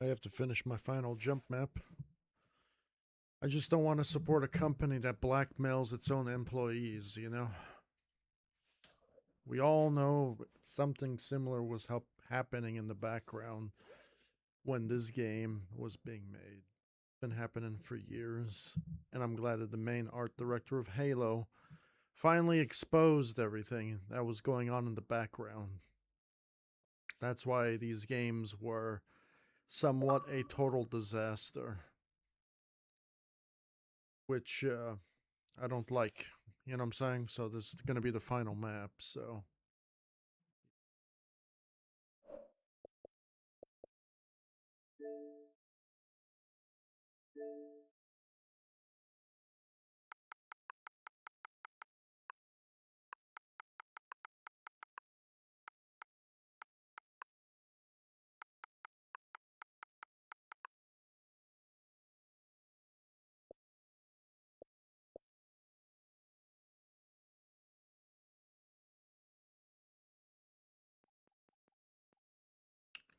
I have to finish my final jump map. I just don't want to support a company that blackmails its own employees, you know? We all know something similar was happening in the background when this game was being made. Been happening for years, and I'm glad that the main art director of Halo finally exposed everything that was going on in the background. That's why these games were somewhat a total disaster, which I don't like. You know what I'm saying? So this is going to be the final map. So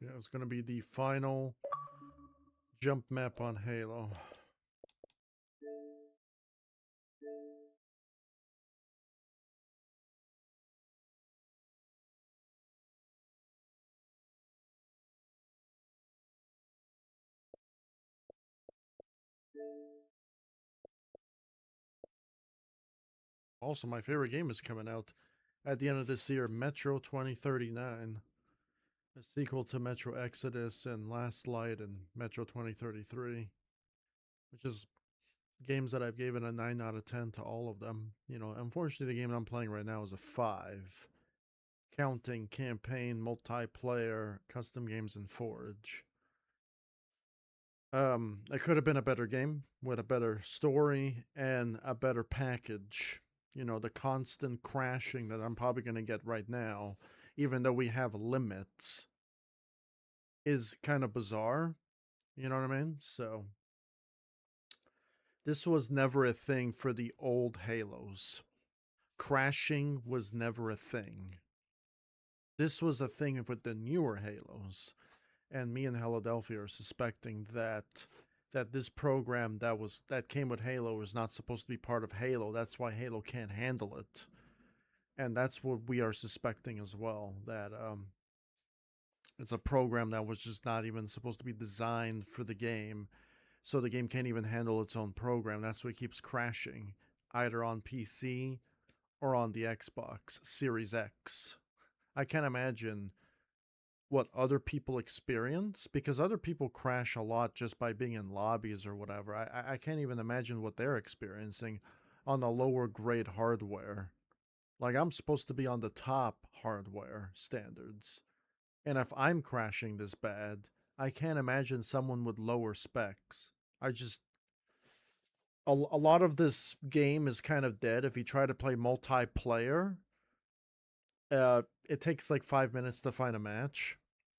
yeah, it's going to be the final jump map on Halo. Also, my favorite game is coming out at the end of this year, Metro 2039, a sequel to Metro Exodus and Last Light and Metro 2033, which is games that I've given a 9 out of 10 to all of them. You know, unfortunately, the game I'm playing right now is a 5, counting campaign, multiplayer, custom games, and Forge. It could have been a better game with a better story and a better package. You know, the constant crashing that I'm probably going to get right now, even though we have limits, is kind of bizarre. You know what I mean? So, this was never a thing for the old Halos. Crashing was never a thing. This was a thing with the newer Halos. And me and Philadelphia are suspecting that this program that came with Halo is not supposed to be part of Halo. That's why Halo can't handle it, and that's what we are suspecting as well. That it's a program that was just not even supposed to be designed for the game, so the game can't even handle its own program. That's why it keeps crashing, either on PC or on the Xbox Series X. I can't imagine what other people experience because other people crash a lot just by being in lobbies or whatever. I can't even imagine what they're experiencing on the lower grade hardware. Like, I'm supposed to be on the top hardware standards. And if I'm crashing this bad, I can't imagine someone with lower specs. I just. A lot of this game is kind of dead if you try to play multiplayer. It takes like 5 minutes to find a match.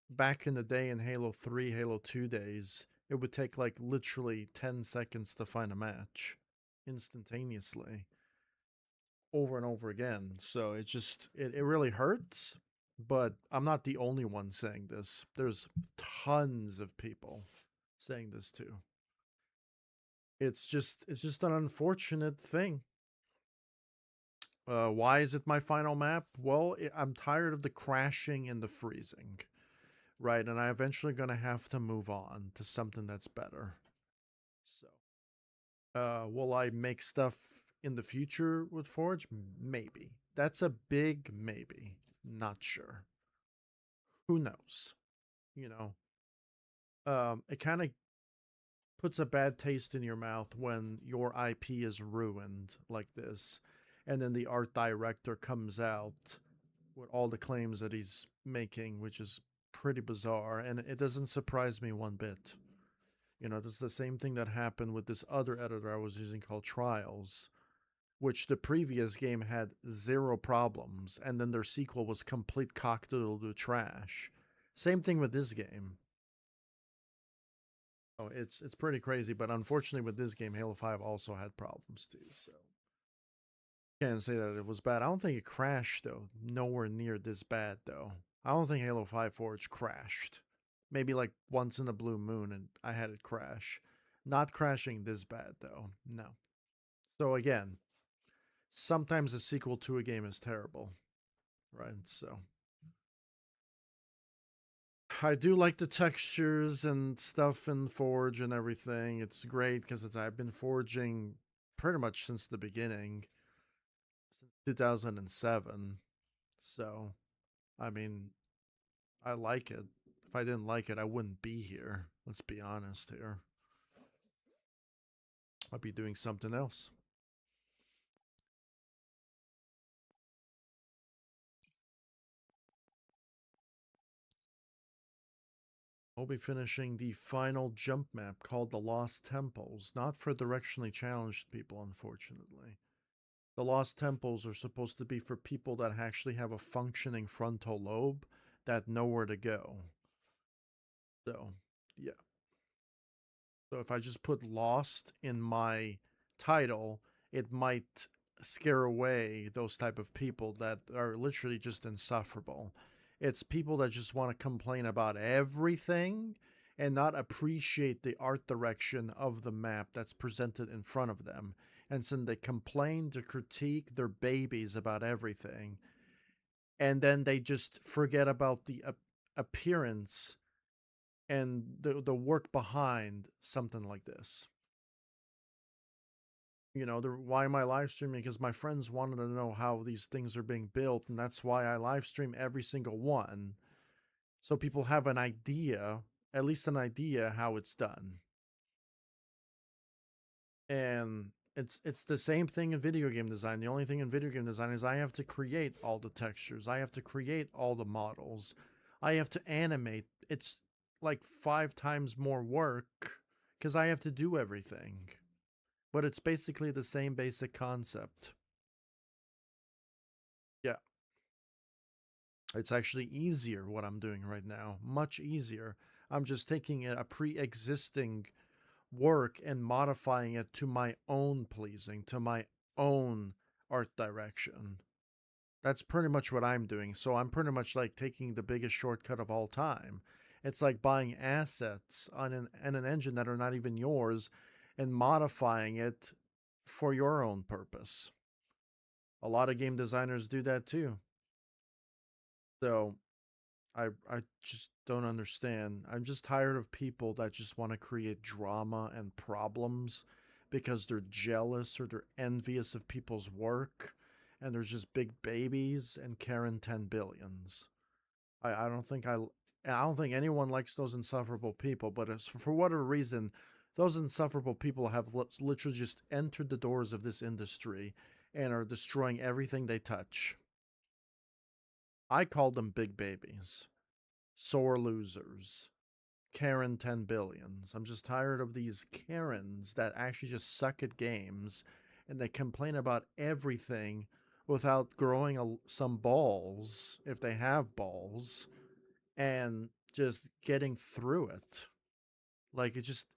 Back in the day in Halo 3, Halo 2 days, it would take like literally 10 seconds to find a match instantaneously over and over again. So it really hurts, but I'm not the only one saying this. There's tons of people saying this too. It's just an unfortunate thing. Why is it my final map? Well, I'm tired of the crashing and the freezing. Right, and I eventually gonna have to move on to something that's better. So, will I make stuff in the future with Forge? Maybe. That's a big maybe. Not sure. Who knows? You know, it kind of puts a bad taste in your mouth when your IP is ruined like this, and then the art director comes out with all the claims that he's making, which is pretty bizarre, and it doesn't surprise me one bit. You know, this is the same thing that happened with this other editor I was using called Trials, which the previous game had zero problems, and then their sequel was complete cockdoodle trash. Same thing with this game. Oh, it's pretty crazy, but unfortunately with this game, Halo 5 also had problems too, so can't say that it was bad. I don't think it crashed though. Nowhere near this bad though. I don't think Halo 5 Forge crashed. maybe like once in a blue moon, and I had it crash. Not crashing this bad though. No. So again, sometimes a sequel to a game is terrible, right? So I do like the textures and stuff in Forge and everything. It's great because I've been forging pretty much since the beginning, since 2007. So, I mean, I like it. If I didn't like it, I wouldn't be here. Let's be honest here. I'd be doing something else. I'll be finishing the final jump map called the Lost Temples, not for directionally challenged people, unfortunately. The Lost Temples are supposed to be for people that actually have a functioning frontal lobe that know where to go. So, yeah. So if I just put Lost in my title, it might scare away those type of people that are literally just insufferable. It's people that just want to complain about everything and not appreciate the art direction of the map that's presented in front of them. And so they complain to critique their babies about everything. And then they just forget about the appearance and the work behind something like this. You know, why am I live streaming? Because my friends wanted to know how these things are being built, and that's why I live stream every single one, so people have an idea, at least an idea how it's done. And it's the same thing in video game design. The only thing in video game design is I have to create all the textures, I have to create all the models, I have to animate. It's like 5 times more work because I have to do everything. But it's basically the same basic concept. Yeah. It's actually easier what I'm doing right now. Much easier. I'm just taking a pre existing work and modifying it to my own pleasing, to my own art direction. That's pretty much what I'm doing. So I'm pretty much like taking the biggest shortcut of all time. It's like buying assets on an engine that are not even yours and modifying it for your own purpose. A lot of game designers do that too. So I just don't understand. I'm just tired of people that just want to create drama and problems because they're jealous or they're envious of people's work, and there's just big babies and Karen 10 billions. I don't think I don't think anyone likes those insufferable people, but it's, for whatever reason, those insufferable people have literally just entered the doors of this industry and are destroying everything they touch. I call them big babies, sore losers, Karen 10 billions. I'm just tired of these Karens that actually just suck at games and they complain about everything without growing some balls, if they have balls, and just getting through it. Like it just,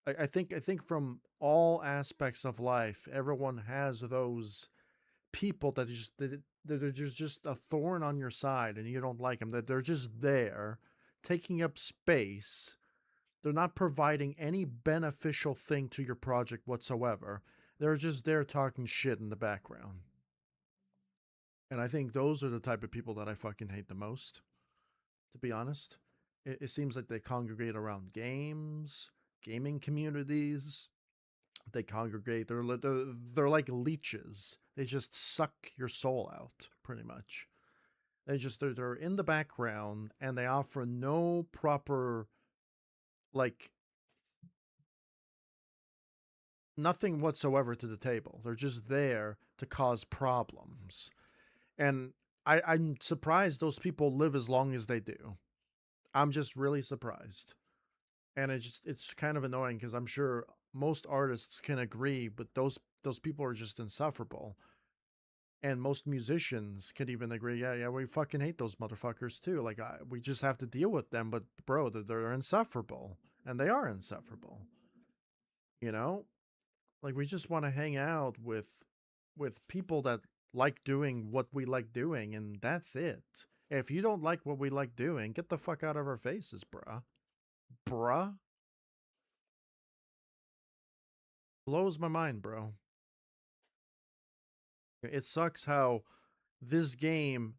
I think from all aspects of life, everyone has those people that they're just a thorn on your side and you don't like them. That they're just there, taking up space. They're not providing any beneficial thing to your project whatsoever. They're just there talking shit in the background. And I think those are the type of people that I fucking hate the most, to be honest. It seems like they congregate around games, gaming communities. They congregate. They're like leeches. They just suck your soul out, pretty much. They're in the background and they offer no proper, like, nothing whatsoever to the table. They're just there to cause problems. And I'm surprised those people live as long as they do. I'm just really surprised. And it's kind of annoying because I'm sure most artists can agree, but those people are just insufferable. And most musicians can even agree, yeah, we fucking hate those motherfuckers too. Like we just have to deal with them, but bro, they're insufferable, and they are insufferable. You know, like we just want to hang out with people that like doing what we like doing, and that's it. If you don't like what we like doing, get the fuck out of our faces, bruh. Bruh? Blows my mind, bro. It sucks how this game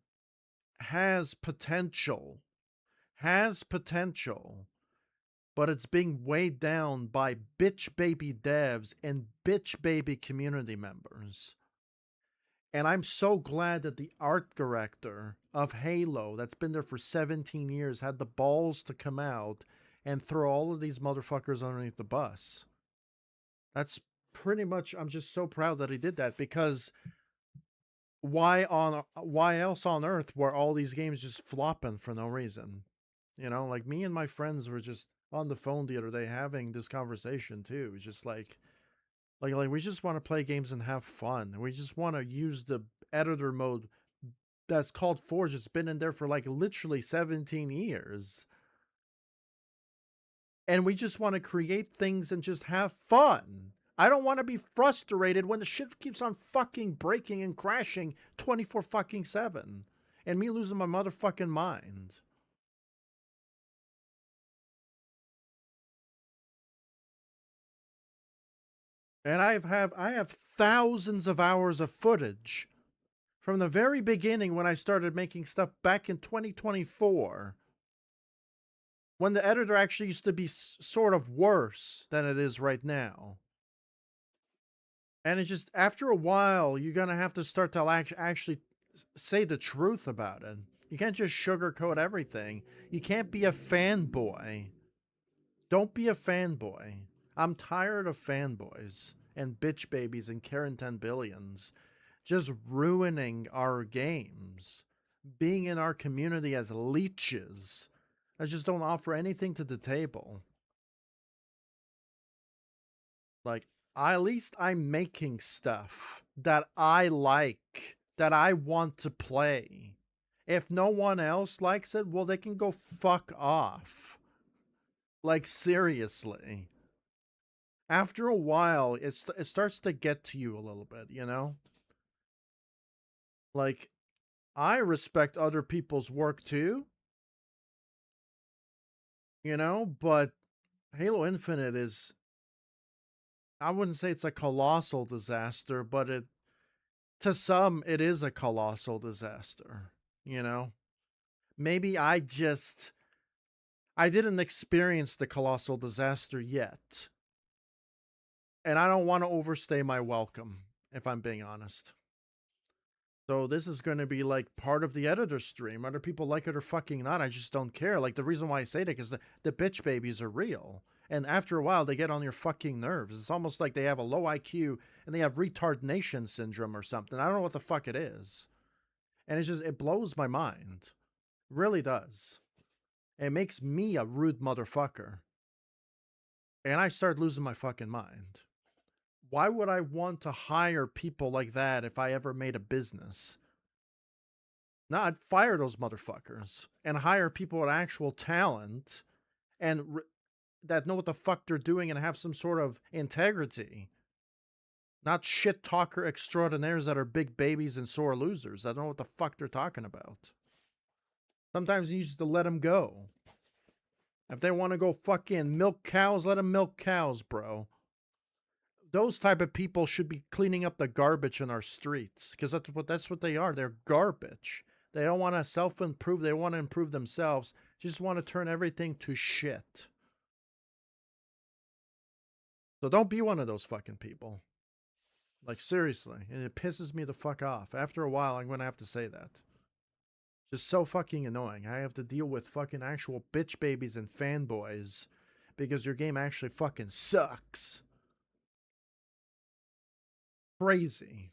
has potential. Has potential. But it's being weighed down by bitch baby devs and bitch baby community members. And I'm so glad that the art director of Halo, that's been there for 17 years, had the balls to come out and throw all of these motherfuckers underneath the bus. That's pretty much, I'm just so proud that he did that, because why else on earth were all these games just flopping for no reason? You know, like me and my friends were just on the phone the other day having this conversation too. It's just like we just want to play games and have fun. We just want to use the editor mode that's called Forge. It's been in there for like literally 17 years. And we just want to create things and just have fun. I don't want to be frustrated when the shit keeps on fucking breaking and crashing 24 fucking 7 and me losing my motherfucking mind. And I have thousands of hours of footage from the very beginning when I started making stuff back in 2024, when the editor actually used to be sort of worse than it is right now. And it's just, after a while, you're going to have to start to actually say the truth about it. You can't just sugarcoat everything. You can't be a fanboy. Don't be a fanboy. I'm tired of fanboys and bitch babies and Karen 10 billions just ruining our games, being in our community as leeches that just don't offer anything to the table. Like, at least I'm making stuff that I like, that I want to play. If no one else likes it, well, they can go fuck off. Like, seriously. After a while, it starts to get to you a little bit, you know? Like, I respect other people's work too, you know, but Halo Infinite is, I wouldn't say it's a colossal disaster, but to some it is a colossal disaster, you know? Maybe I didn't experience the colossal disaster yet. And I don't want to overstay my welcome, if I'm being honest. So this is going to be like part of the editor stream. Whether people like it or fucking not, I just don't care. Like, the reason why I say that is the bitch babies are real. And after a while, they get on your fucking nerves. It's almost like they have a low IQ and they have retardation syndrome or something. I don't know what the fuck it is. And it blows my mind. It really does. It makes me a rude motherfucker. And I start losing my fucking mind. Why would I want to hire people like that if I ever made a business? No, I'd fire those motherfuckers and hire people with actual talent and that know what the fuck they're doing and have some sort of integrity. Not shit talker extraordinaires that are big babies and sore losers. I don't know what the fuck they're talking about. Sometimes you just to let them go. If they want to go fucking milk cows, let them milk cows, bro. Those type of people should be cleaning up the garbage in our streets, because that's what they are. They're garbage. They don't want to self-improve. They want to improve themselves. Just want to turn everything to shit. So don't be one of those fucking people. Like, seriously. And it pisses me the fuck off. After a while, I'm going to have to say that. Just so fucking annoying. I have to deal with fucking actual bitch babies and fanboys because your game actually fucking sucks. Crazy.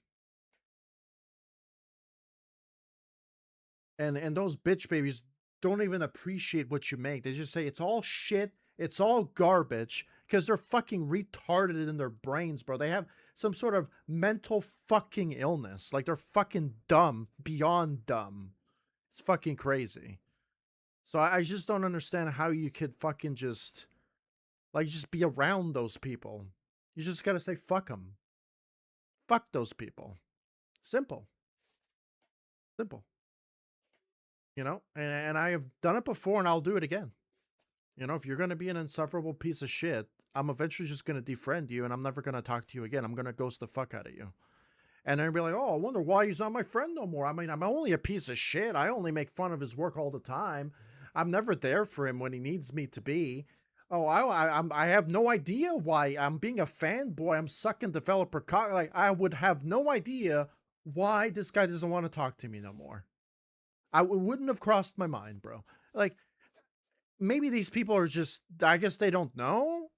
And those bitch babies don't even appreciate what you make. They just say it's all shit, it's all garbage, because they're fucking retarded in their brains, bro. They have some sort of mental fucking illness. Like, they're fucking dumb, beyond dumb. It's fucking crazy. So I just don't understand how you could fucking just be around those people. You just gotta say fuck them. Fuck those people. Simple. Simple. you know, and I have done it before and I'll do it again. You know, if you're going to be an insufferable piece of shit, I'm eventually just going to defriend you and I'm never going to talk to you again. I'm going to ghost the fuck out of you. And then be like, oh, I wonder why he's not my friend no more. I mean, I'm only a piece of shit. I only make fun of his work all the time. I'm never there for him when he needs me to be. Oh, I have no idea why I'm being a fanboy. I'm sucking developer cock. Like, I would have no idea why this guy doesn't want to talk to me no more. Wouldn't have crossed my mind, bro. Like, maybe these people are just, I guess they don't know.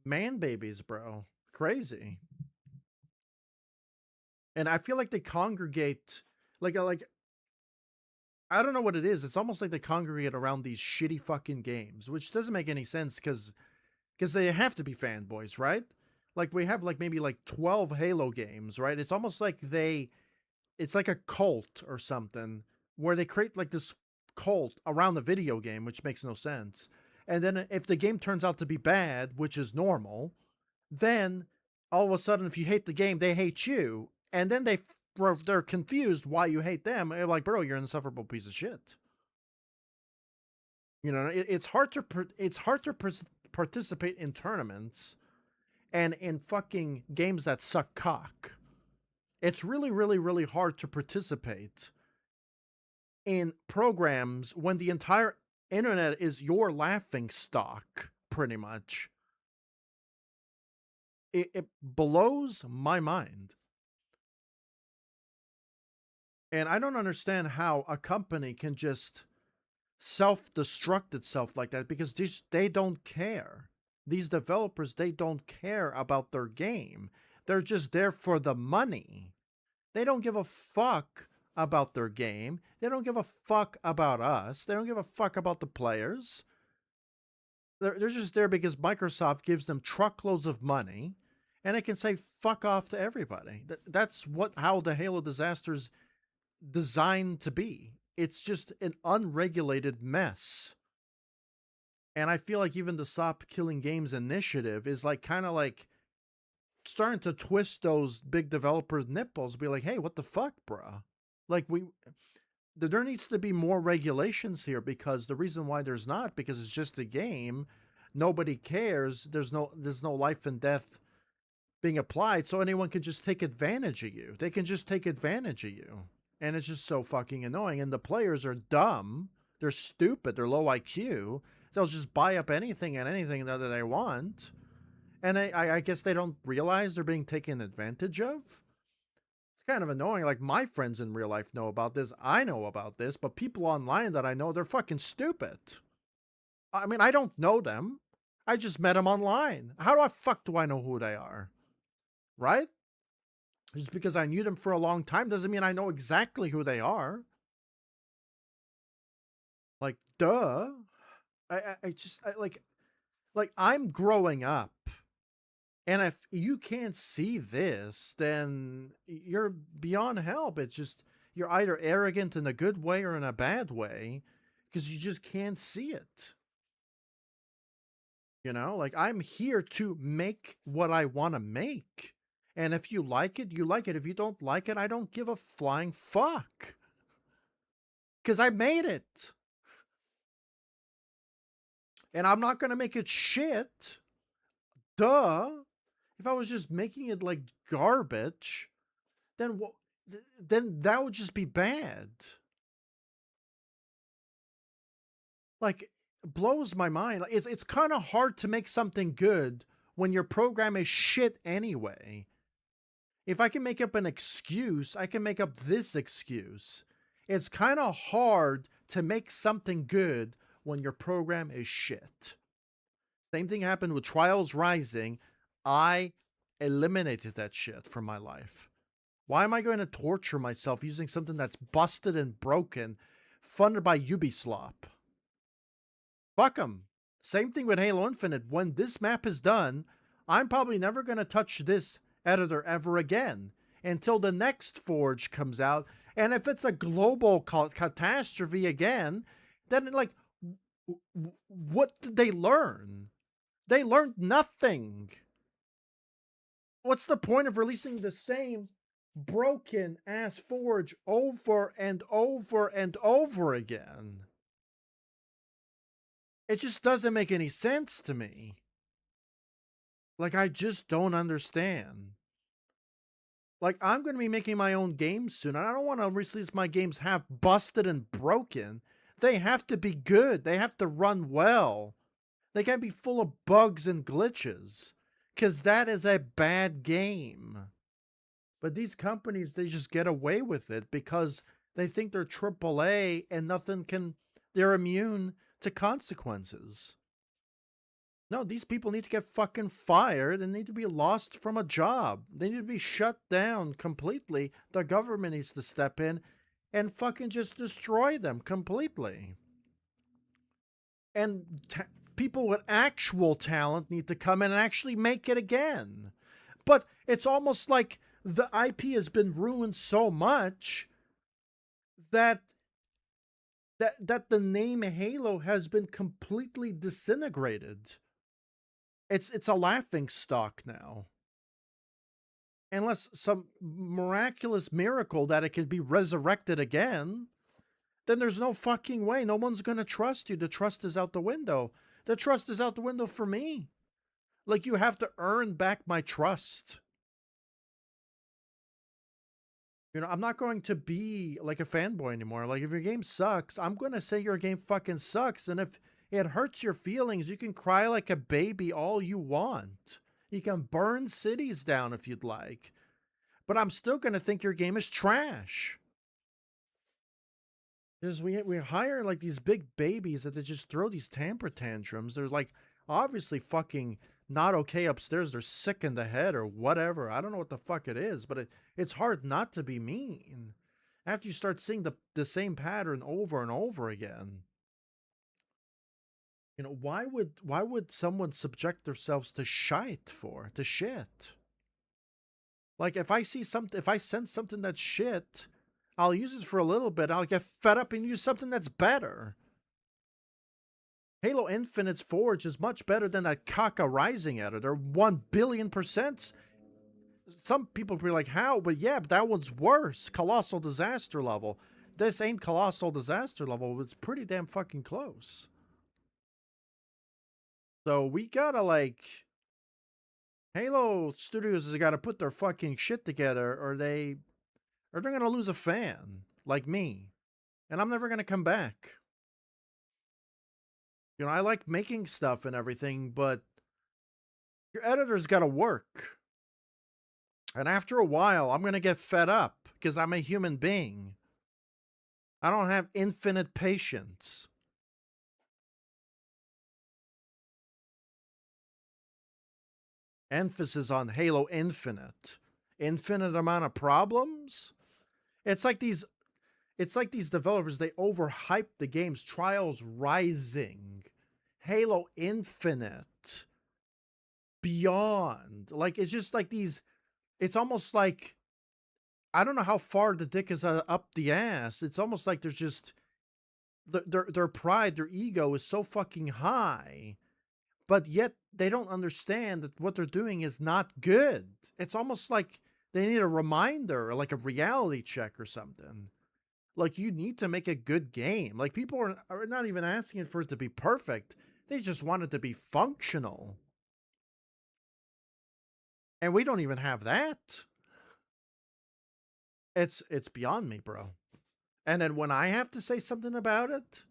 Man babies, bro. Crazy. And I feel like they congregate like I don't know what it is. It's almost like they congregate around these shitty fucking games, which doesn't make any sense because they have to be fanboys, right? Like we have like maybe like 12 Halo games, right? It's almost like it's like a cult or something where they create like this cult around the video game, which makes no sense. And then if the game turns out to be bad, which is normal, then all of a sudden, if you hate the game, they hate you, and then they're confused why you hate them. They're like, bro, you're an insufferable piece of shit. You know, it's hard to participate in tournaments and in fucking games that suck cock. It's really, really, really hard to participate in programs when the entire internet is your laughing stock, pretty much. It blows my mind. And I don't understand how a company can just self-destruct itself like that because they don't care. These developers, they don't care about their game. They're just there for the money. They don't give a fuck about their game. They don't give a fuck about us. They don't give a fuck about the players. They're just there because Microsoft gives them truckloads of money and it can say fuck off to everybody. That's how the Halo disasters designed to be. It's just an unregulated mess. And I feel like even the Stop Killing Games initiative is like kind of like starting to twist those big developers' nipples, be like, hey, what the fuck, bruh? Like there needs to be more regulations here because the reason why there's not, because it's just a game, nobody cares. There's no life and death being applied, so anyone can just take advantage of you. They can just take advantage of you. And it's just so fucking annoying. And the players are dumb. They're stupid. They're low IQ. They'll just buy up anything and anything that they want. And I guess they don't realize they're being taken advantage of. It's kind of annoying. Like, my friends in real life know about this. I know about this. But people online that I know, they're fucking stupid. I mean, I don't know them. I just met them online. How do I know who they are? Right? Just because I knew them for a long time doesn't mean I know exactly who they are. Like, duh. I just like I'm growing up. And if you can't see this, then you're beyond help. It's just you're either arrogant in a good way or in a bad way because you just can't see it. You know, like I'm here to make what I want to make. And if you like it, you like it. If you don't like it, I don't give a flying fuck. Because I made it. And I'm not going to make it shit. Duh. If I was just making it like garbage, then then that would just be bad. Like, blows my mind. Like, it's kind of hard to make something good when your program is shit anyway. If I can make up an excuse, I can make up this excuse. It's kind of hard to make something good when your program is shit. Same thing happened with Trials Rising. I eliminated that shit from my life. Why am I going to torture myself using something that's busted and broken, funded by Ubisoft? Fuck them. Same thing with Halo Infinite. When this map is done, I'm probably never going to touch this editor ever again until the next Forge comes out. And if it's a global catastrophe again, then like, what did they learn? They learned nothing. What's the point of releasing the same broken ass Forge over and over and over again. It just doesn't make any sense to me. Like, I just don't understand. Like, I'm going to be making my own games soon, and I don't want to release my games half busted and broken. They have to be good. They have to run well. They can't be full of bugs and glitches, because that is a bad game. But these companies, they just get away with it because they think they're AAA and they're immune to consequences. No, these people need to get fucking fired and need to be lost from a job. They need to be shut down completely. The government needs to step in and fucking just destroy them completely. And people with actual talent need to come in and actually make it again. But it's almost like the IP has been ruined so much that the name Halo has been completely disintegrated. It's a laughing stock now. Unless some miraculous miracle that it can be resurrected again, then there's no fucking way. No one's gonna trust you. The trust is out the window. The trust is out the window for me. Like, you have to earn back my trust. You know, I'm not going to be like a fanboy anymore. Like, if your game sucks, I'm going to say your game fucking sucks. And if it hurts your feelings, you can cry like a baby all you want. You can burn cities down if you'd like. But I'm still going to think your game is trash. Because we hire like these big babies that they just throw these temper tantrums. They're like obviously fucking not okay upstairs. They're sick in the head or whatever. I don't know what the fuck it is, but it's hard not to be mean after you start seeing the same pattern over and over again. You know, why would someone subject themselves to shit? Like, if I sense something that's shit, I'll use it for a little bit. I'll get fed up and use something that's better. Halo Infinite's Forge is much better than that Kaka Rising editor, 1,000,000,000%. Some people will be like, how? But yeah, but that one's worse. Colossal Disaster level. This ain't Colossal Disaster level. It's pretty damn fucking close. So we gotta, like, Halo Studios has got to put their fucking shit together, or they're gonna lose a fan like me, and I'm never gonna come back. You know, I like making stuff and everything, but your editor's got to work. And after a while, I'm going to get fed up because I'm a human being. I don't have infinite patience. Emphasis on Halo Infinite. Infinite amount of problems? It's like these developers, they overhype the games. Trials Rising, Halo Infinite, Beyond. Like, it's just like these, it's almost like, I don't know how far the dick is up the ass. It's almost like there's just, their pride, their ego is so fucking high, but yet they don't understand that what they're doing is not good. It's almost like they need a reminder, or like a reality check or something. Like, you need to make a good game. Like, people are not even asking for it to be perfect. They just want it to be functional. And we don't even have that. It's beyond me, bro. And then when I have to say something about it,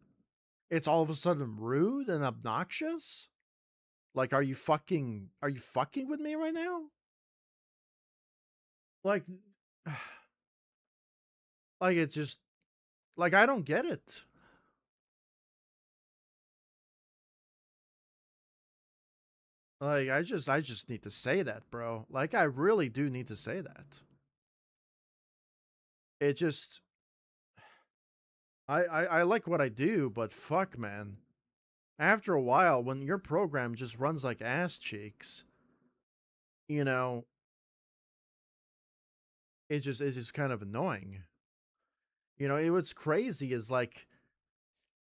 it's all of a sudden rude and obnoxious. Like, are you fucking with me right now? Like, like, it's just, like, I don't get it. Like, I just need to say that, bro. Like, I really do need to say that. It just, I like what I do, but fuck, man. After a while, when your program just runs like ass cheeks, you know, it's just kind of annoying. You know, what's crazy is, like,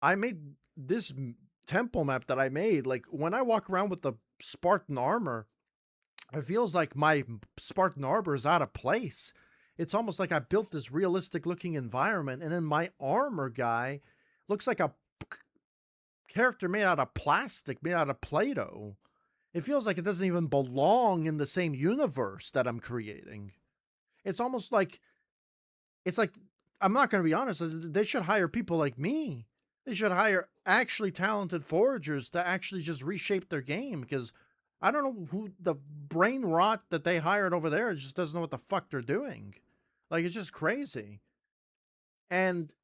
I made this temple map that I made. Like, when I walk around with the Spartan armor, it feels like my Spartan armor is out of place. It's almost like I built this realistic looking environment, and then my armor guy looks like a character made out of plastic, made out of Play-Doh. It feels like it doesn't even belong in the same universe that I'm creating. It's almost like, it's like, I'm not going to be honest, they should hire people like me. They should hire actually talented foragers to actually just reshape their game, because I don't know who the brain rot that they hired over there just doesn't know what the fuck they're doing. Like, it's just crazy. And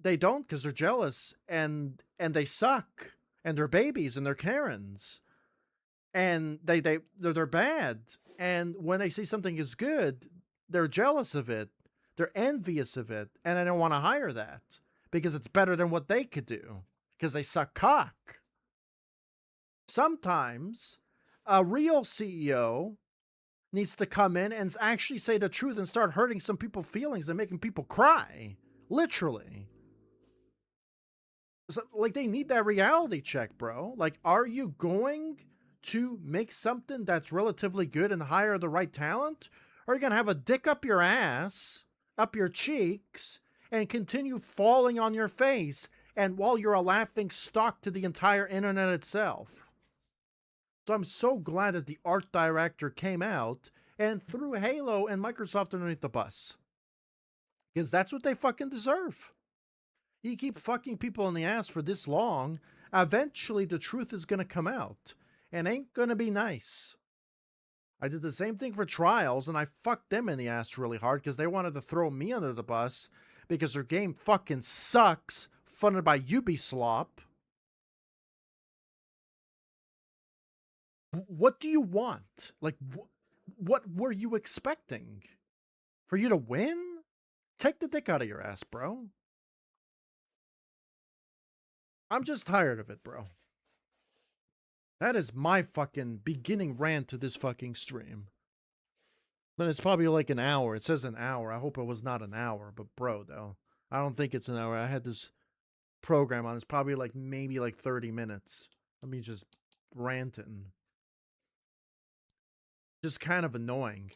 they don't, because they're jealous, and they suck, and they're babies, and they're Karens, and they're bad. And when they see something is good, they're jealous of it, they're envious of it, and they don't want to hire that because it's better than what they could do, because they suck cock. Sometimes a real CEO needs to come in and actually say the truth and start hurting some people's feelings and making people cry. Literally. So, like, they need that reality check, bro. Like, are you going to make something that's relatively good and hire the right talent? Or are you going to have a dick up your ass, up your cheeks, and continue falling on your face, and while you're a laughing stock to the entire internet itself? So I'm so glad that the art director came out and threw Halo and Microsoft underneath the bus. Because that's what they fucking deserve. You keep fucking people in the ass for this long, eventually the truth is going to come out, and ain't going to be nice. I did the same thing for Trials, and I fucked them in the ass really hard because they wanted to throw me under the bus because their game fucking sucks, funded by Ubisoft. What do you want? Like, what were you expecting? For you to win? Take the dick out of your ass, bro. I'm just tired of it, bro. That is my fucking beginning rant to this fucking stream. But it's probably like an hour. It says an hour. I hope it was not an hour, but bro, though. I don't think it's an hour. I had this program on. It's probably like maybe like 30 minutes. Let me just ranting. Just kind of annoying.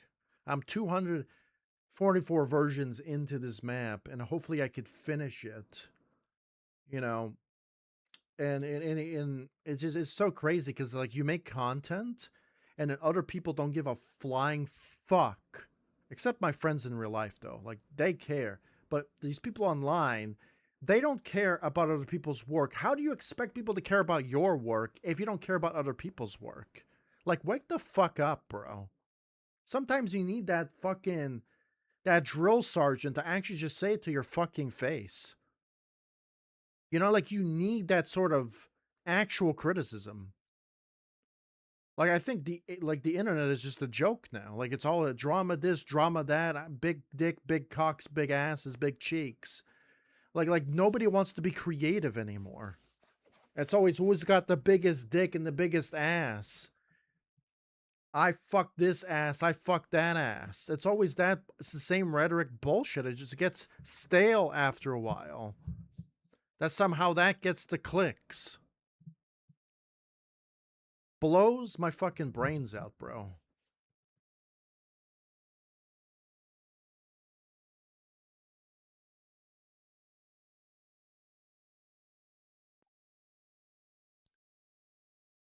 I'm 244 versions into this map, and hopefully I could finish it. You know, and it's just, it's so crazy because like you make content and then other people don't give a flying fuck, except my friends in real life, though. Like, they care, but these people online, they don't care about other people's work. How do you expect people to care about your work if you don't care about other people's work? Like, wake the fuck up, bro. Sometimes you need that drill sergeant to actually just say it to your fucking face. You know, like, you need that sort of actual criticism. Like, I think the internet is just a joke now. Like, it's all a drama this, drama that, big dick, big cocks, big asses, big cheeks. Like nobody wants to be creative anymore. It's always who's got the biggest dick and the biggest ass. I fuck this ass, I fuck that ass. It's always that. It's the same rhetoric bullshit. It just gets stale after a while. That somehow that gets the clicks. Blows my fucking brains out, bro.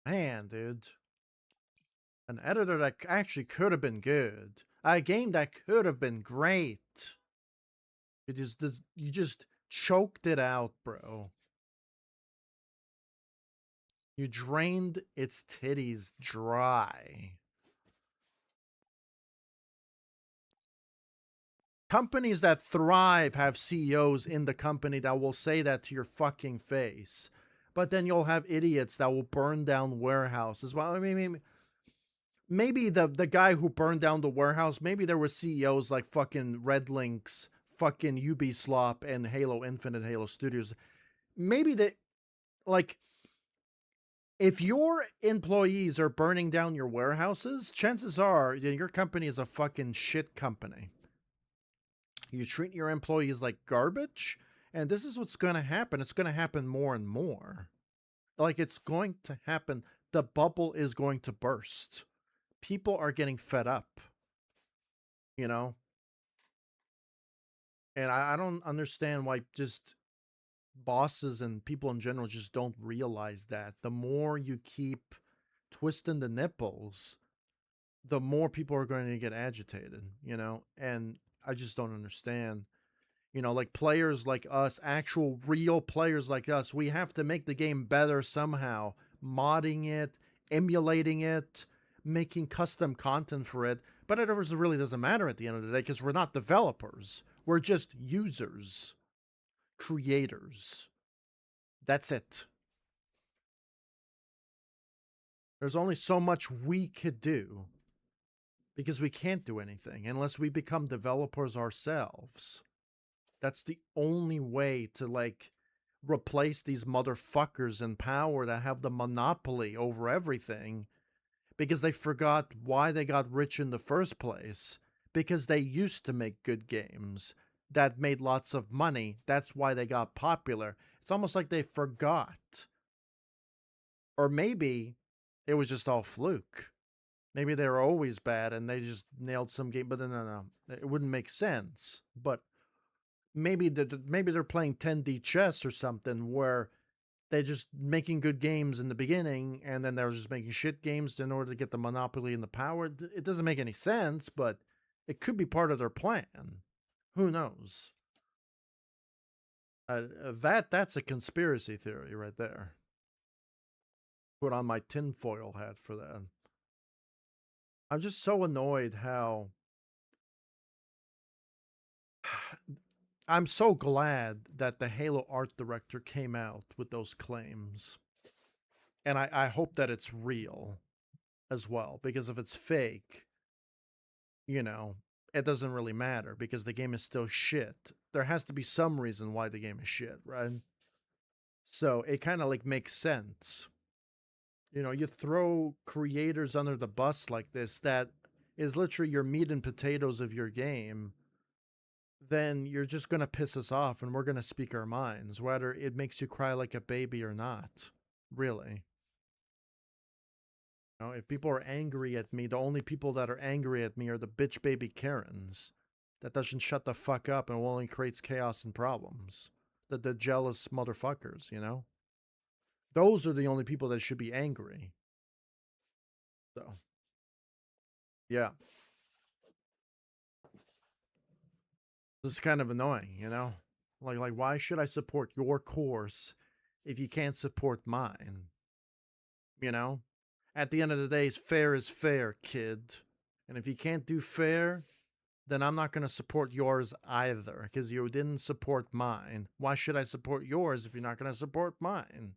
Man, dude. An editor that actually could have been good. A game that could have been great. You just choked it out, bro. You drained its titties dry. Companies that thrive have CEOs in the company that will say that to your fucking face. But then you'll have idiots that will burn down warehouses. Well, I mean, maybe the guy who burned down the warehouse, maybe there were CEOs like fucking Red Lynx, fucking Ubisoft, and Halo Infinite, Halo Studios. Maybe they, like, if your employees are burning down your warehouses, chances are your company is a fucking shit company. You treat your employees like garbage, and this is what's going to happen. It's going to happen more and more. Like, it's going to happen. The bubble is going to burst. People are getting fed up. You know? And I don't understand why just bosses and people in general just don't realize that. The more you keep twisting the nipples, the more people are going to get agitated, you know? And I just don't understand. You know, like players like us, actual real players like us, we have to make the game better somehow, modding it, emulating it, making custom content for it. But it really doesn't matter at the end of the day because we're not developers. We're just users, creators. That's it. There's only so much we could do because we can't do anything unless we become developers ourselves. That's the only way to like replace these motherfuckers in power that have the monopoly over everything because they forgot why they got rich in the first place. Because they used to make good games that made lots of money. That's why they got popular. It's almost like they forgot. Or maybe it was just all fluke. Maybe they were always bad and they just nailed some game, but no. It wouldn't make sense. But maybe they're playing 10D chess or something where they just making good games in the beginning and then they're just making shit games in order to get the monopoly and the power. It doesn't make any sense, but it could be part of their plan. Who knows? That's a conspiracy theory right there. Put on my tinfoil hat for that. I'm just so annoyed how I'm so glad that the Halo art director came out with those claims. And I hope that it's real as well, because if it's fake, you know, it doesn't really matter because the game is still shit. There has to be some reason why the game is shit, right? So it kind of like makes sense. You know, you throw creators under the bus like this, that is literally your meat and potatoes of your game, then you're just going to piss us off and we're going to speak our minds, whether it makes you cry like a baby or not. Really. You know, if people are angry at me, the only people that are angry at me are the bitch baby Karens. That doesn't shut the fuck up and only creates chaos and problems. The jealous motherfuckers, you know? Those are the only people that should be angry. So, yeah. This is kind of annoying, you know? Like why should I support your course if you can't support mine? You know? At the end of the day, fair is fair, kid. And if you can't do fair, then I'm not going to support yours either because you didn't support mine. Why should I support yours if you're not going to support mine?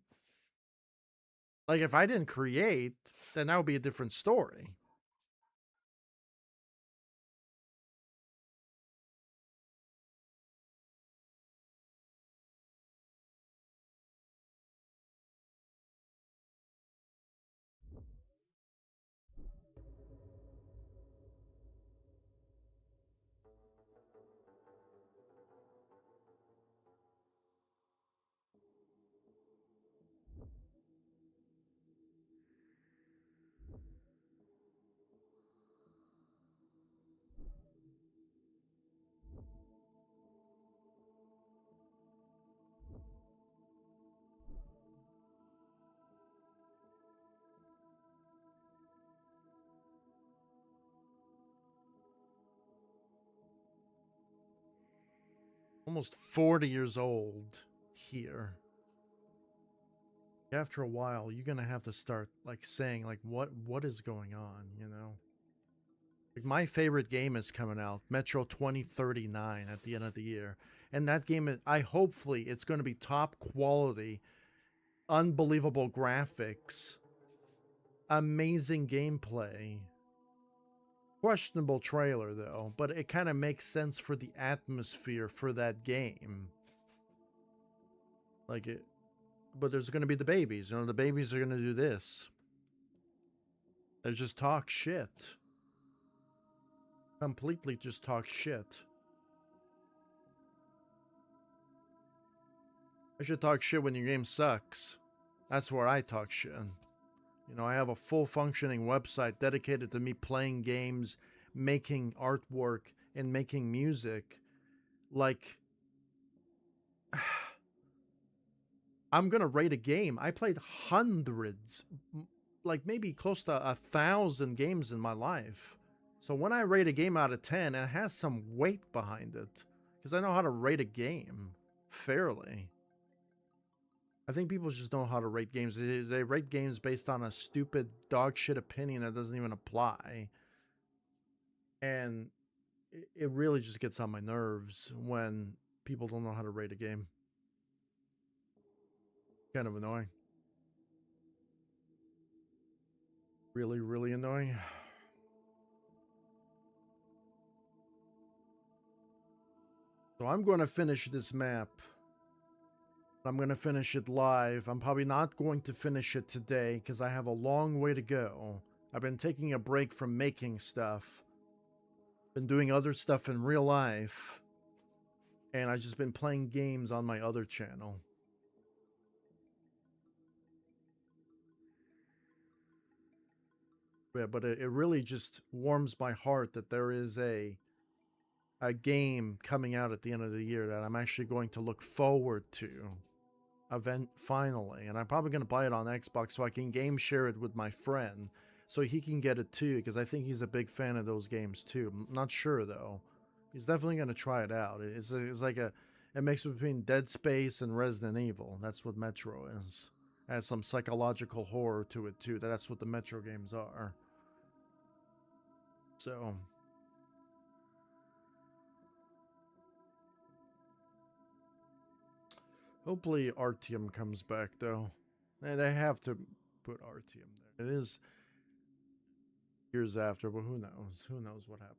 Like, if I didn't create, then that would be a different story. Almost 40 years old here. After a while, you're going to have to start, like, saying, like, what is going on, you know? Like, my favorite game is coming out, Metro 2039, at the end of the year. And that game, hopefully, it's going to be top quality, unbelievable graphics, amazing gameplay. Questionable trailer, though, but it kind of makes sense for the atmosphere for that game. Like it, but there's going to be the babies. You know, the babies are going to do this. They just talk shit. Completely just talk shit. I should talk shit when your game sucks. That's where I talk shit. You know, I have a full functioning website dedicated to me playing games, making artwork, and making music. Like, I'm gonna rate a game. I played hundreds, like maybe close to 1,000 games in my life. So when I rate a game out of 10, it has some weight behind it. Because I know how to rate a game fairly. I think people just know how to rate games. They rate games based on a stupid dog shit opinion that doesn't even apply. And it really just gets on my nerves when people don't know how to rate a game. Kind of annoying. Really, really annoying. So I'm going to finish this map. I'm going to finish it live. I'm probably not going to finish it today because I have a long way to go. I've been taking a break from making stuff. Been doing other stuff in real life. And I've just been playing games on my other channel. Yeah, but it really just warms my heart that there is a game coming out at the end of the year that I'm actually going to look forward to. Event finally, and I'm probably going to buy it on Xbox so I can game share it with my friend so he can get it too, because I think he's a big fan of those games too. I'm not sure though. He's definitely going to try it out. It's like a mix between Dead Space and Resident Evil. That's what Metro is. It has some psychological horror to it too. That's what the Metro games are. So hopefully Artyom comes back though. And they have to put Artyom there. It is years after, but who knows? Who knows what happens?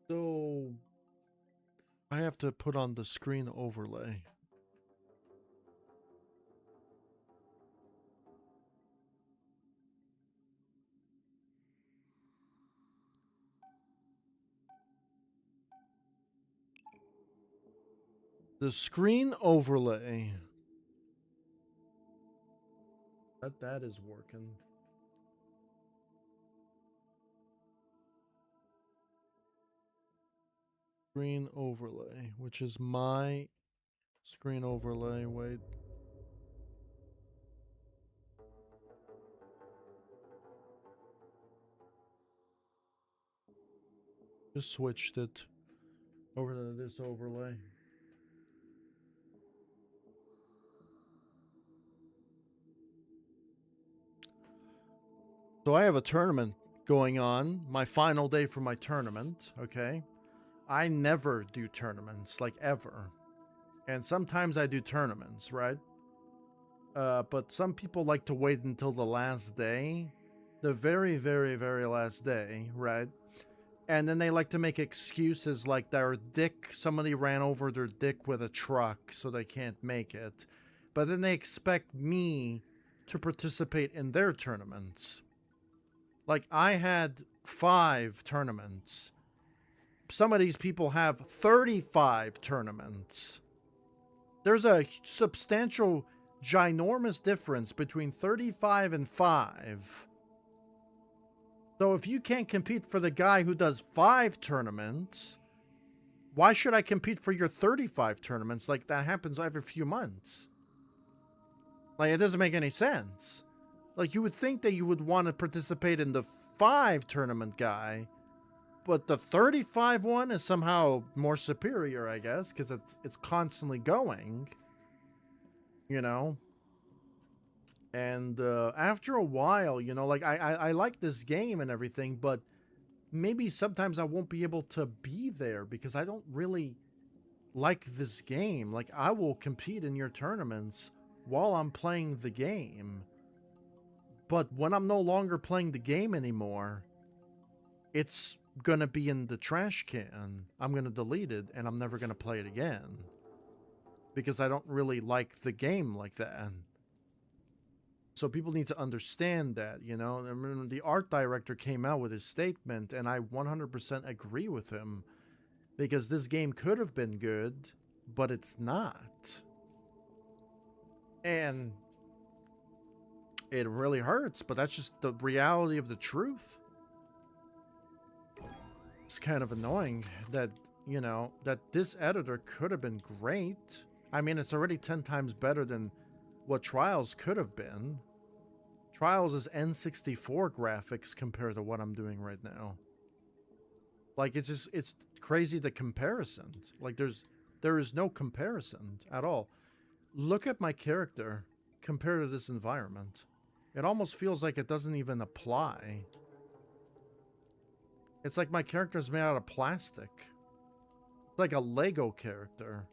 So I have to put on the screen overlay. The screen overlay. That is working. Screen overlay, which is my screen overlay. Wait. Just switched it over to this overlay. So I have a tournament going on, my final day for my tournament, okay? I never do tournaments, like ever. And sometimes I do tournaments, right? But some people like to wait until the last day, the very, very, very last day, right? And then they like to make excuses like their dick, somebody ran over their dick with a truck, so they can't make it. But then they expect me to participate in their tournaments. Like, I had 5 tournaments. Some of these people have 35 tournaments. There's a substantial, ginormous difference between 35 and 5. So if you can't compete for the guy who does 5 tournaments, why should I compete for your 35 tournaments? Like, that happens every few months. Like, it doesn't make any sense. Like, you would think that you would want to participate in the 5 tournament guy, but the 35 one is somehow more superior, I guess, because it's constantly going, you know? And after a while, you know, like, I like this game and everything, but maybe sometimes I won't be able to be there because I don't really like this game. Like, I will compete in your tournaments while I'm playing the game. But when I'm no longer playing the game anymore, it's gonna be in the trash can. I'm gonna delete it and I'm never gonna play it again. Because I don't really like the game like that. So people need to understand that, you know. I mean, the art director came out with his statement and I 100% agree with him. Because this game could have been good but it's not. And it really hurts, but that's just the reality of the truth. It's kind of annoying that, you know, that this editor could have been great. I mean, it's already 10 times better than what Trials could have been. Trials is N64 graphics compared to what I'm doing right now. Like, it's just, it's crazy the comparison. Like, there is no comparison at all. Look at my character compared to this environment. It almost feels like it doesn't even apply. It's like my character's made out of plastic. It's like a Lego character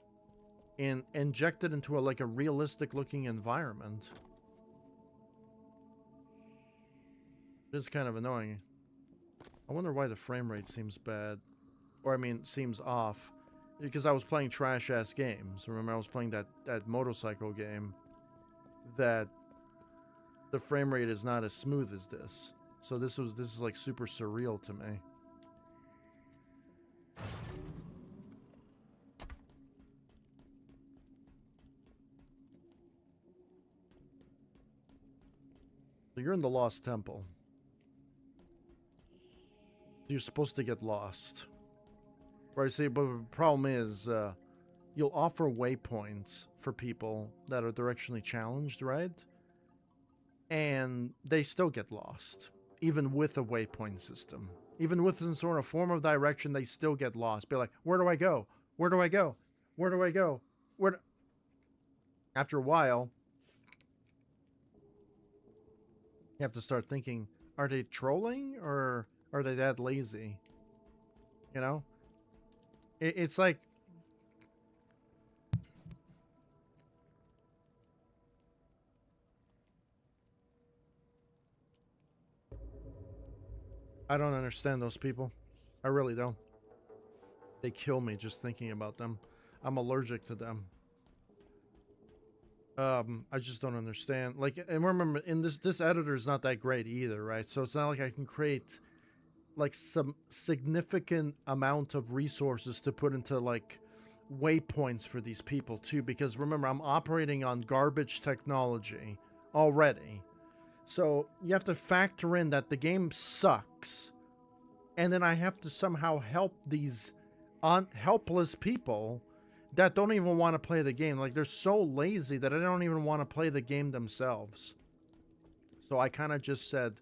and injected into like a realistic looking environment. It is kind of annoying. I wonder why the frame rate seems bad. Or I mean, seems off. Because I was playing trash ass games. Remember, I was playing that motorcycle game that the frame rate is not as smooth as this. So this is like super surreal to me. So you're in the Lost Temple. You're supposed to get lost. Right, see, but the problem is, you'll offer waypoints for people that are directionally challenged, right? And they still get lost, even with a waypoint system. Even with some sort of form of direction, they still get lost. Be like, where do I go? Where do I go? Where do I go? After a while, you have to start thinking, are they trolling or are they that lazy? You know? It's like, I don't understand those people. I really don't. They kill me just thinking about them. I'm allergic to them. I just don't understand. Like, and remember, in this editor is not that great either, right? So it's not like I can create like some significant amount of resources to put into like waypoints for these people too. Because remember, I'm operating on garbage technology already. So you have to factor in that the game sucks, and then I have to somehow help these helpless people that don't even want to play the game. Like, they're so lazy that I don't even want to play the game themselves. So I kind of just said,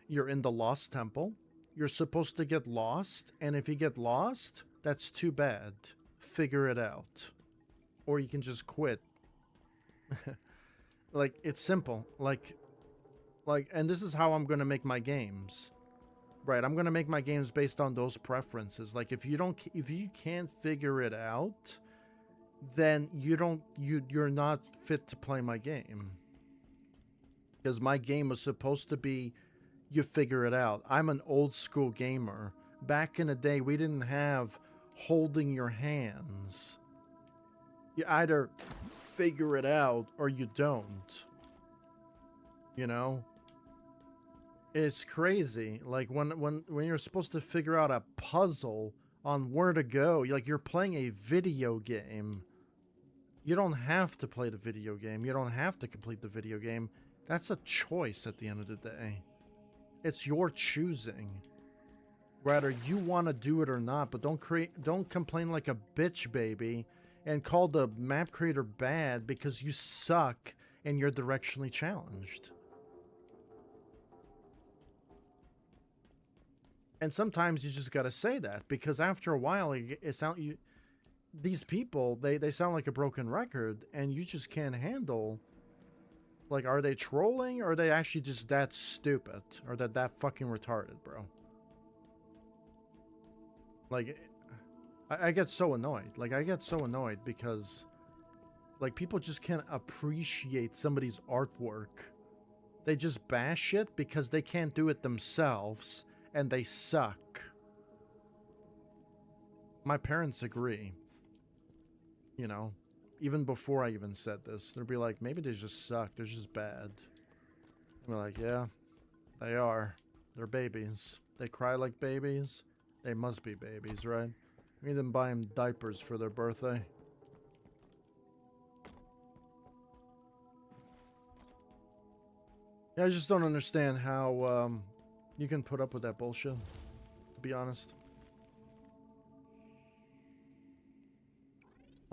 you're in the Lost Temple. You're supposed to get lost, and if you get lost, that's too bad. Figure it out. Or you can just quit. Like, it's simple. Like, and this is how I'm going to make my games. Right, I'm going to make my games based on those preferences. Like, if you can't figure it out, then you're not fit to play my game. Because my game was supposed to be, you figure it out. I'm an old school gamer. Back in the day, we didn't have holding your hands. You either figure it out or you don't. You know? It's crazy. Like, when you're supposed to figure out a puzzle on where to go, like, you're playing a video game. You don't have to play the video game. You don't have to complete the video game. That's a choice at the end of the day. It's your choosing. Whether you want to do it or not, but don't complain like a bitch baby and call the map creator bad because you suck and you're directionally challenged. And sometimes you just gotta say that, because after a while, these people, they sound like a broken record, and you just can't handle. Like, are they trolling, or are they actually just that stupid, or that fucking retarded, bro? Like, I get so annoyed. Like, I get so annoyed because, like, people just can't appreciate somebody's artwork. They just bash it because they can't do it themselves, and they suck. My parents agree. You know, even before I even said this, they'd be like, maybe they just suck. They're just bad. I'm like, yeah, they are. They're babies. They cry like babies. They must be babies, right? We didn't buy them diapers for their birthday. Yeah, I just don't understand how you can put up with that bullshit, to be honest.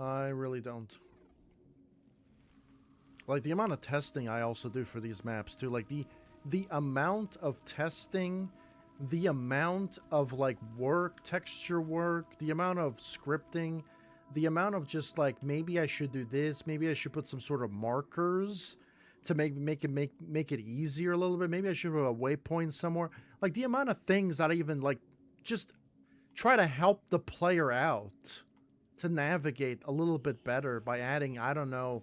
I really don't. Like, the amount of testing I also do for these maps, too. Like, the amount of testing, the amount of, like, work, texture work, the amount of scripting, the amount of just, like, maybe I should do this, maybe I should put some sort of markers to make it easier a little bit. Maybe I should put a waypoint somewhere. Like, the amount of things that I even, like, just try to help the player out to navigate a little bit better by adding, I don't know,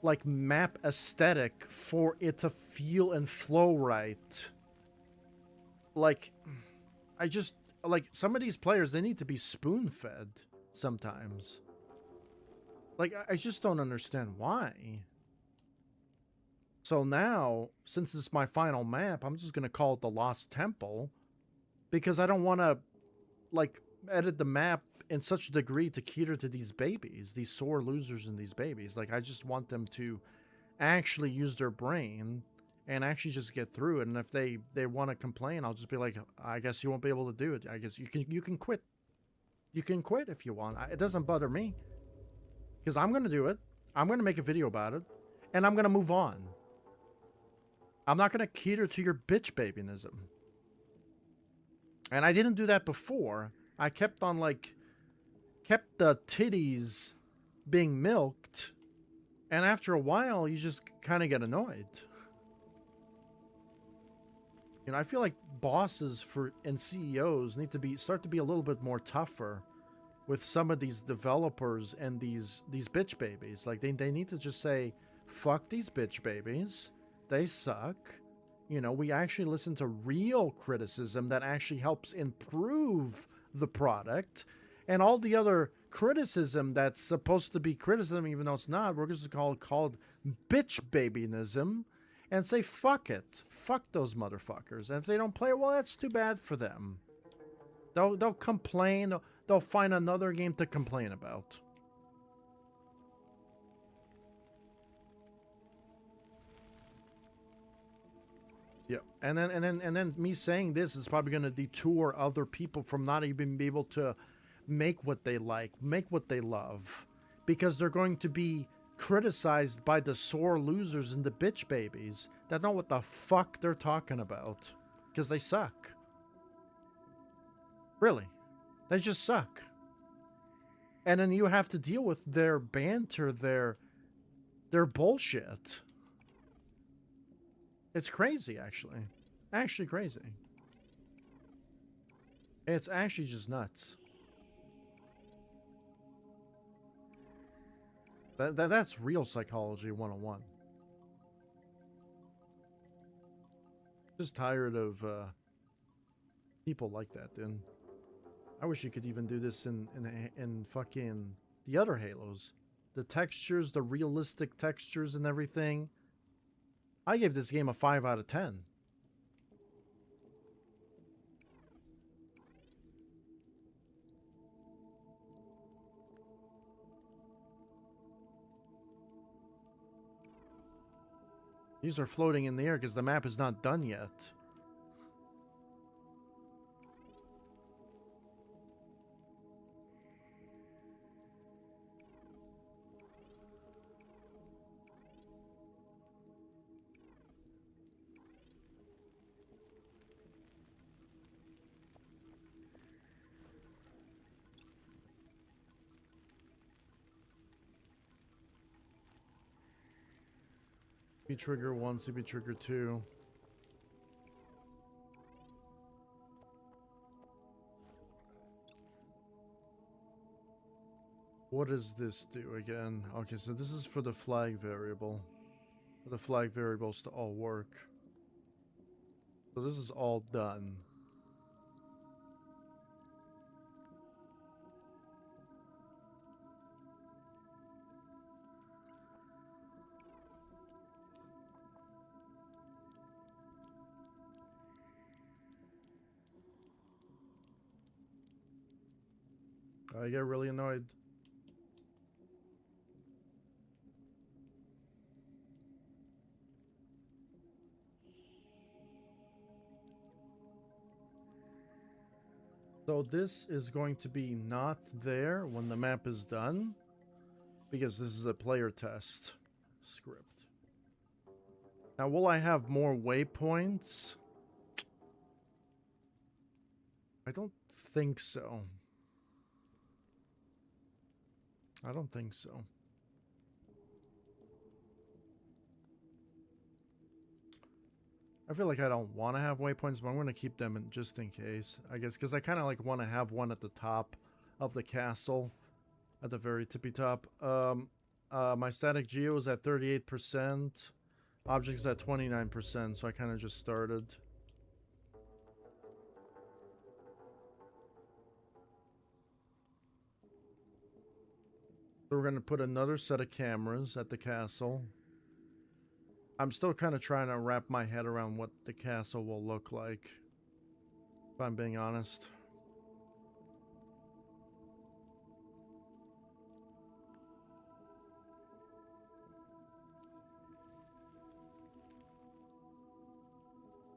like map aesthetic for it to feel and flow right. Like, I just, like, some of these players, they need to be spoon-fed sometimes. Like, I just don't understand why. So now, since it's my final map, I'm just gonna call it the Lost Temple, because I don't want to, like, edit the map in such a degree to cater to these babies, these sore losers and these babies. Like, I just want them to actually use their brain and actually just get through it. And if they want to complain, I'll just be like, I guess you won't be able to do it. I guess you can quit. You can quit if you want. It doesn't bother me, because I'm gonna do it. I'm gonna make a video about it, and I'm gonna move on. I'm not gonna cater to your bitch babyism. And I didn't do that before. I kept on, like, kept the titties being milked, and after a while you just kind of get annoyed. You know, I feel like bosses and CEOs need to start to be a little bit more tougher with some of these developers and these bitch babies. Like, they need to just say, fuck these bitch babies, they suck. You know, we actually listen to real criticism that actually helps improve the product, and all the other criticism that's supposed to be criticism even though it's not, we're just called bitch babyism, and say, fuck it, fuck those motherfuckers. And if they don't play, well, that's too bad for them. They'll complain. They'll find another game to complain about. Yeah, and then me saying this is probably going to detour other people from not even be able to make what they like, make what they love, because they're going to be criticized by the sore losers and the bitch babies that know what the fuck they're talking about, because they suck. Really, they just suck. And then you have to deal with their banter, their bullshit. It's crazy, actually. Actually crazy. It's actually just nuts. That's real psychology 101. Just tired of people like that, dude. I wish you could even do this in fucking the other Halos. The textures, the realistic textures and everything. I gave this game a 5 out of 10. These are floating in the air because the map is not done yet. CB trigger 1, CB trigger 2. What does this do again? Okay, so this is for the flag variable. For the flag variables to all work. So this is all done. I get really annoyed. So this is going to be not there when the map is done, because this is a player test script. Now, will I have more waypoints? I don't think so. I don't think so. I feel like I don't want to have waypoints, but I'm going to keep them in just in case, I guess, because I kind of like want to have one at the top of the castle, at the very tippy top. My static geo is at 38%, objects at 29%, so I kind of just started. So we're going to put another set of cameras at the castle. I'm still kind of trying to wrap my head around what the castle will look like, if I'm being honest.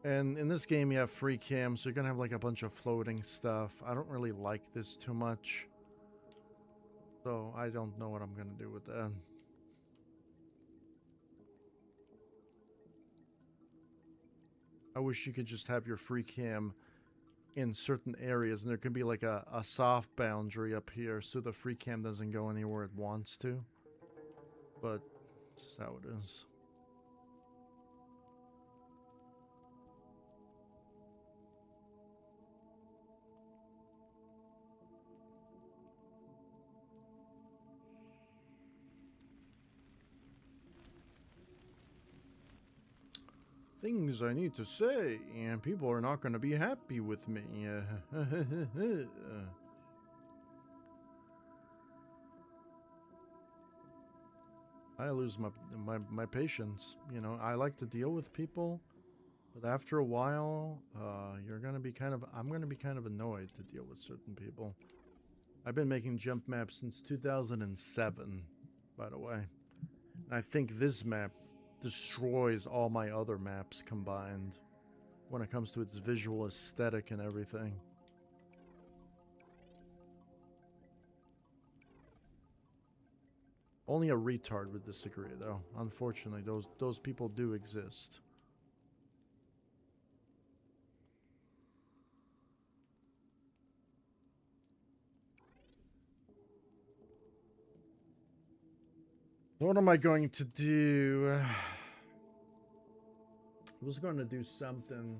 And in this game, you have free cam, so you're going to have like a bunch of floating stuff. I don't really like this too much, so I don't know what I'm going to do with that. I wish you could just have your free cam in certain areas, and there could be like a soft boundary up here so the free cam doesn't go anywhere it wants to. But this is how it is. Things I need to say, and people are not going to be happy with me. I lose my patience. You know, I like to deal with people, but after a while, you're gonna be kind of. I'm gonna be kind of annoyed to deal with certain people. I've been making jump maps since 2007, by the way. And I think this map destroys all my other maps combined when it comes to its visual aesthetic and everything. Only a retard would disagree, though. Unfortunately, those people do exist. What am I going to do? I was going to do something.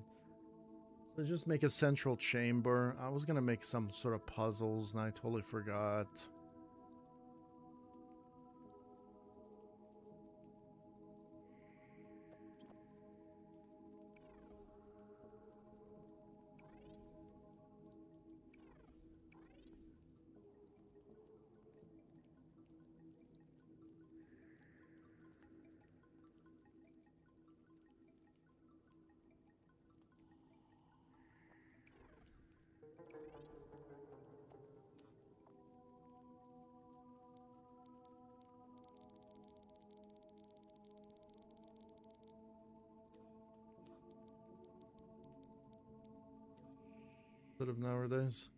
So just make a central chamber. I was going to make some sort of puzzles, and I totally forgot. Sort of nowadays.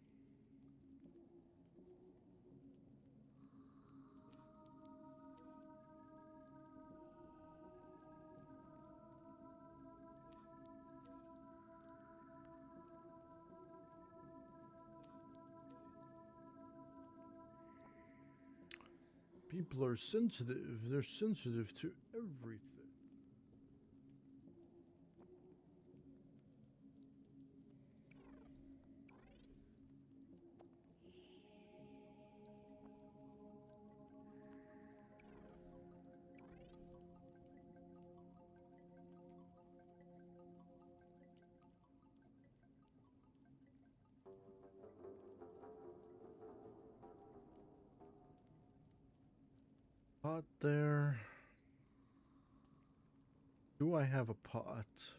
People are sensitive. They're sensitive to everything. Pot there. Do I have a pot?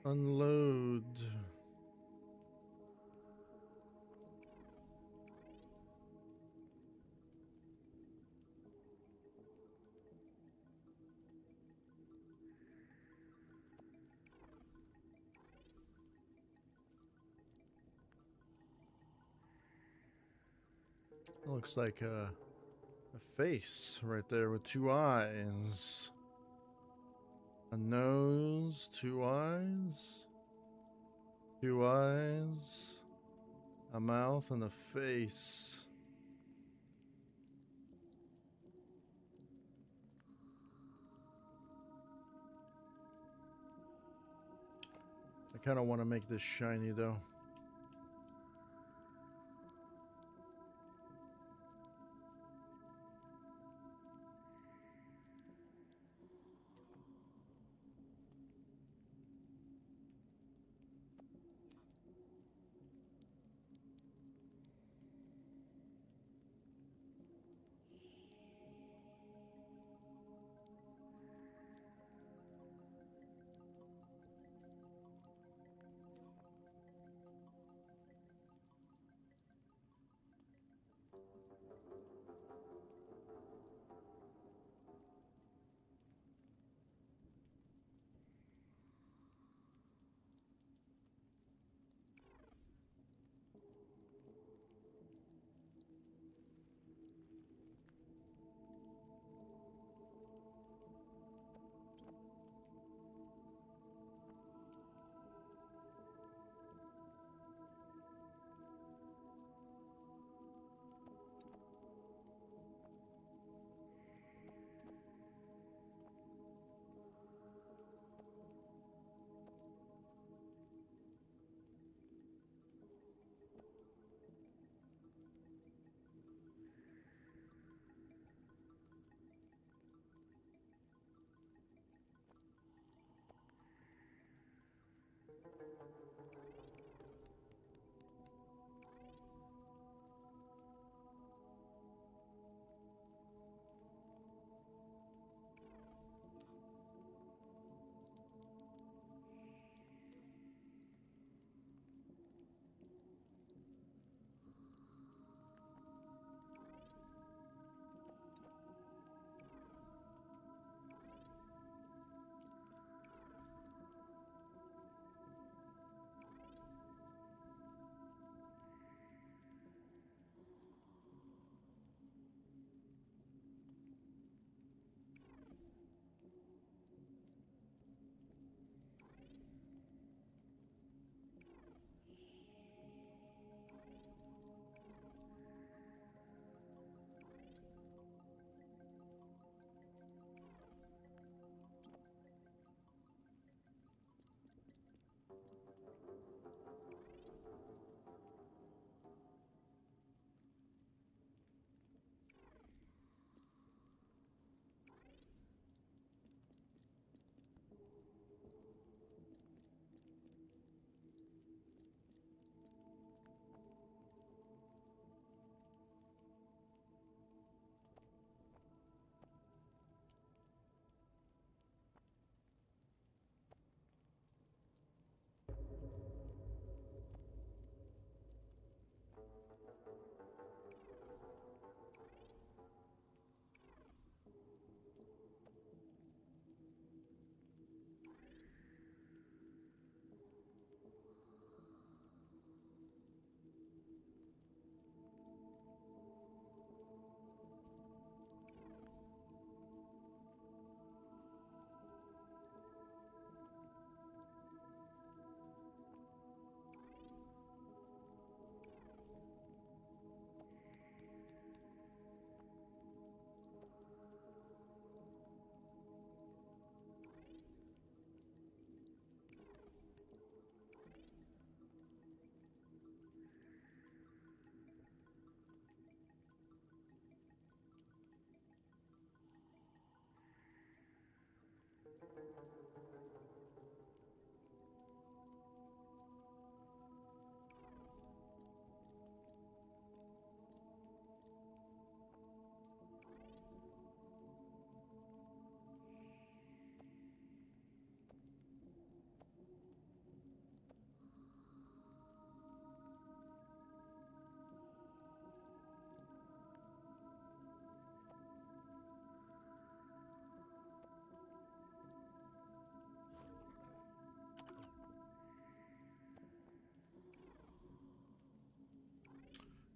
Unload. Looks like a face right there with two eyes. A nose, two eyes, a mouth, and a face. I kind of want to make this shiny though.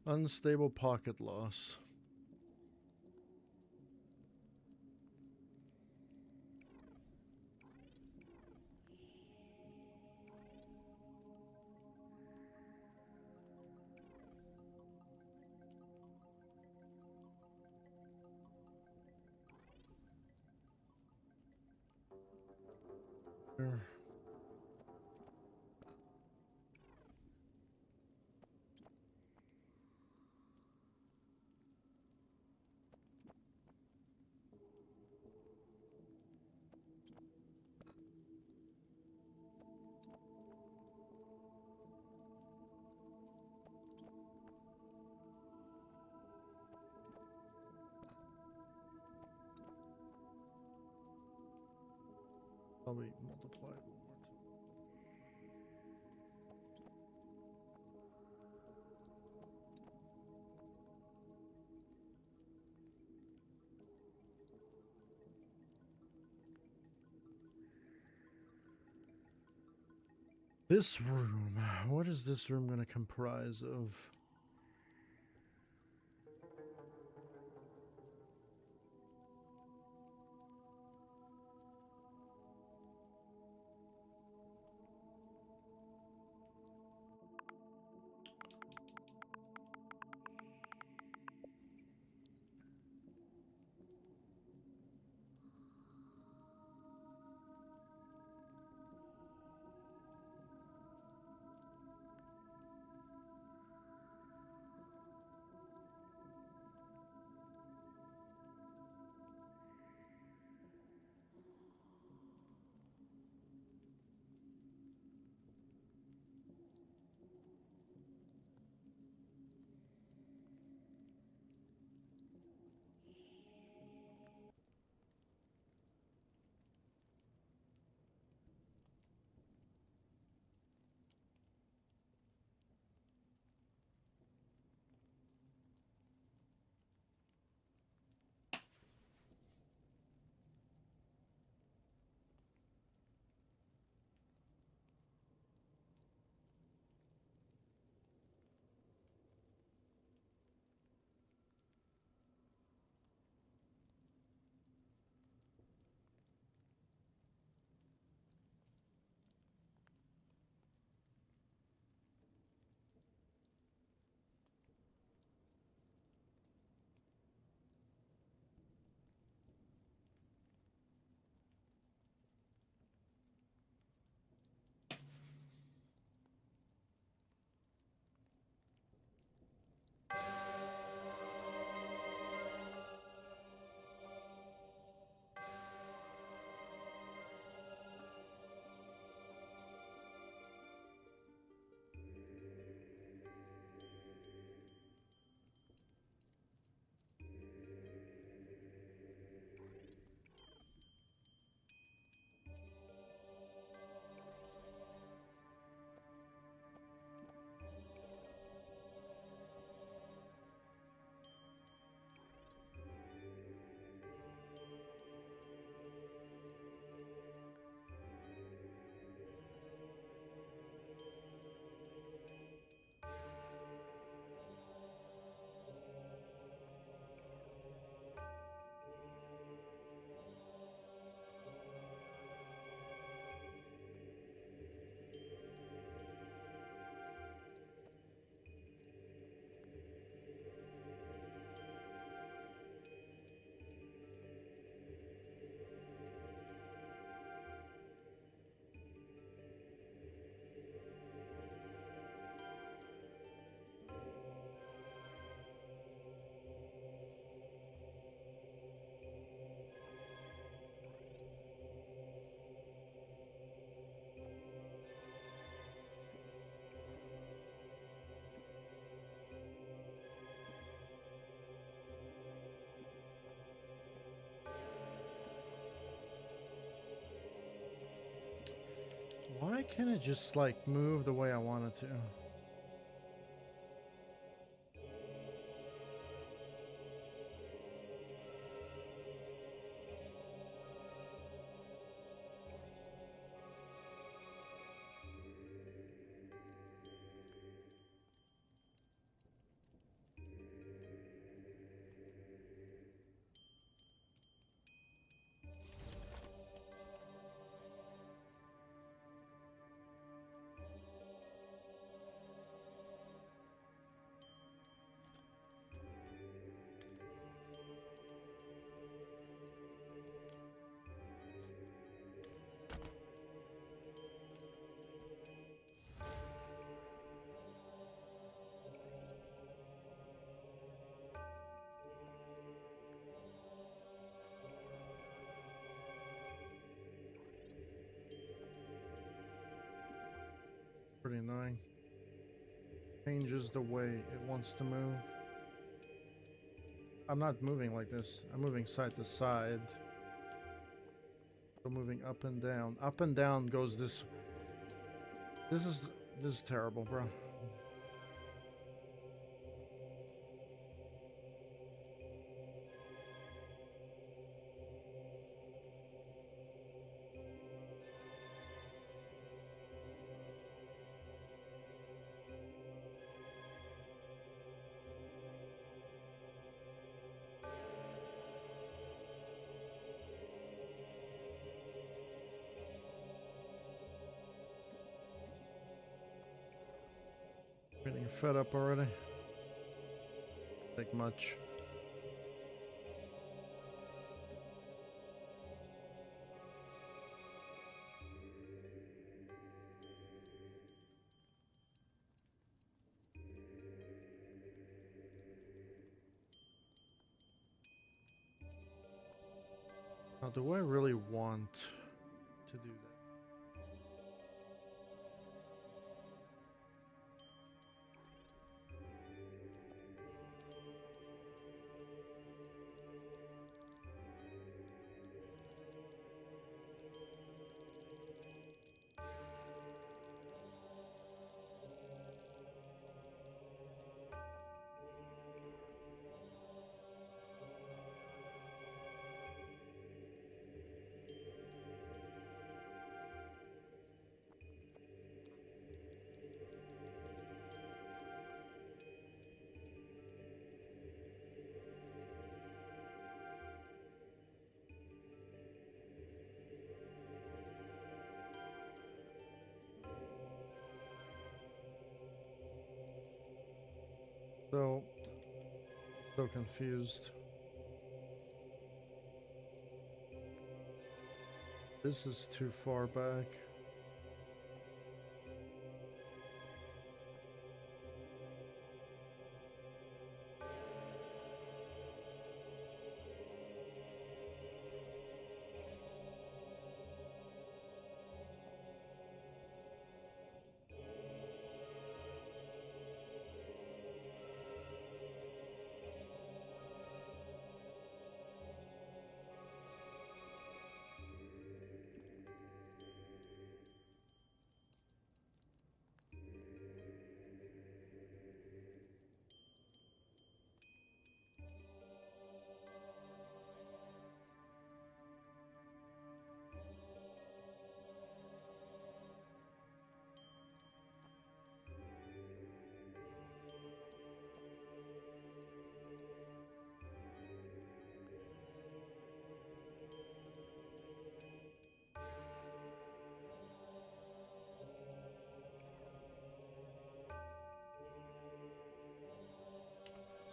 Unstable pocket loss. Probably multiply it one more time. This room. What is this room going to comprise of? Why can't it just like move the way I want it to? pretty annoying. Changes the way it wants to move. I'm not moving like this. I'm moving side to side. So moving up and down. Up and down goes this. This is terrible, bro. Getting fed up already. Take much. Now, do I really want to do that? So confused. This is too far back.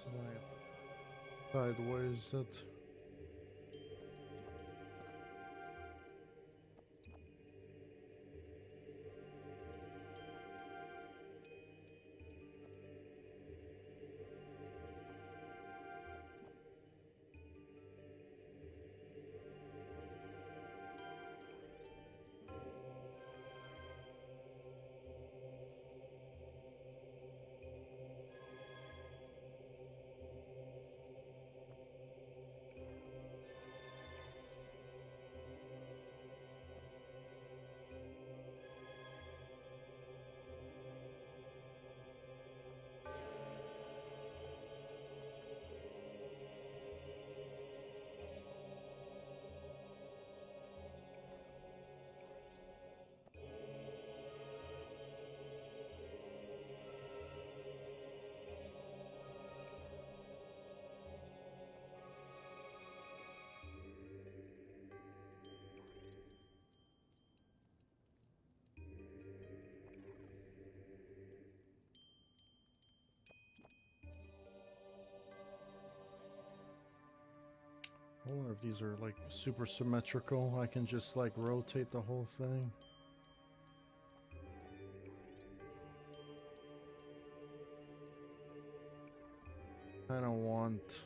So now I have to sideways it. I wonder if these are like super symmetrical. I can just like rotate the whole thing. I don't want.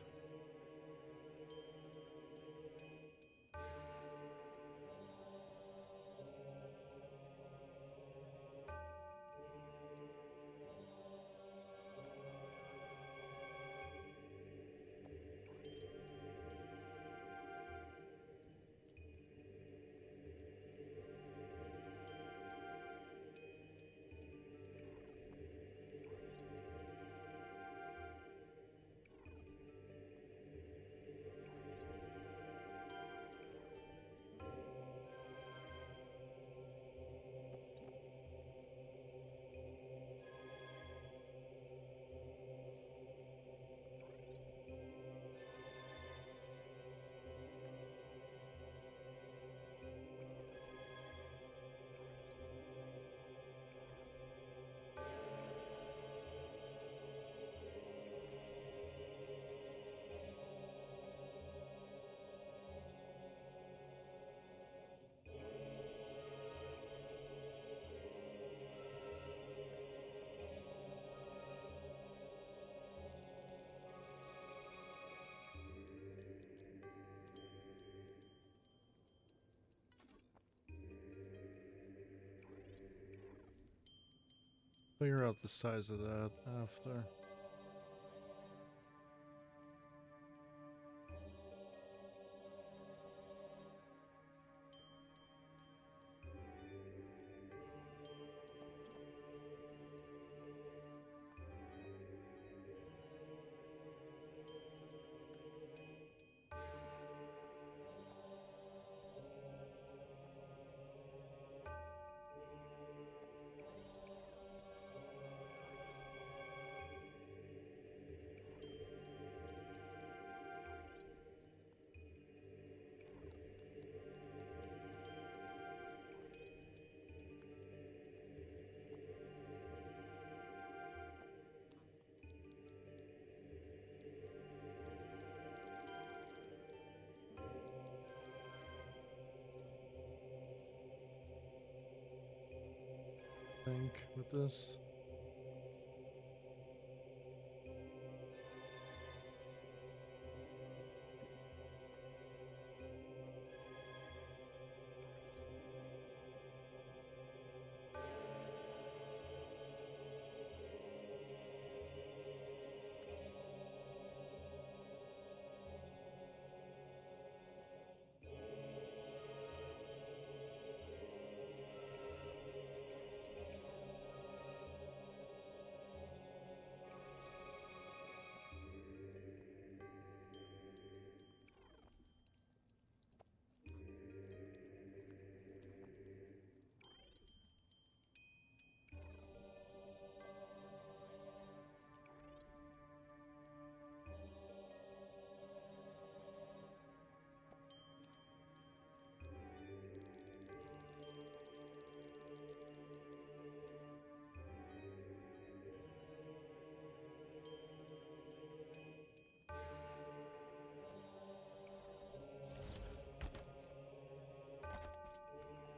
Figure out the size of that after. Think with this.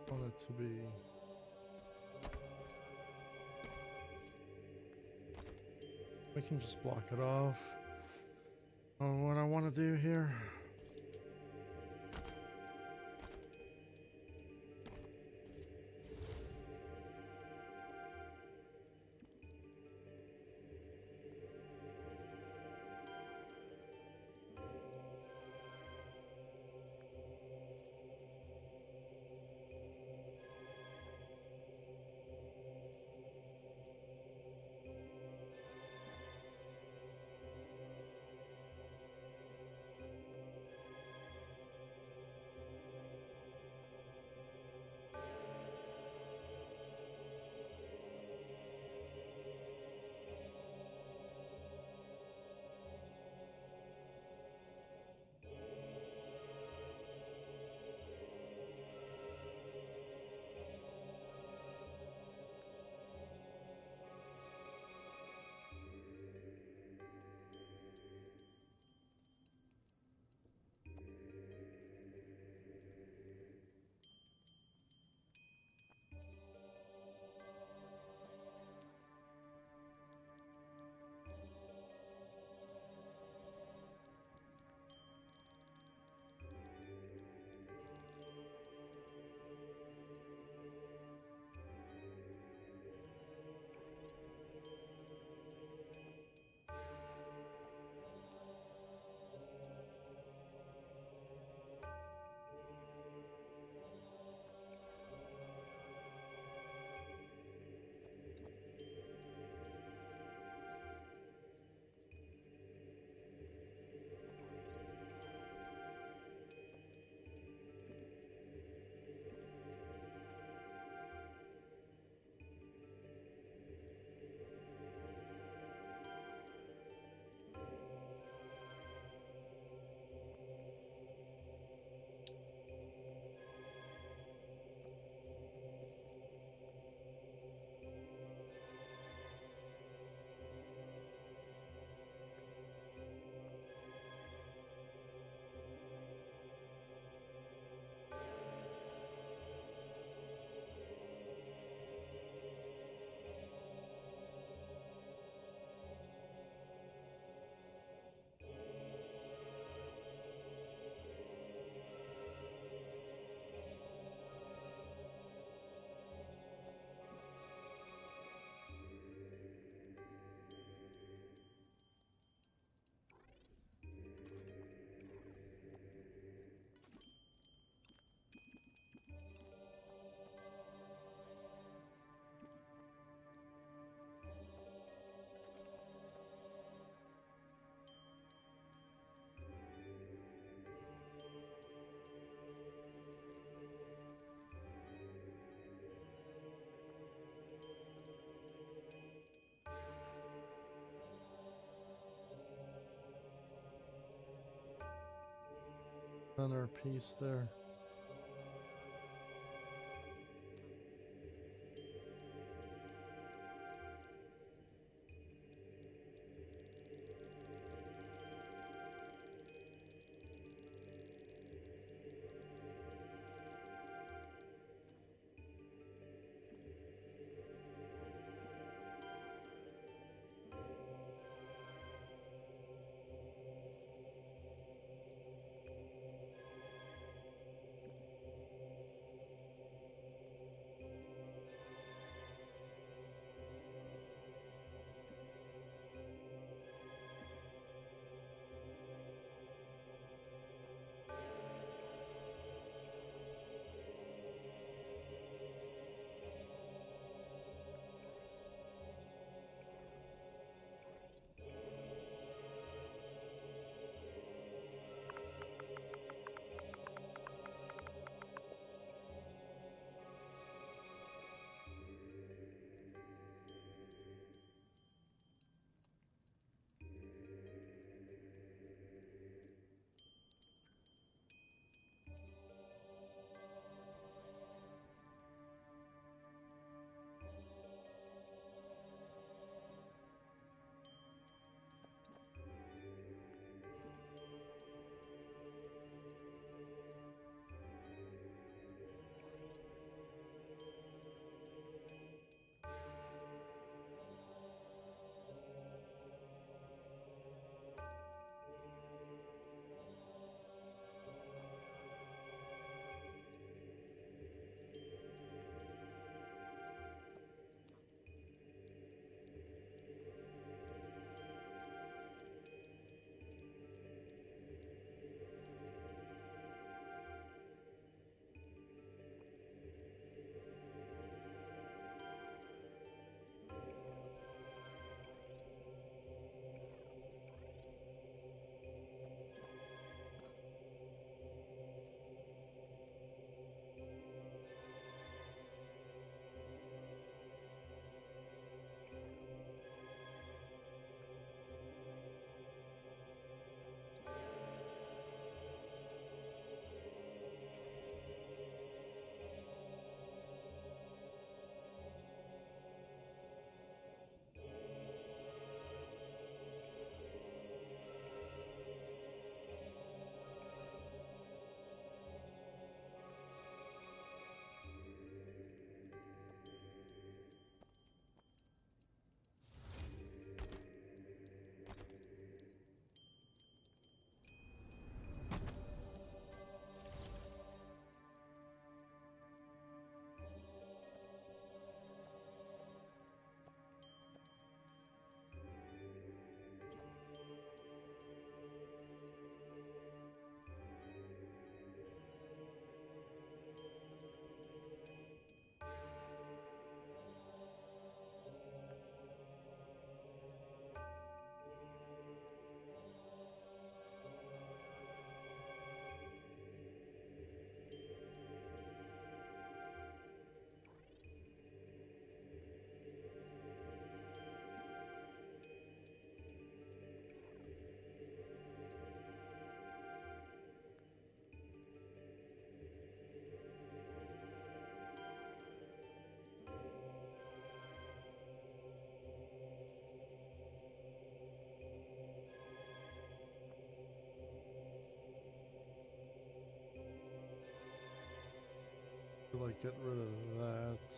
Want it to be. I can just block it off. Oh, what I want to do here. Centerpiece there. Like, get rid of that.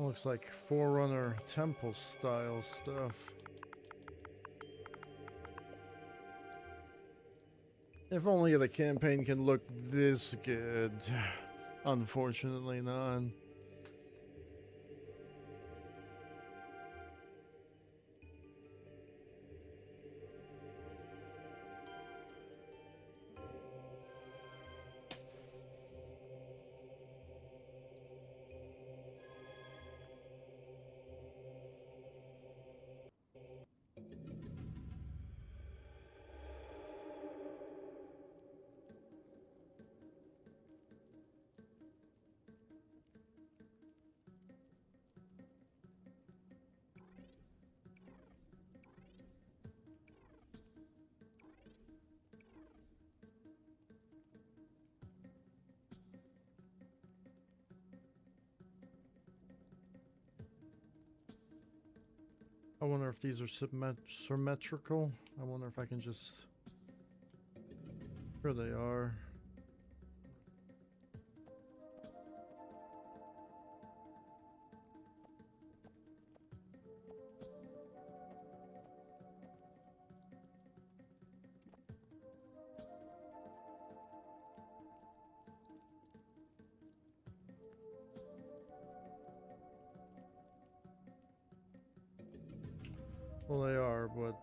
Looks like Forerunner Temple style stuff. If only the campaign can look this good. Unfortunately not. I wonder if these are symmetrical. I wonder if I can just... Here they are. Well, they are, but...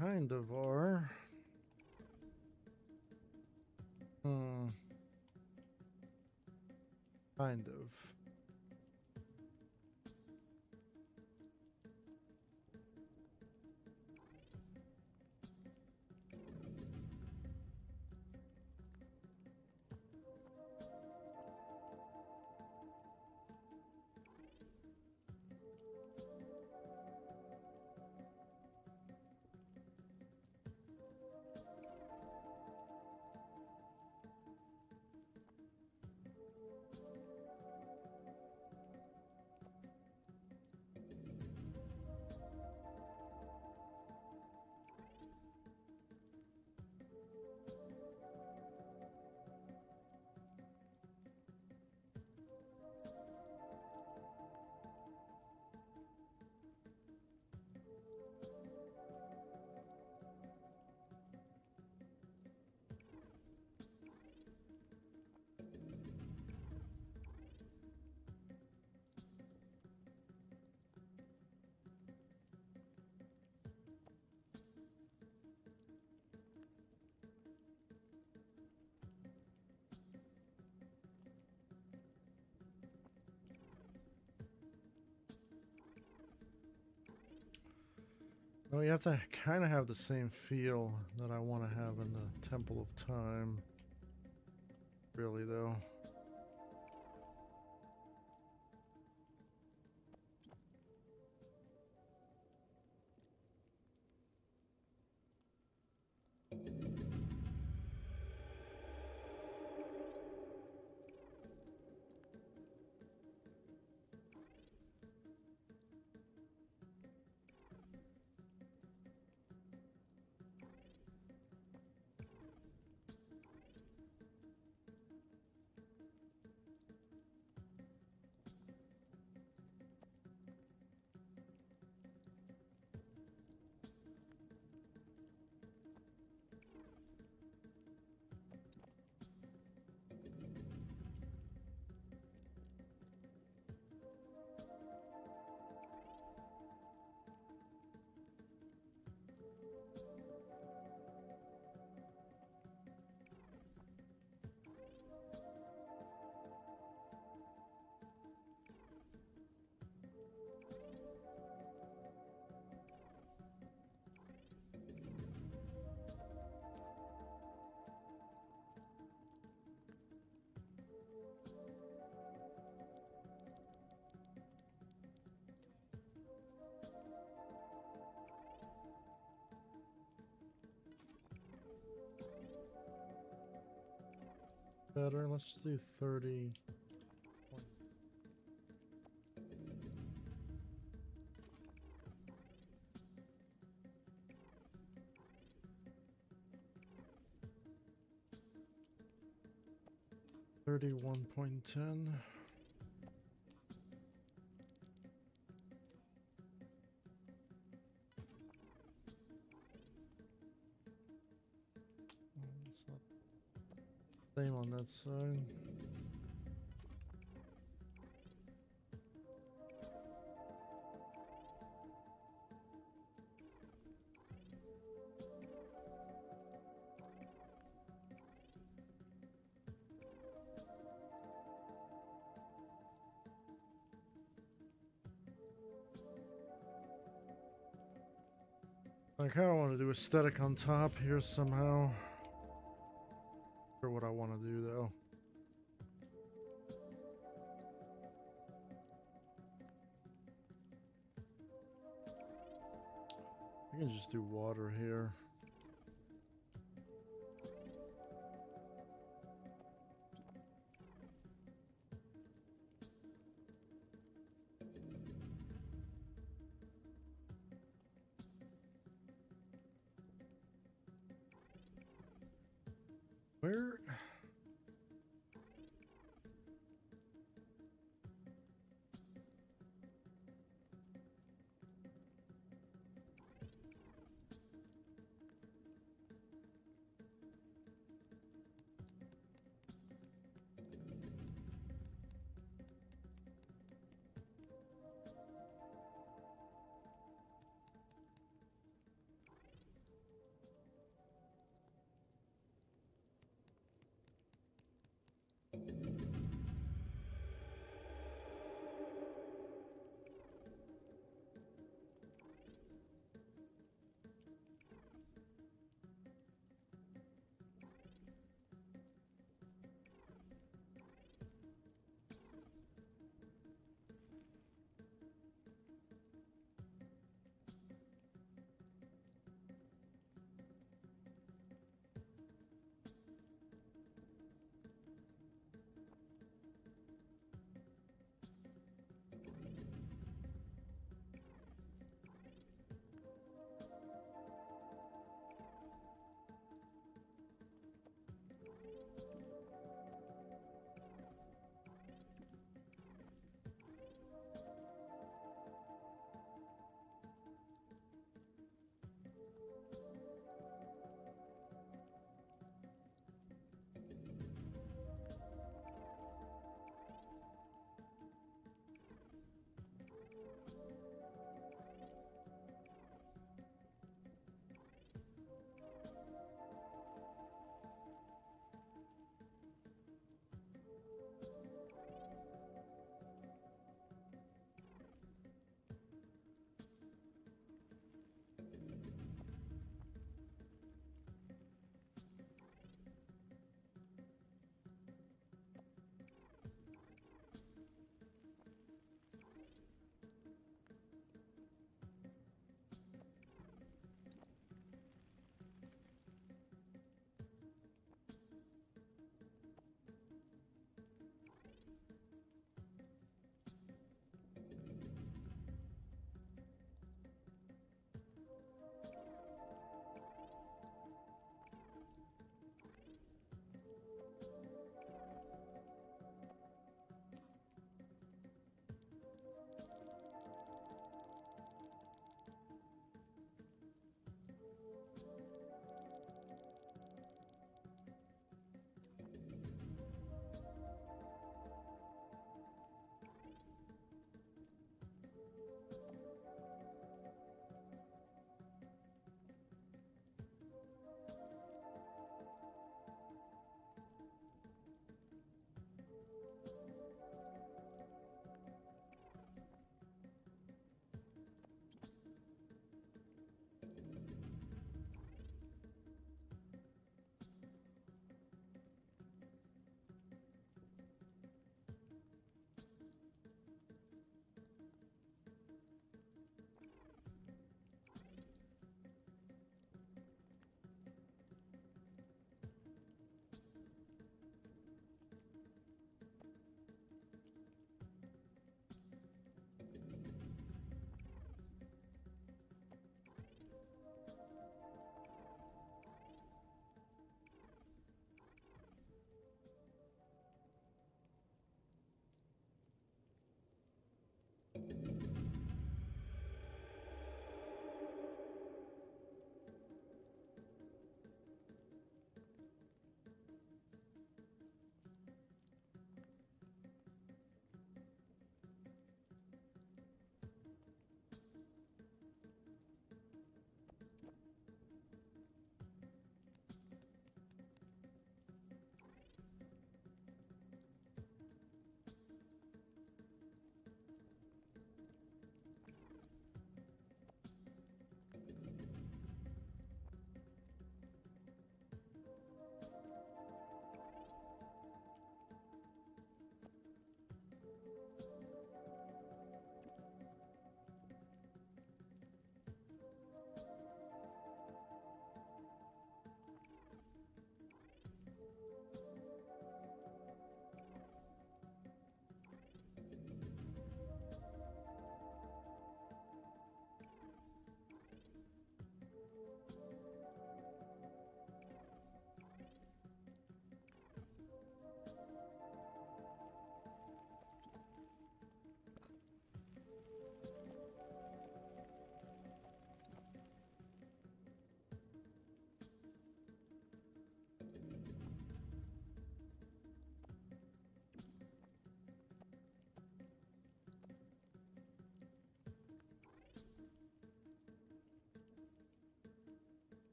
Kind of are. Kind of. Well, you have to kind of have the same feel that I want to have in the Temple of Time. Really, though. better. Let's do 30. 31.10. It's not same on that side. I kind of want to do aesthetic on top here somehow. For what I want to do though. I can just do water here. Where?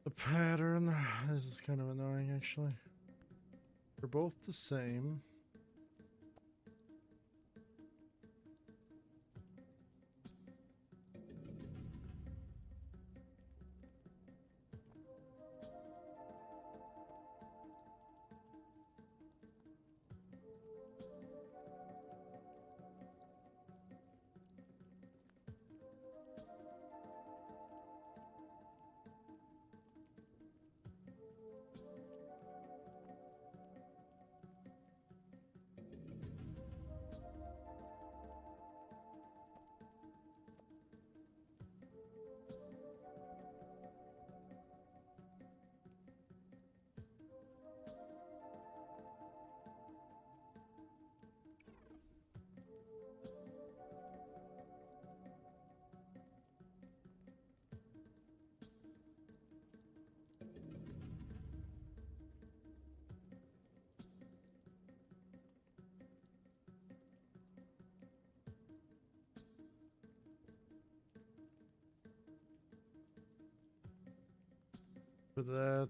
The pattern. This is kind of annoying, actually. They're both the same. For that.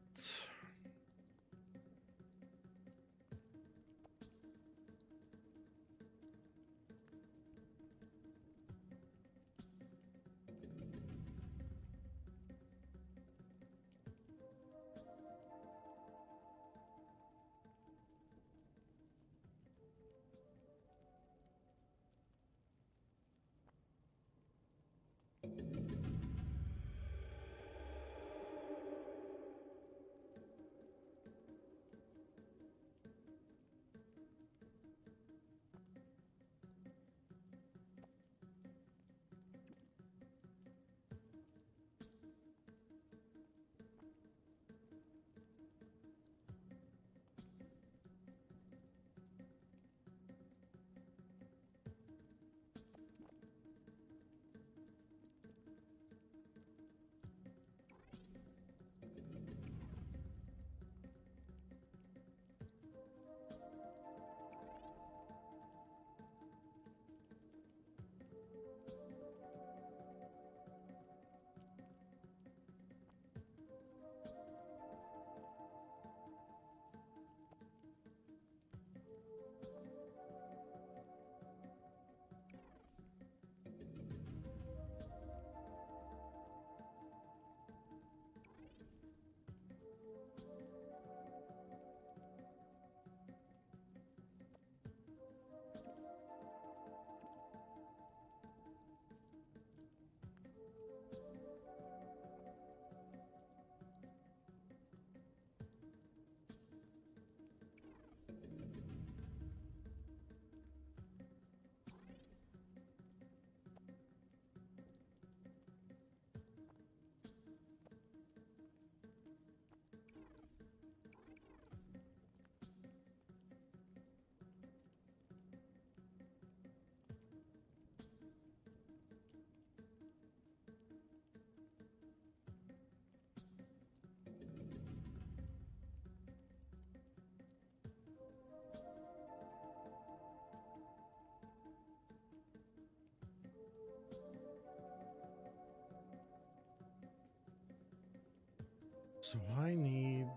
So I need...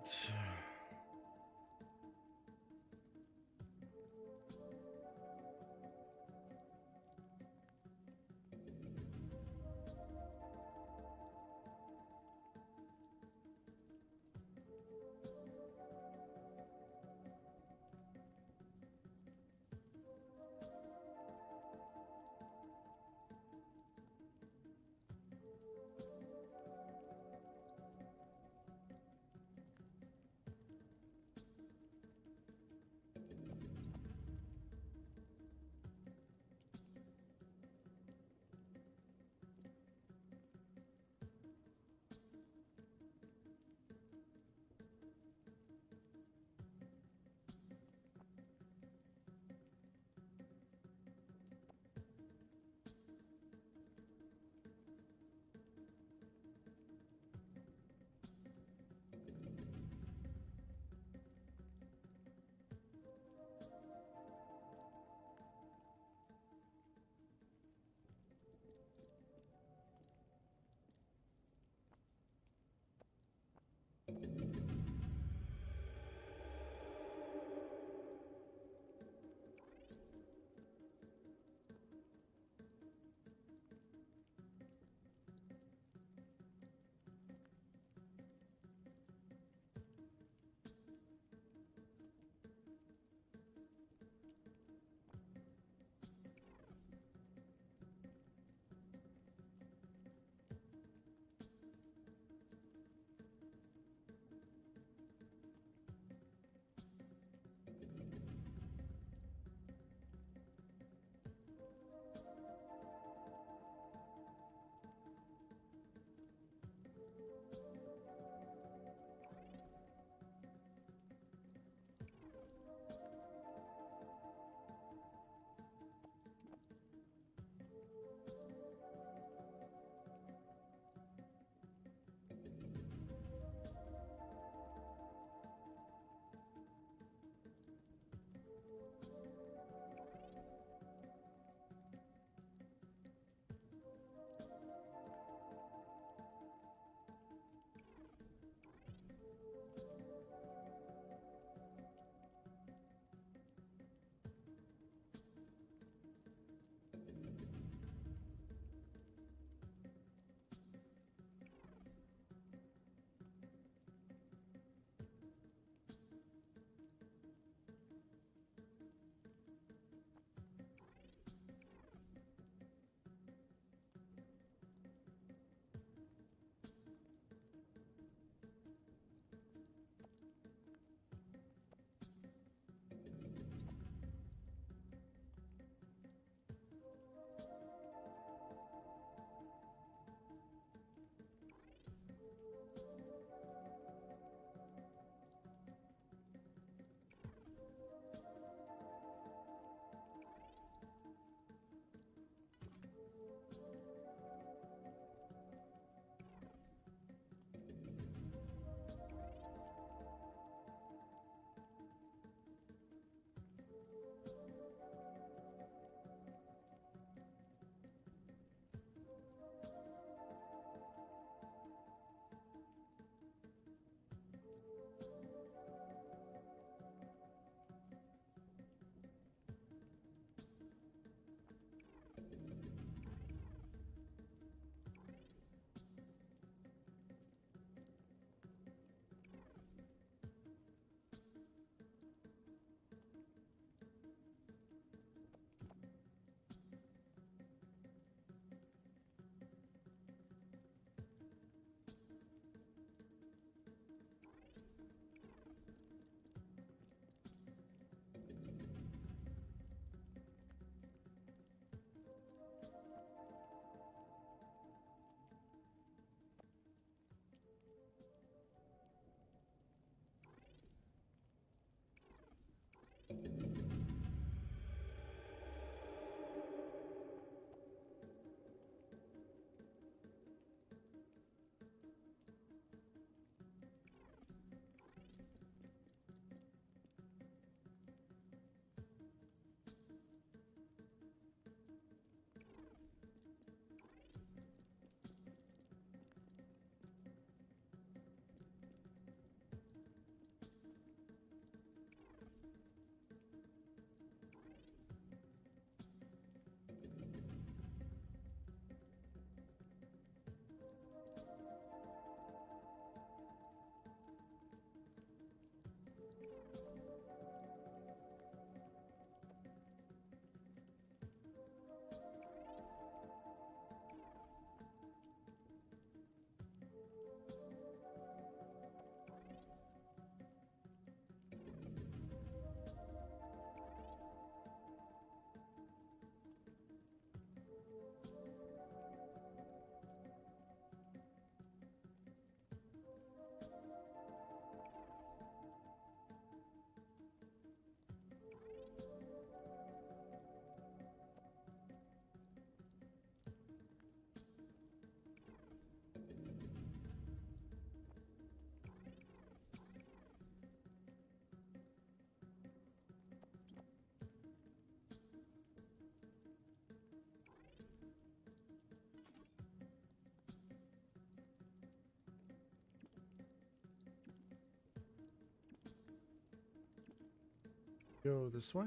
Go this way?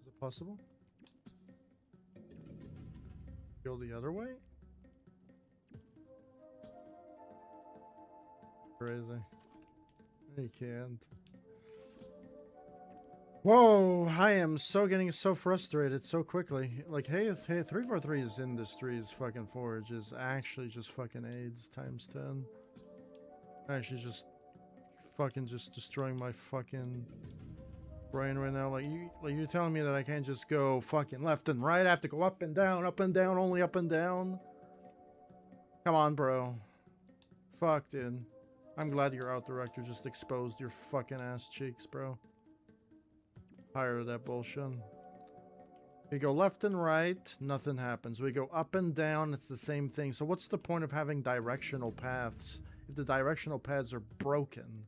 Is it possible? Go the other way? Crazy. You can't. Whoa, I am getting so frustrated so quickly. Like, hey, 343's Industries fucking Forge is actually just fucking AIDS times 10. Actually just fucking just destroying my fucking brain right now. Like you're telling me that I can't just go fucking left and right. I have to go up and down, only up and down. Come on, bro. Fuck, dude. I'm glad your art director just exposed your fucking ass cheeks, bro. Tired of that bullshit. We go left and right, nothing happens. We go up and down, it's the same thing. So what's the point of having directional paths if the directional paths are broken?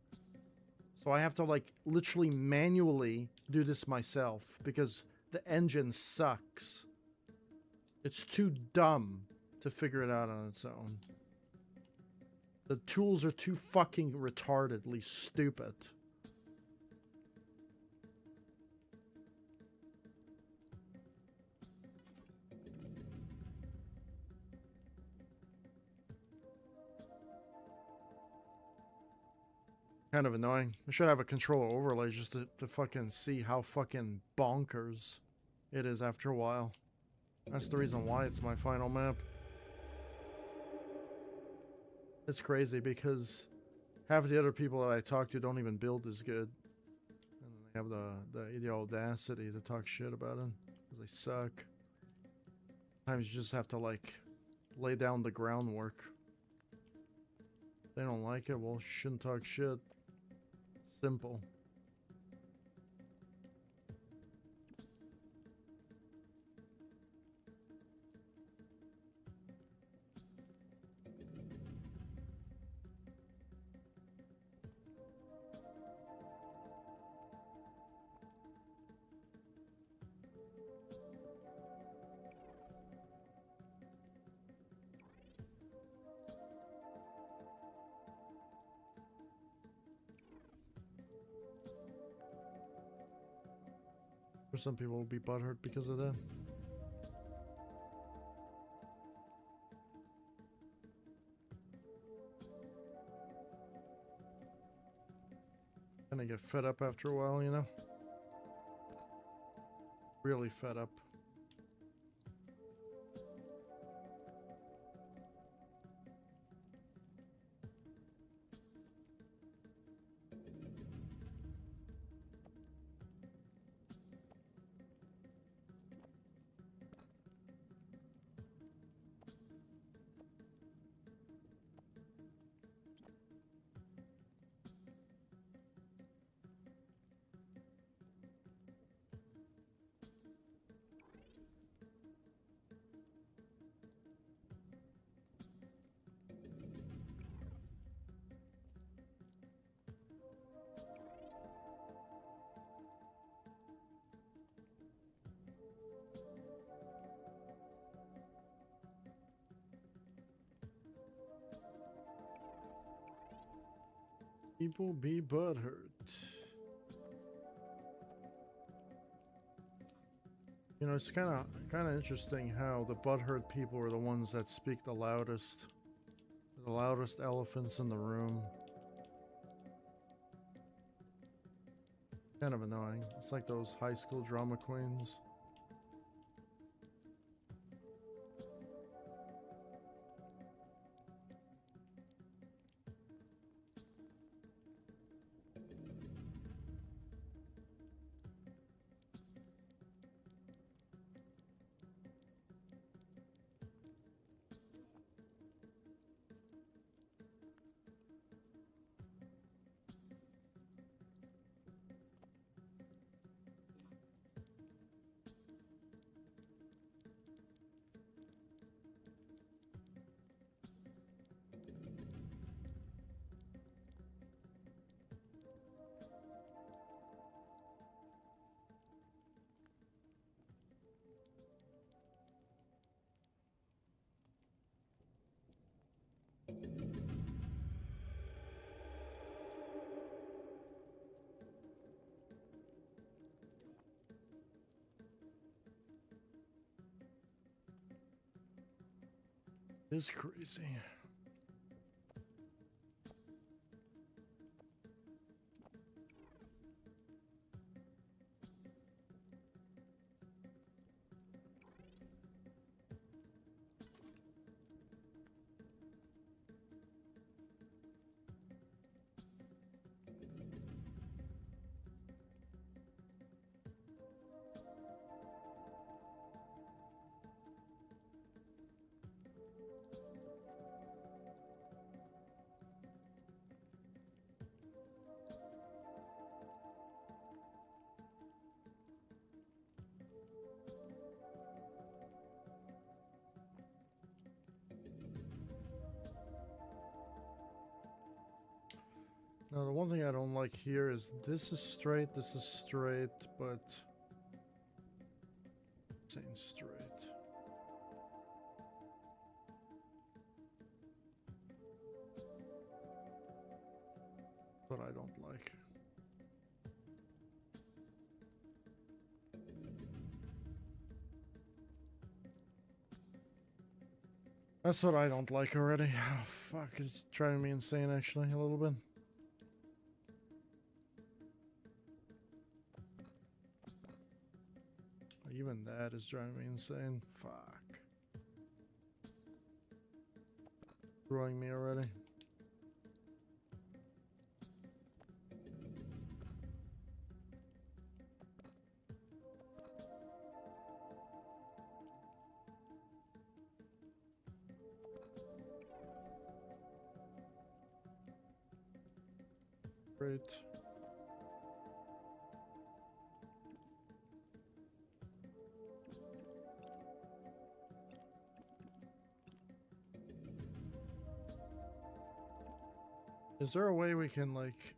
So I have to, like, literally manually do this myself because the engine sucks. It's too dumb to figure it out on its own. The tools are too fucking retardedly stupid. Kind of annoying. I should have a controller overlay just to fucking see how fucking bonkers it is after a while. That's the reason why it's my final map. It's crazy because half of the other people that I talk to don't even build as good. And they have the audacity to talk shit about it because they suck. Sometimes you just have to, like, lay down the groundwork. If they don't like it, well, shouldn't talk shit. Simple. Or some people will be butthurt because of that. And I get fed up after a while, you know? Really fed up. People be butthurt. You know, it's kind of interesting how the butthurt people are the ones that speak the loudest. The loudest elephants in the room. Kind of annoying. It's like those high school drama queens. It's crazy. Now, the one thing I don't like here is this is straight, but this ain't straight. What I don't like. That's what I don't like already. Oh, fuck, it's driving me insane actually, a little bit. Even that is driving me insane. Fuck. Throwing me already. Great. Is there a way we can, like...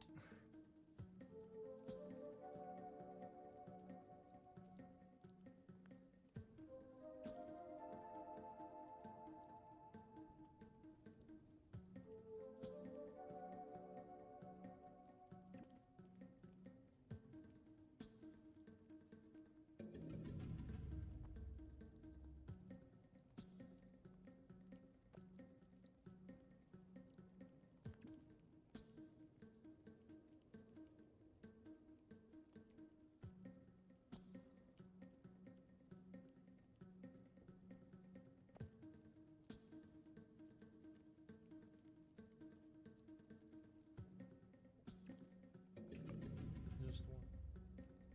Just one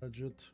budget.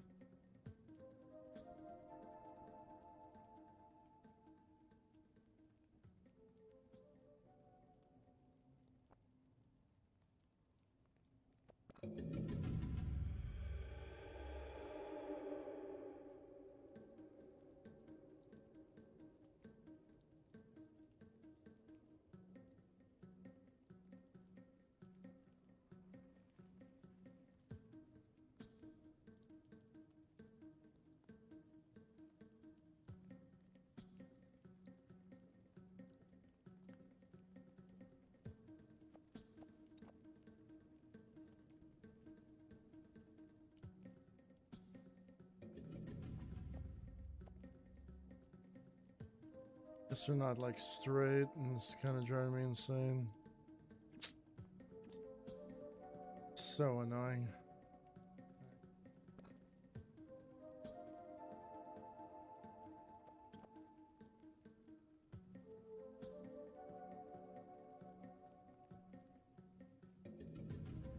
Guess they're not like straight, and it's kind of driving me insane. So annoying.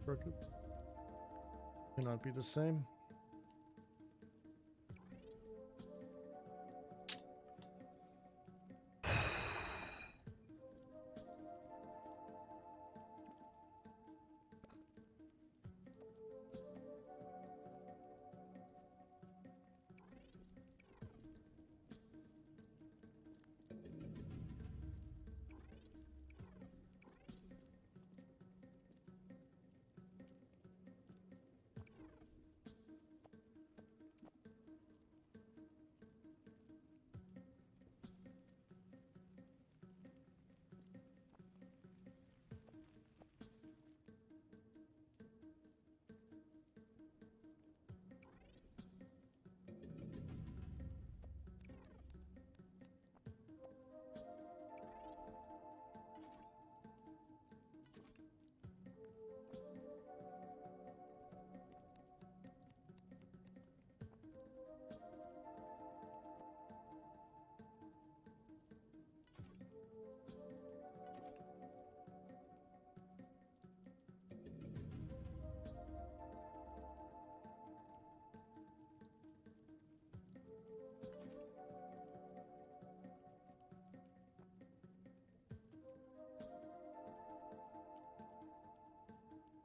Crooked. Cannot be the same.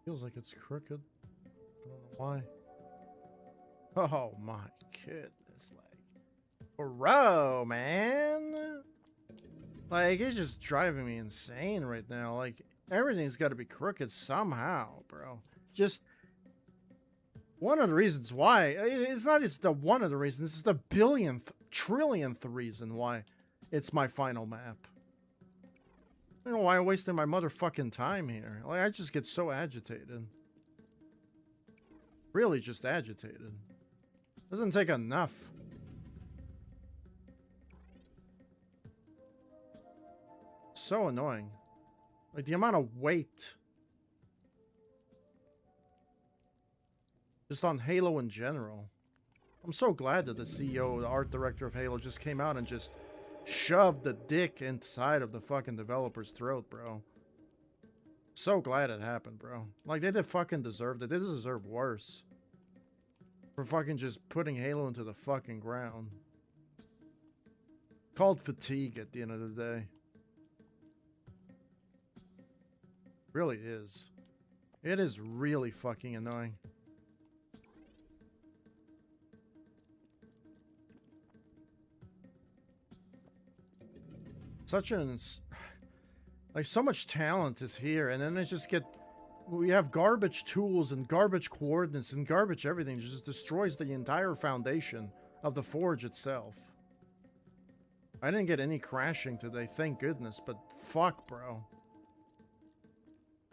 Feels like it's crooked. I don't know why. Oh my goodness, like, bro, man. Like, it's just driving me insane right now. Like, everything's got to be crooked somehow, bro. Just one of the reasons why. It's not just the one of the reasons. It's the billionth, trillionth reason why it's my final map. I don't know why I'm wasting my motherfucking time here. Like, I just get so agitated. Really just agitated. Doesn't take enough. So annoying. Like, the amount of weight. Just on Halo in general. I'm so glad that the CEO, the art director of Halo, just came out and just shoved the dick inside of the fucking developer's throat, bro. So glad it happened, bro. Like, they did fucking deserve it. They deserve worse. For fucking just putting Halo into the fucking ground. Called fatigue at the end of the day. Really is. It is really fucking annoying. Such an... Like, so much talent is here, and then they just get... We have garbage tools and garbage coordinates and garbage everything. It just destroys the entire foundation of the Forge itself. I didn't get any crashing today, thank goodness, but fuck, bro.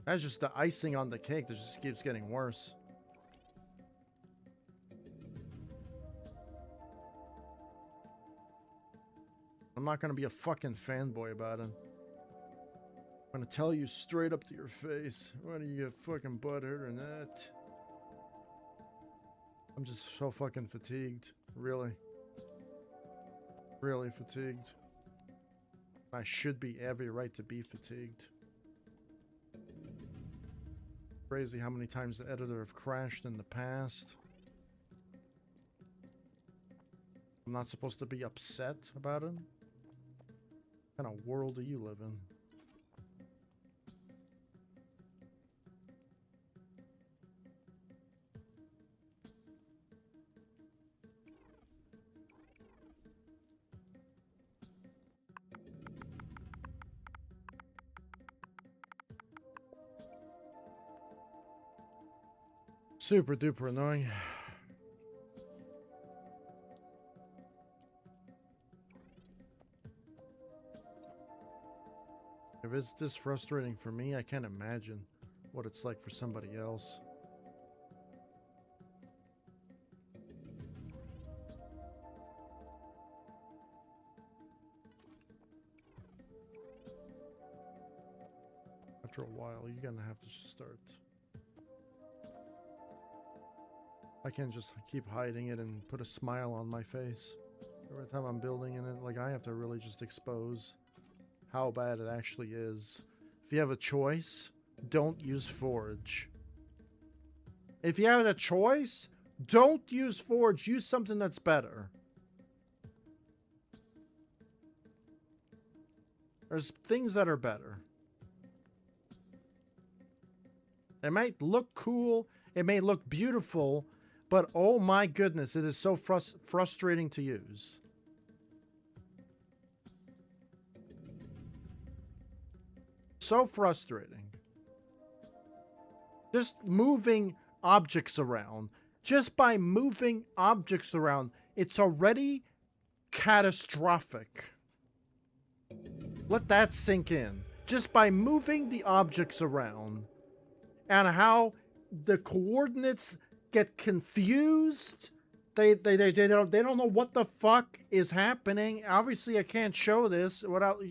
That's just the icing on the cake that just keeps getting worse. I'm not gonna be a fucking fanboy about it. I'm gonna tell you straight up to your face. Why do you get fucking butthurt or that? I'm just so fucking fatigued. Really. Really fatigued. I should be every right to be fatigued. Crazy how many times the editor have crashed in the past. I'm not supposed to be upset about it? What kind of world do you live in? Super duper annoying. If it's this frustrating for me, I can't imagine what it's like for somebody else. After a while, you're gonna have to just start. I can't just keep hiding it and put a smile on my face every time I'm building in it. Like, I have to really just expose how bad it actually is. If you have a choice, don't use Forge. If you have a choice, don't use Forge. Use something that's better. There's things that are better. It might look cool. It may look beautiful. But oh my goodness, it is so frustrating to use. So frustrating. Just moving objects around. Just by moving objects around, it's already catastrophic. Let that sink in. Just by moving the objects around and how the coordinates get confused. They don't know what the fuck is happening. Obviously, I can't show this without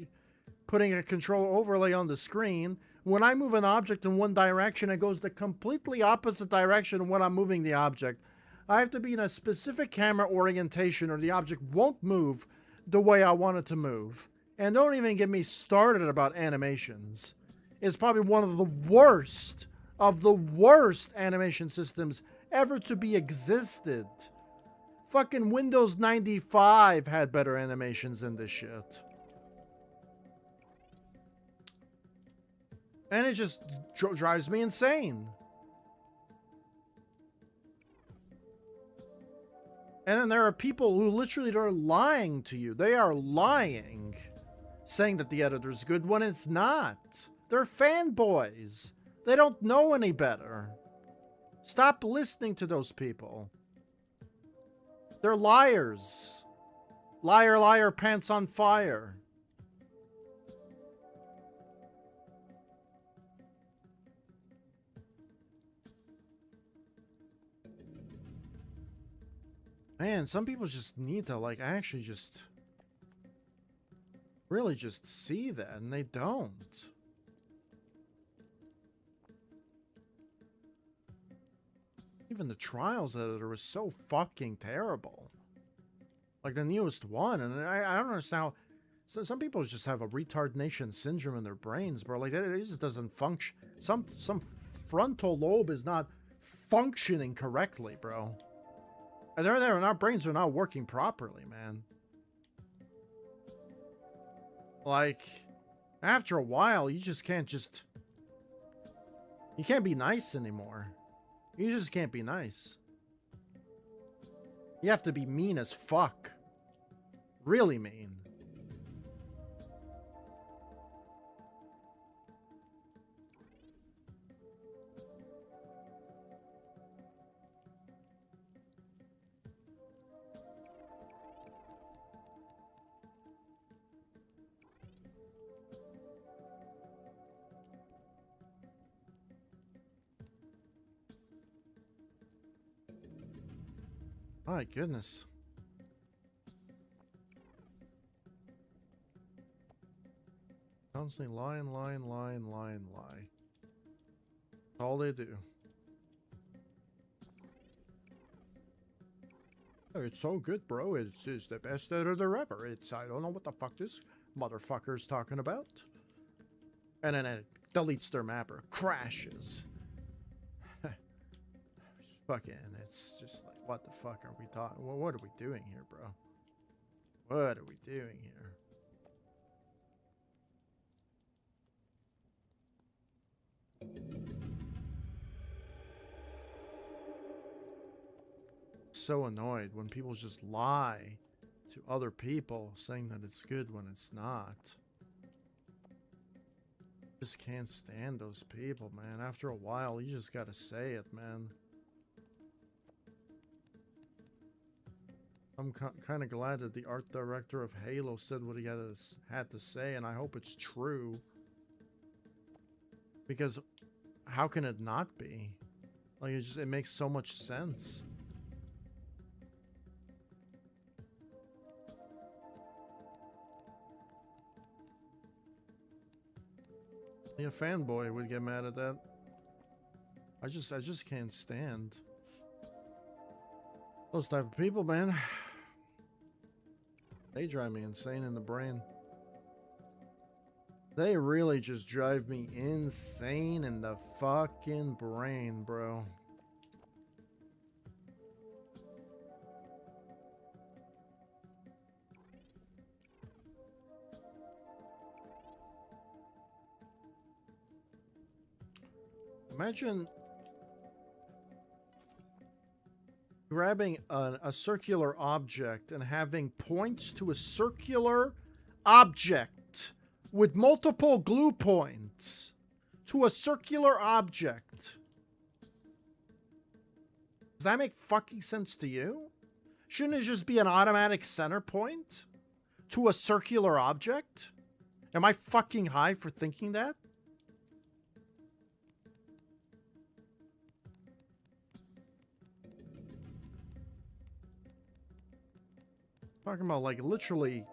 putting a control overlay on the screen. When I move an object in one direction, it goes the completely opposite direction when I'm moving the object. I have to be in a specific camera orientation or the object won't move the way I want it to move. And don't even get me started about animations. It's probably one of the worst animation systems ever to be existed. Fucking Windows 95 had better animations than this shit. And it just drives me insane. And then there are people who literally are lying to you. They are lying, saying that the editor's good when it's not. They're fanboys. They don't know any better. Stop listening to those people. They're liars. Liar, liar, pants on fire. Man, some people just need to, like, actually just really just see that, and they don't. Even the Trials editor was so fucking terrible. Like the newest one, and I don't understand how. So some people just have a retardation syndrome in their brains, bro. Like it just doesn't function. Some frontal lobe is not functioning correctly, bro. And they're there, and our brains are not working properly, man. Like, after a while, you just can't just... You can't be nice anymore. You just can't be nice. You have to be mean as fuck. Really mean. My goodness. Constantly lie and lie and lie and lie and lie. That's all they do. Oh, it's so good, bro. It's the best editor ever. I don't know what the fuck this motherfucker's talking about. And then it deletes their map or crashes. Fucking, it's just like, what the fuck are we talking? What are we doing here, bro? What are we doing here? So annoyed when people just lie to other people saying that it's good when it's not. Just can't stand those people, man. After a while, you just gotta say it, man. I'm kind of glad that the art director of Halo said what he had to say, and I hope it's true. Because how can it not be? Like, it makes so much sense. Yeah, a fanboy would get mad at that. I just can't stand those type of people, man. They drive me insane in the brain. They really just drive me insane in the fucking brain, bro. Imagine grabbing a circular object and having points to a circular object with multiple glue points to a circular object. Does that make fucking sense to you? Shouldn't it just be an automatic center point to a circular object? Am I fucking high for thinking that? Talking about, like, literally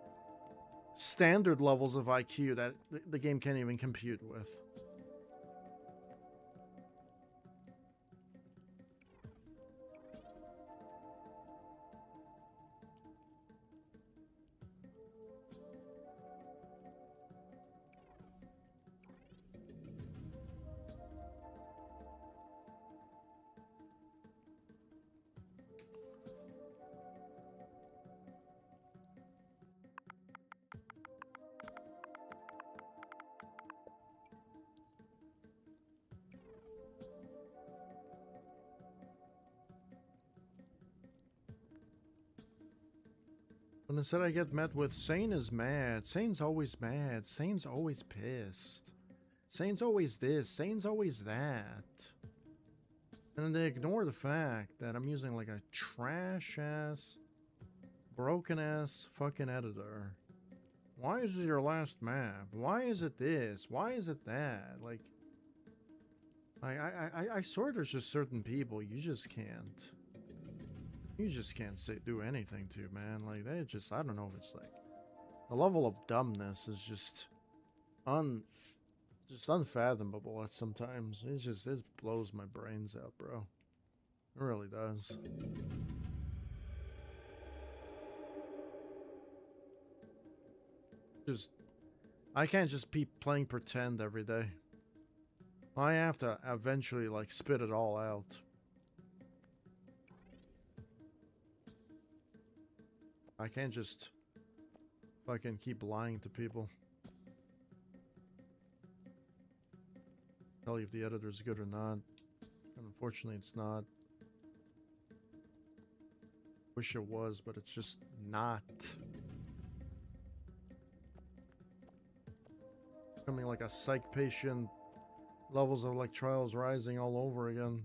standard levels of IQ that the game can't even compute with. When instead I get met with Sane is mad, Sane's always mad, Sane's always pissed, Sane's always this, Sane's always that. And then they ignore the fact that I'm using like a trash ass, broken ass fucking editor. Why is it your last map? Why is it this? Why is it that? Like, I swear there's just certain people you just can't. You just can't say do anything to, man. Like, they just, I don't know if it's like the level of dumbness is just unfathomable at sometimes. It blows my brains out, bro. It really does. I can't just be playing pretend every day. I have to eventually like spit it all out. I can't just fucking keep lying to people. Tell you if the editor's good or not. And unfortunately it's not. Wish it was, but it's just not. Becoming like a psych patient. Levels of like Trials Rising all over again.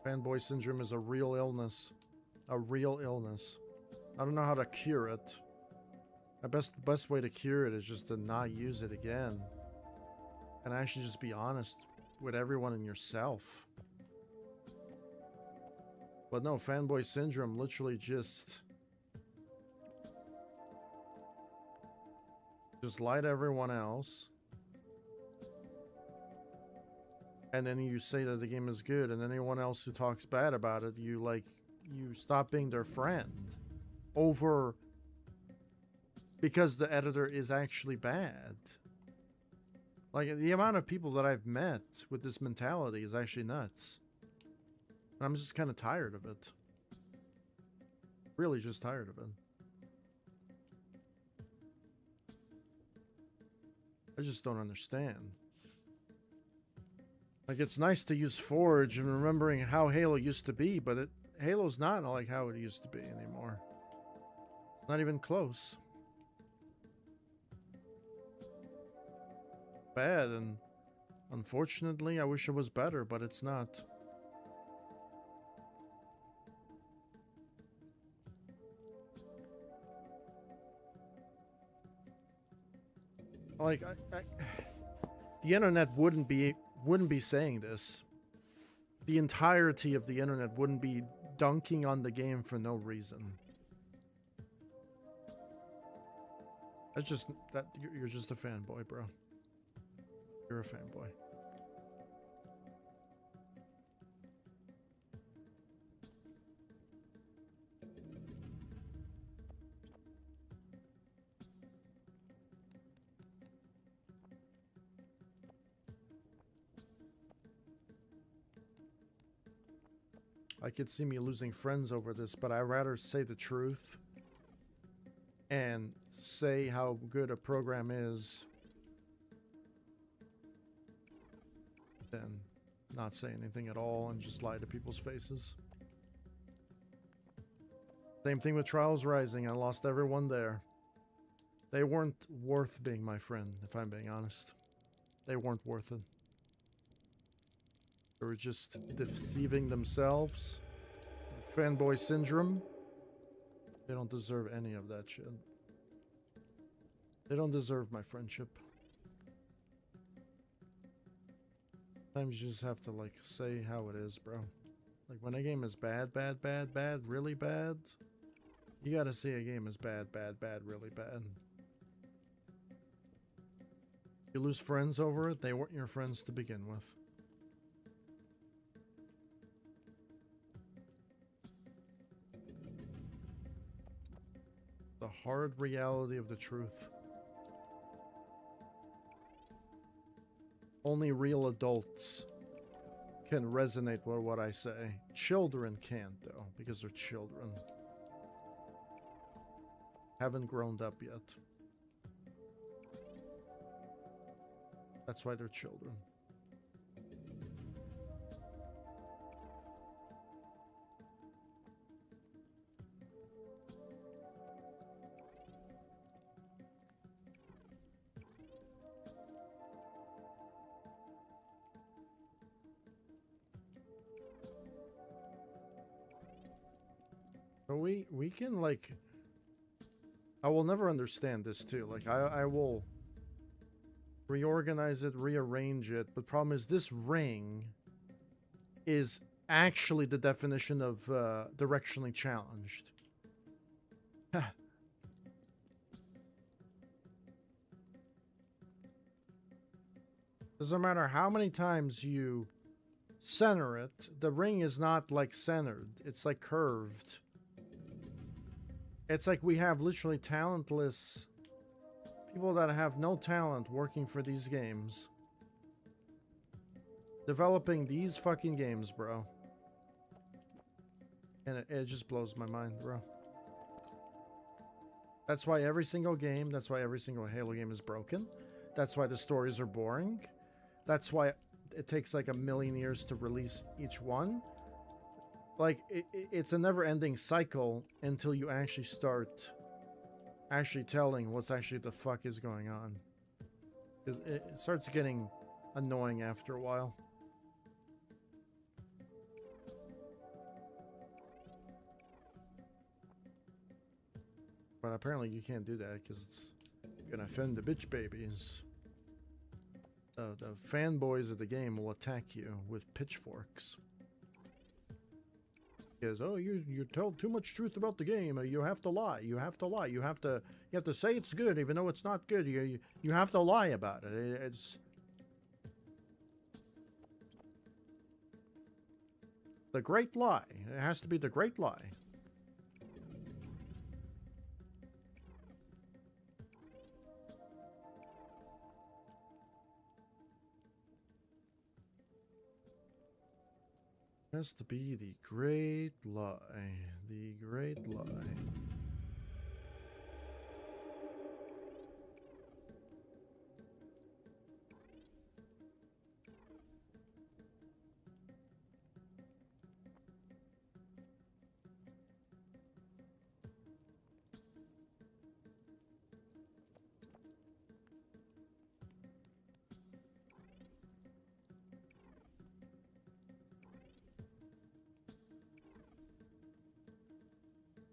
Fanboy syndrome is a real illness. A real illness. I don't know how to cure it. The best way to cure it is just to not use it again. And actually just be honest with everyone and yourself. But no, fanboy syndrome literally just lie to everyone else. And then you say that the game is good, and anyone else who talks bad about it, you stop being their friend. Over because the editor is actually bad. Like, the amount of people that I've met with this mentality is actually nuts. And I'm just kind of tired of it. Really just tired of it. I just don't understand. Like, it's nice to use Forge and remembering how Halo used to be, but Halo's not like how it used to be anymore. It's not even close. Bad, and unfortunately, I wish it was better, but it's not. Like, the internet wouldn't be saying this. The entirety of the internet wouldn't be dunking on the game for no reason. That's just that you're just a fanboy, bro. You're a fanboy. I could see me losing friends over this, but I'd rather say the truth and say how good a program is than not say anything at all and just lie to people's faces. Same thing with Trials Rising. I lost everyone there. They weren't worth being my friend, if I'm being honest. They weren't worth it. They were just deceiving themselves. Fanboy syndrome. They don't deserve any of that shit. They don't deserve my friendship. Sometimes you just have to, like, say how it is, bro. Like, when a game is bad, really bad, you gotta say a game is bad, really bad. You lose friends over it, they weren't your friends to begin with. The hard reality of the truth. Only real adults can resonate with what I say. Children can't, though, because they're children. Haven't grown up yet. That's why they're children. So we can, like, I will never understand this too. Like, I will reorganize it, rearrange it, but problem is this ring is actually the definition of directionally challenged. Doesn't matter how many times you center it, the ring is not like centered. It's like curved. It's like we have literally talentless people that have no talent working for these games. Developing these fucking games, bro. And it just blows my mind, bro. That's why every single game, that's why every single Halo game is broken. That's why the stories are boring. That's why it takes like 1,000,000 years to release each one. Like, it's a never-ending cycle until you actually start actually telling what's actually the fuck is going on. Because it starts getting annoying after a while. But apparently you can't do that because it's gonna offend the bitch babies. The fanboys of the game will attack you with pitchforks. Because, oh, you tell too much truth about the game. You have to lie. You have to lie. You have to say it's good even though it's not good. You have to lie about it. It's the great lie. It has to be the great lie. Has to be the great lie. The great lie.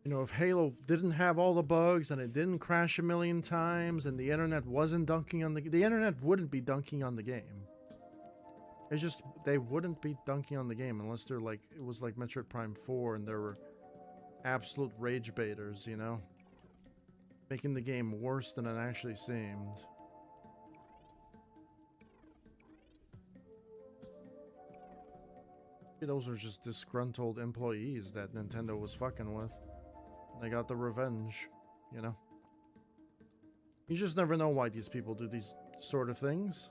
You know, if Halo didn't have all the bugs and it didn't crash 1,000,000 times and the internet wasn't dunking on the internet wouldn't be dunking on the game. It's just, they wouldn't be dunking on the game unless they're like, it was like Metroid Prime 4 and there were absolute rage baiters, you know? Making the game worse than it actually seemed. Those are just disgruntled employees that Nintendo was fucking with. They got the revenge, you know? You just never know why these people do these sort of things.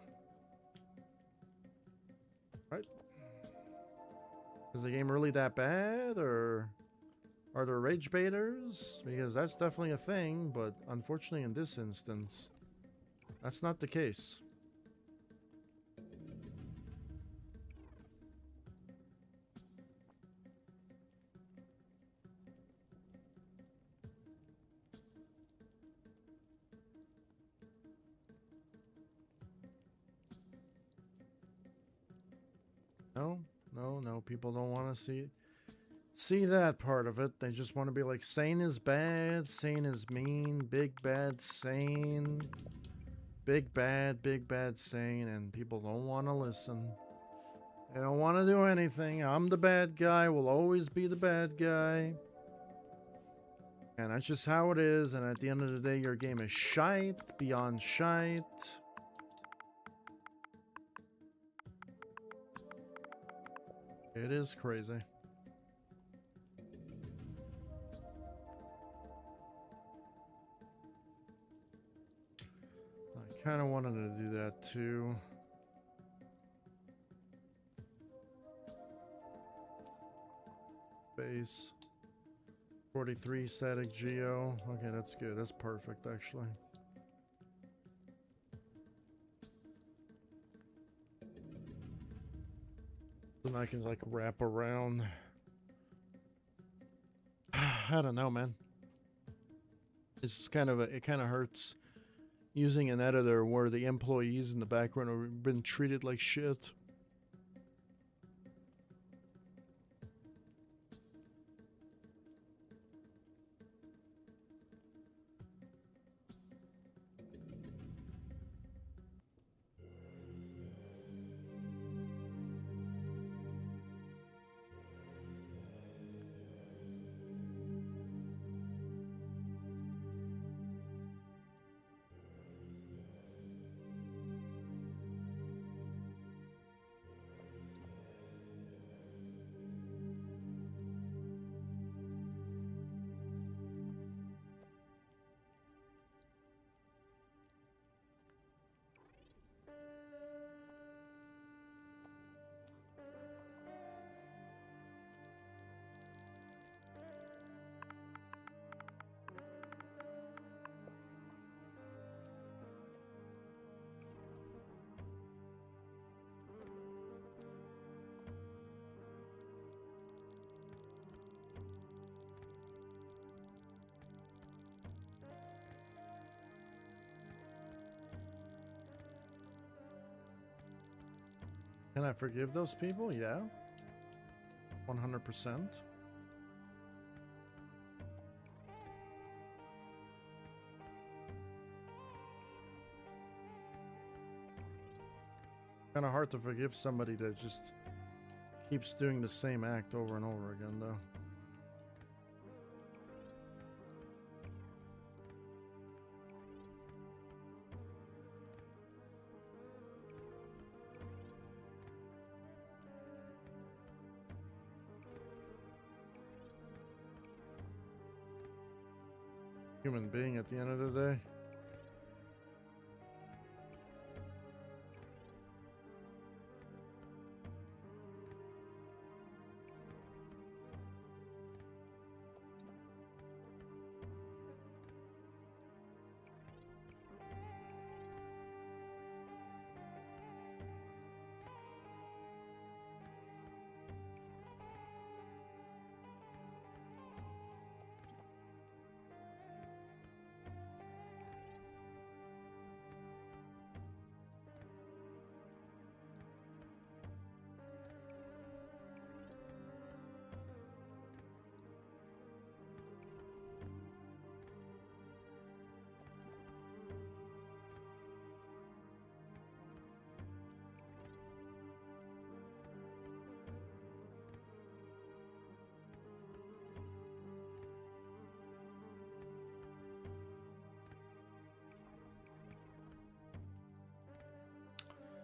Right? Is the game really that bad, or are there rage baiters? Because that's definitely a thing, but unfortunately in this instance, that's not the case. No, people don't want to see that part of it. They just want to be like, sane is bad, sane is mean, big bad sane, big bad sane, and people don't want to listen. They don't want to do anything. I'm the bad guy, will always be the bad guy. And that's just how it is, and at the end of the day, your game is shite, beyond shite. It is crazy. I kind of wanted to do that too. Base. 43 static geo. Okay, that's good. That's perfect, actually. Then I can, like, wrap around. I don't know, man. It's kind of it kind of hurts using an editor where the employees in the background have been treated like shit. Can I forgive those people? Yeah. 100%. Kind of hard to forgive somebody that just keeps doing the same act over and over again, though. Human being at the end of the day.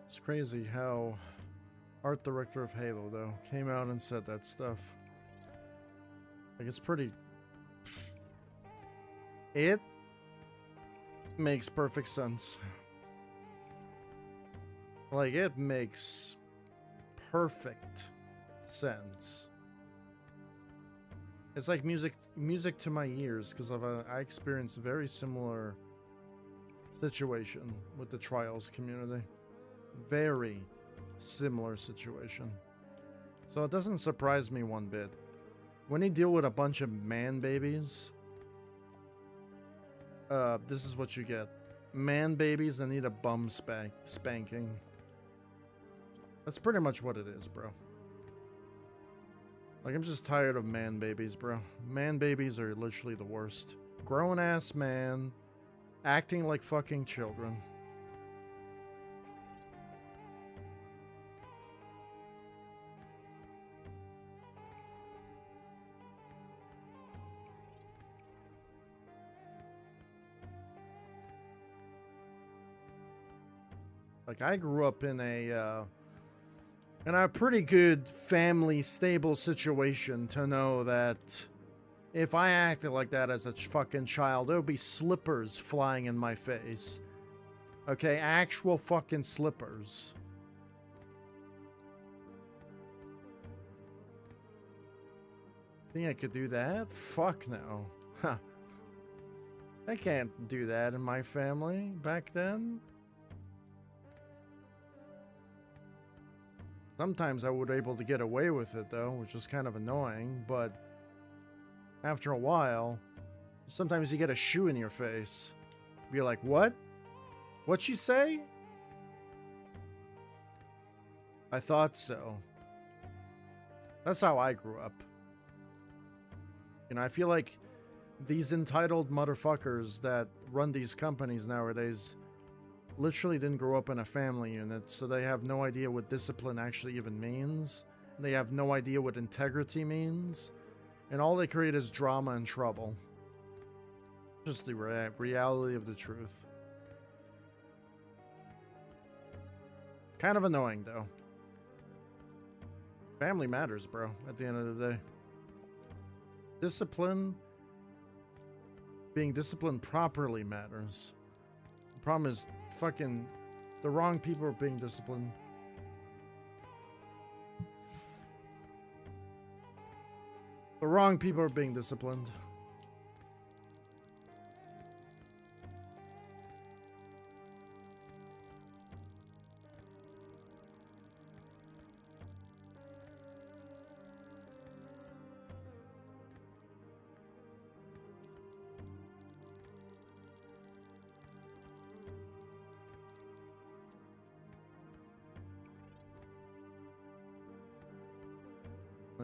It's crazy how art director of Halo, though, came out and said that stuff. Like, it's pretty... It makes perfect sense. Like, it makes perfect sense. It's like music to my ears, because I experienced a very similar situation with the Trials community. Very similar situation. So it doesn't surprise me one bit. When you deal with a bunch of man babies, this is what you get. Man babies that need a bum spanking. That's pretty much what it is, bro. Like, I'm just tired of man babies, bro. Man babies are literally the worst. Grown-ass man acting like fucking children. Like, I grew up in a pretty good family stable situation to know that if I acted like that as a fucking child, there would be slippers flying in my face. Okay, actual fucking slippers. Think I could do that? Fuck no. Huh. I can't do that in my family back then. Sometimes I was able to get away with it, though, which is kind of annoying, but after a while, sometimes you get a shoe in your face. Be like, what? What'd she say? I thought so. That's how I grew up. You know, I feel like these entitled motherfuckers that run these companies nowadays literally didn't grow up in a family unit, so they have no idea what discipline actually even means. They have no idea what integrity means. And all they create is drama and trouble. Just the reality of the truth. Kind of annoying, though. Family matters, bro, at the end of the day. Discipline, being disciplined properly matters. The problem is, fucking, the wrong people are being disciplined. The wrong people are being disciplined.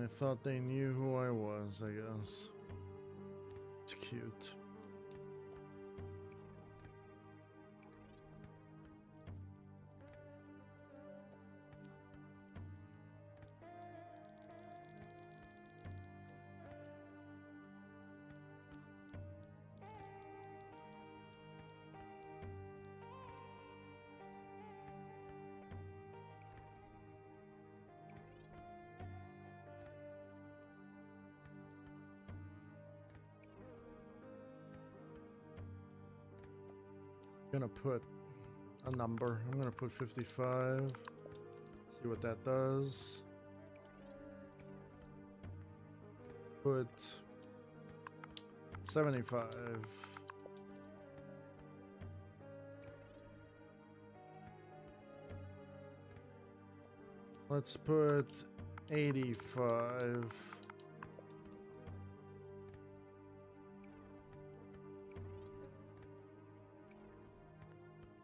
thought they knew who I was, I guess. It's cute. Gonna put a number. I'm gonna put 55. See what that does. Put 75. Let's put 85.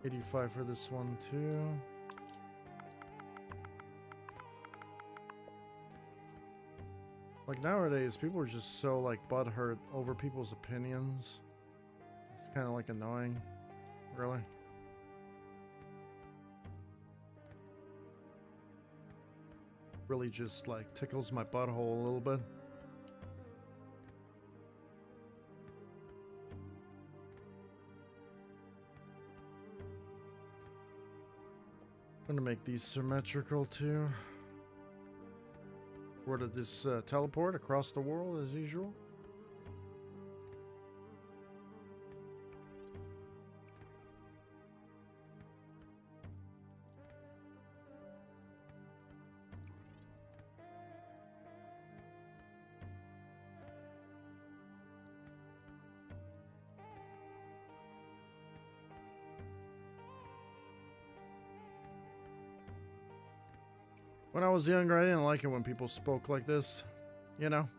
$85 for this one too. Like nowadays, people are just so like butthurt over people's opinions. It's kind of like annoying, really. Really just like tickles my butthole a little bit. I'm gonna make these symmetrical too. Where did this teleport across the world as usual? When I was younger, I didn't like it when people spoke like this, you know?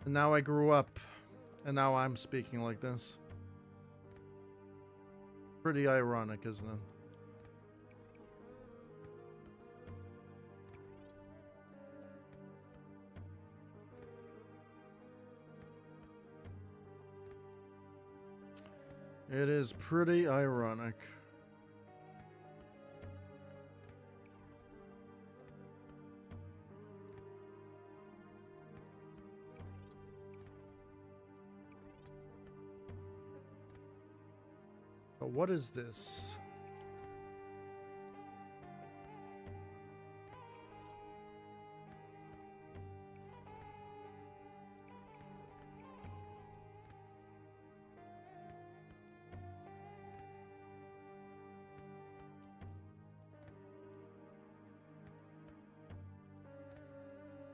And now I grew up, and now I'm speaking like this. Pretty ironic, isn't it? It is pretty ironic. But what is this?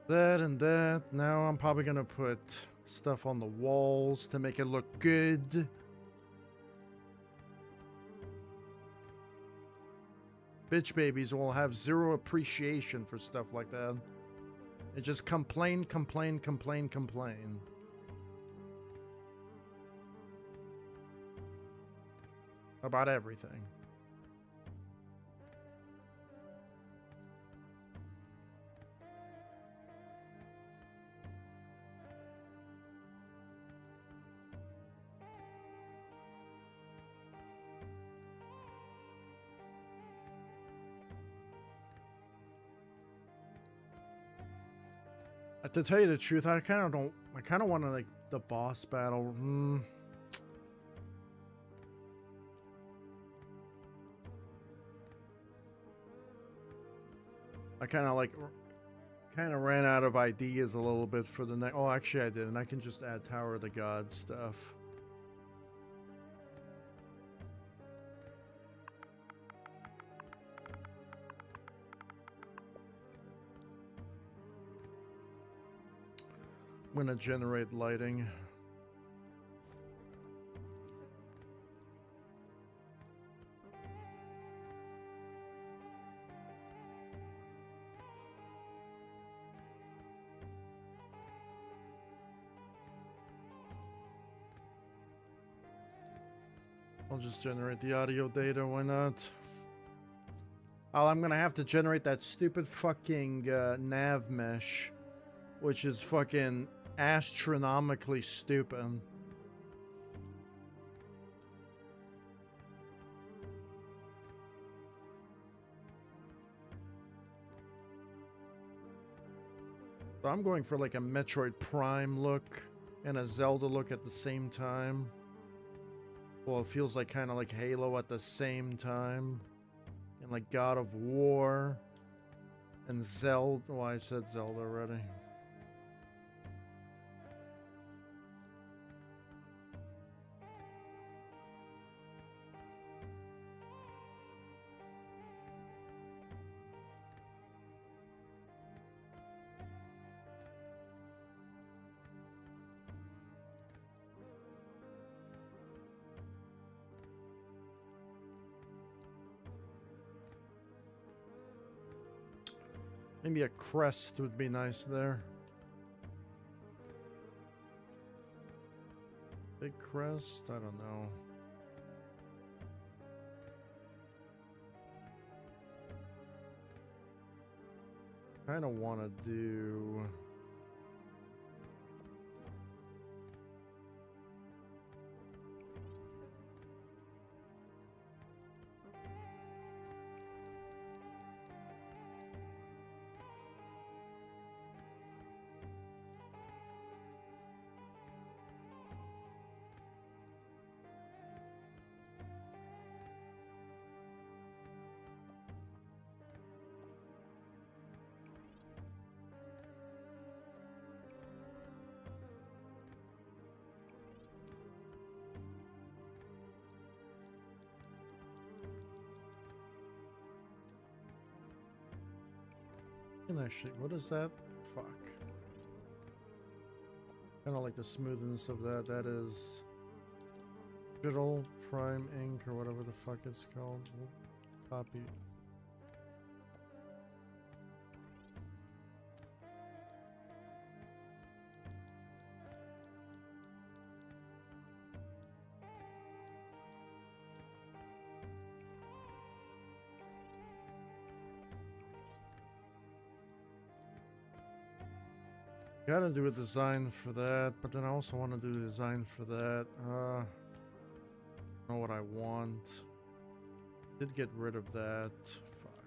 That and that. Now I'm probably gonna put stuff on the walls to make it look good. Bitch babies will have zero appreciation for stuff like that. They just complain, complain, complain, complain. About everything. To tell you the truth, I kind of want to like the boss battle. I kind of ran out of ideas a little bit for the next. Oh, actually I didn't. I can just add Tower of the Gods stuff. I'm gonna generate lighting. I'll just generate the audio data, why not? Oh, I'm gonna have to generate that stupid fucking nav mesh. which is fucking astronomically stupid. So I'm going for like a Metroid Prime look and a Zelda look at the same time. Well, it feels like kind of like Halo at the same time. And like God of War and Zelda. Oh, I said Zelda already. Maybe a crest would be nice there. Big crest? I don't know. Kind of want to do... And actually, what is that? Fuck. Kind of like the smoothness of that. That is Digital Prime Ink or whatever the fuck it's called. We'll copy. Gotta do a design for that, but then I also want to do a design for that. Know what I want. Did get rid of that. Fuck.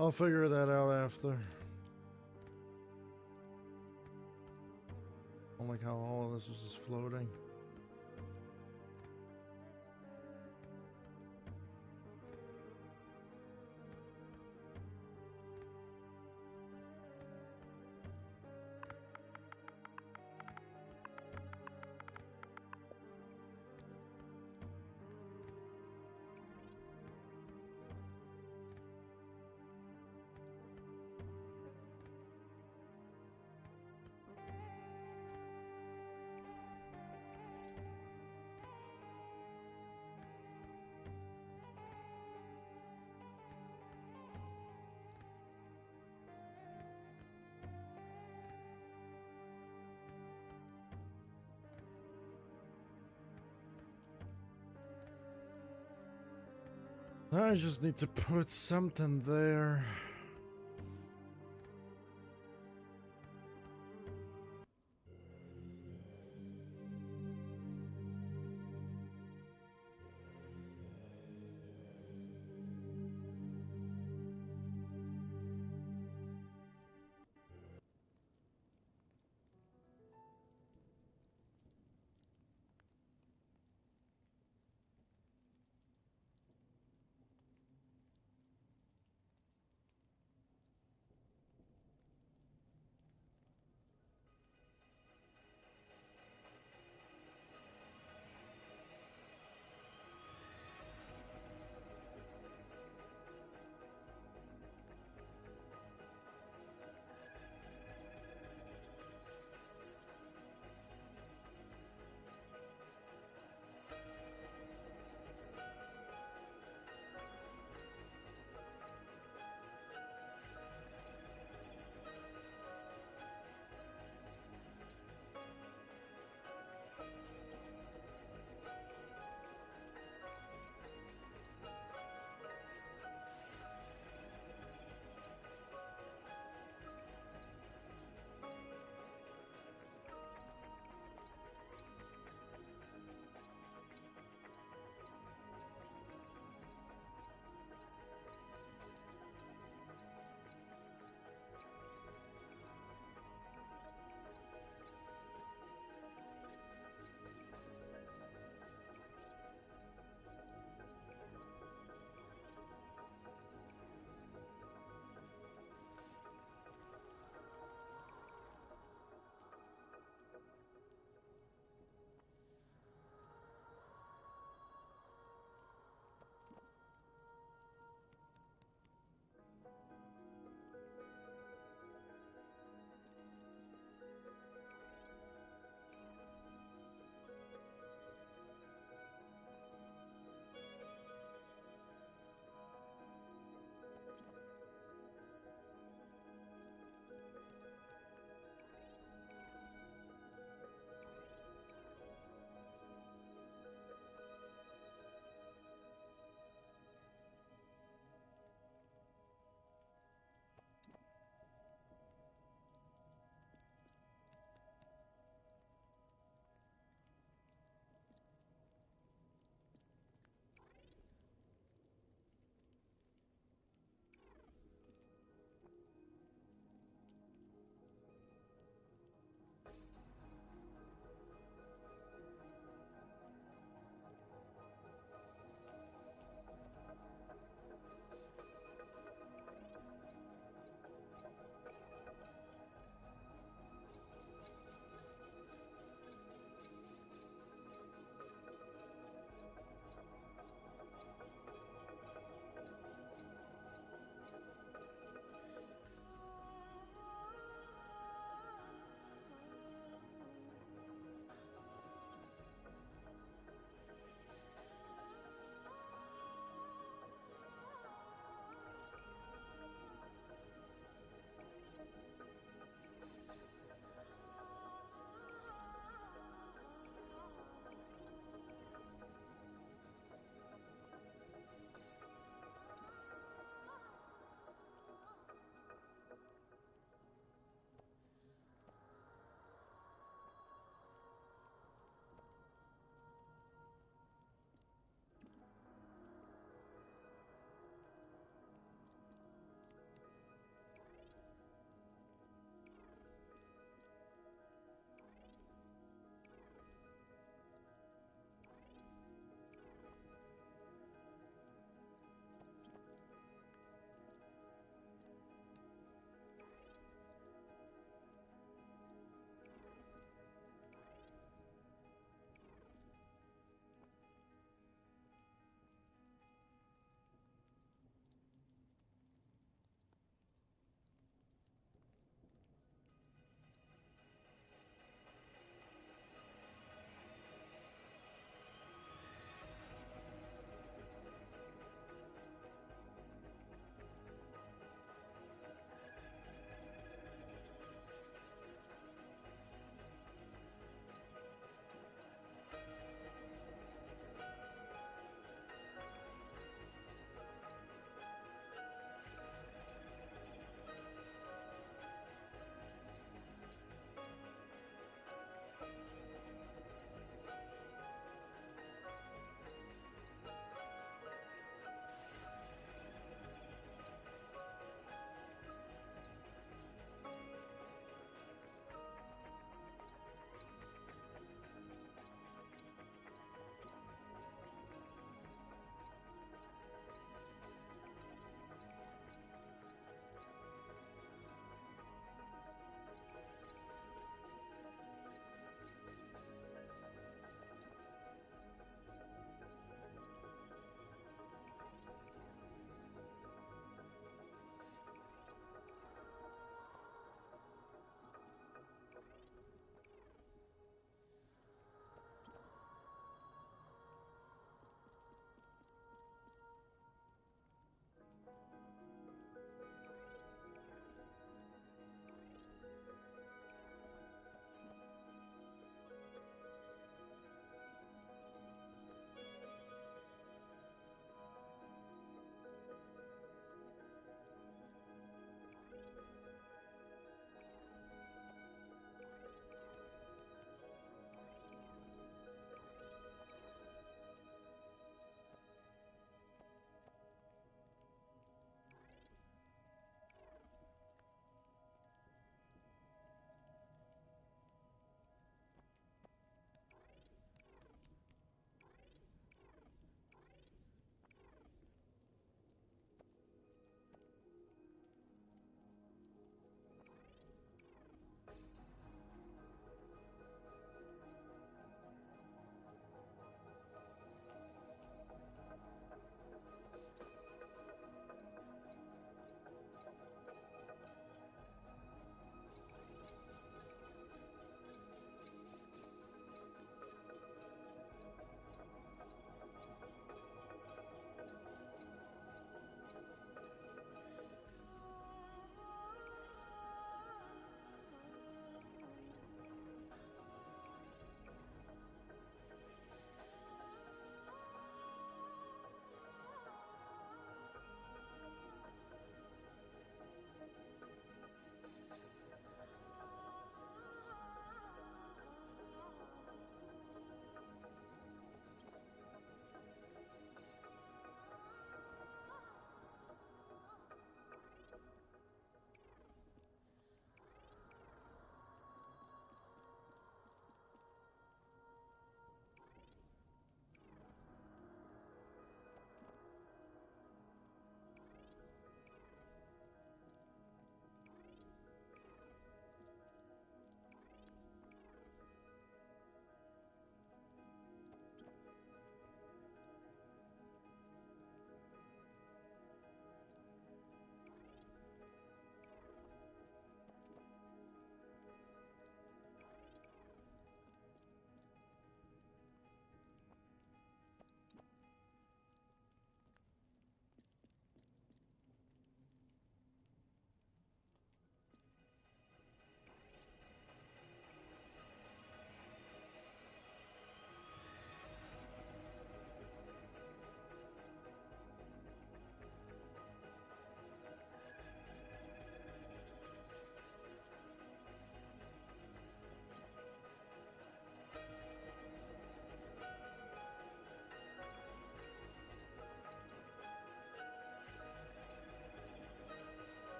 I'll figure that out after. I don't like how all of this is just floating. I just need to put something there.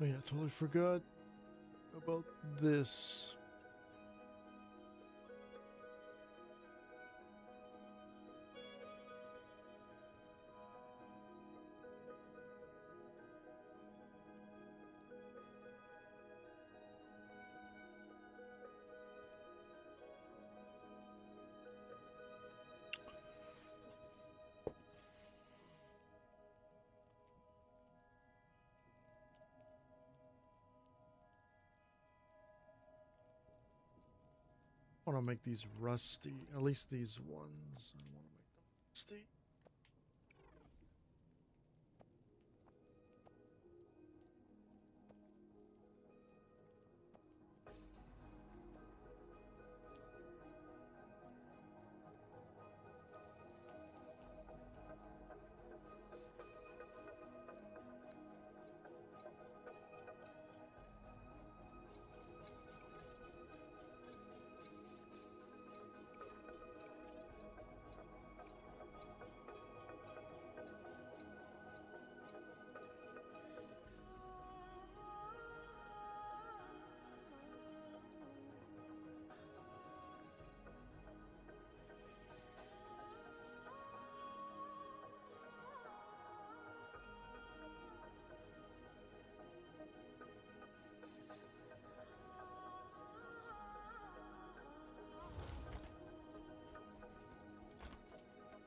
Oh yeah, totally forgot about this. I want to make these rusty, at least these ones. I want to make them rusty.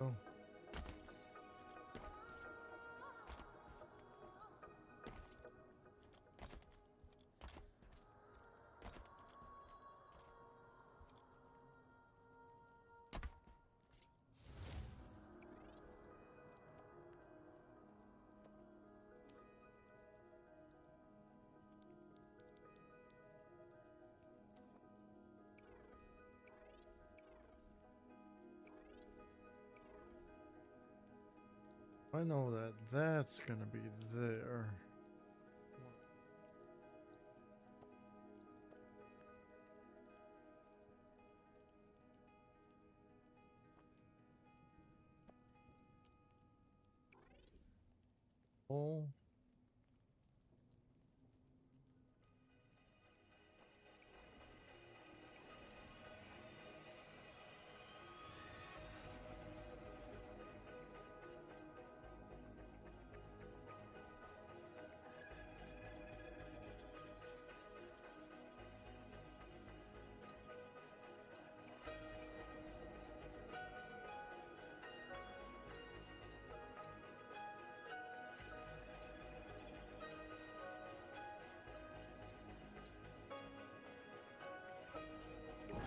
Oh. I know that that's gonna be there. Oh.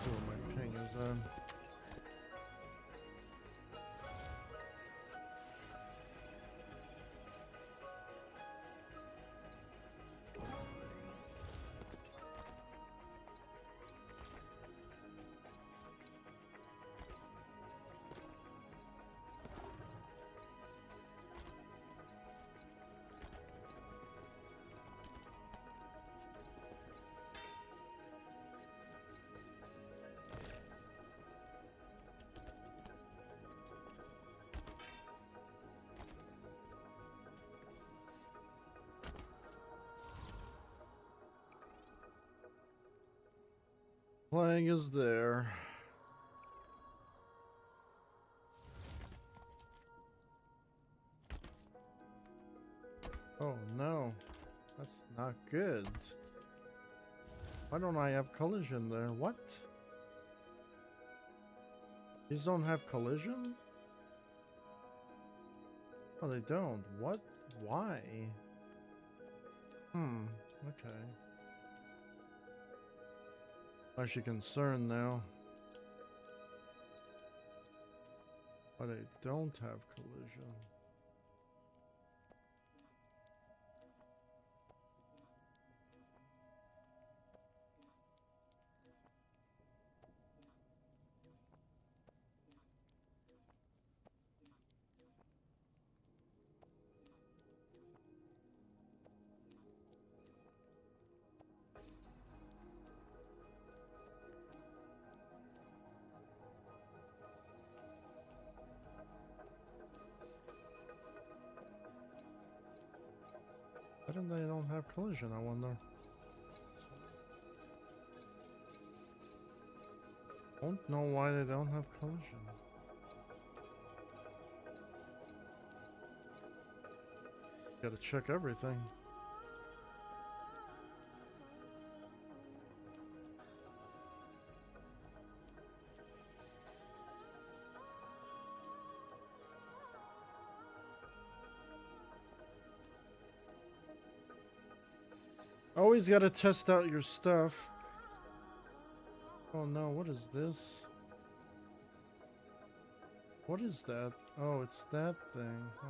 Oh, my ping is on. Flag is there. Oh no, that's not good. Why don't I have collision there? What? These don't have collision? Oh, they don't. What? Why? Okay. I'm actually concerned now. But they don't have collision. Why did they don't have collision, I wonder? Don't know why they don't have collision. Gotta check everything. Always gotta test out your stuff. Oh no, what is this? What is that? Oh, it's that thing. Huh.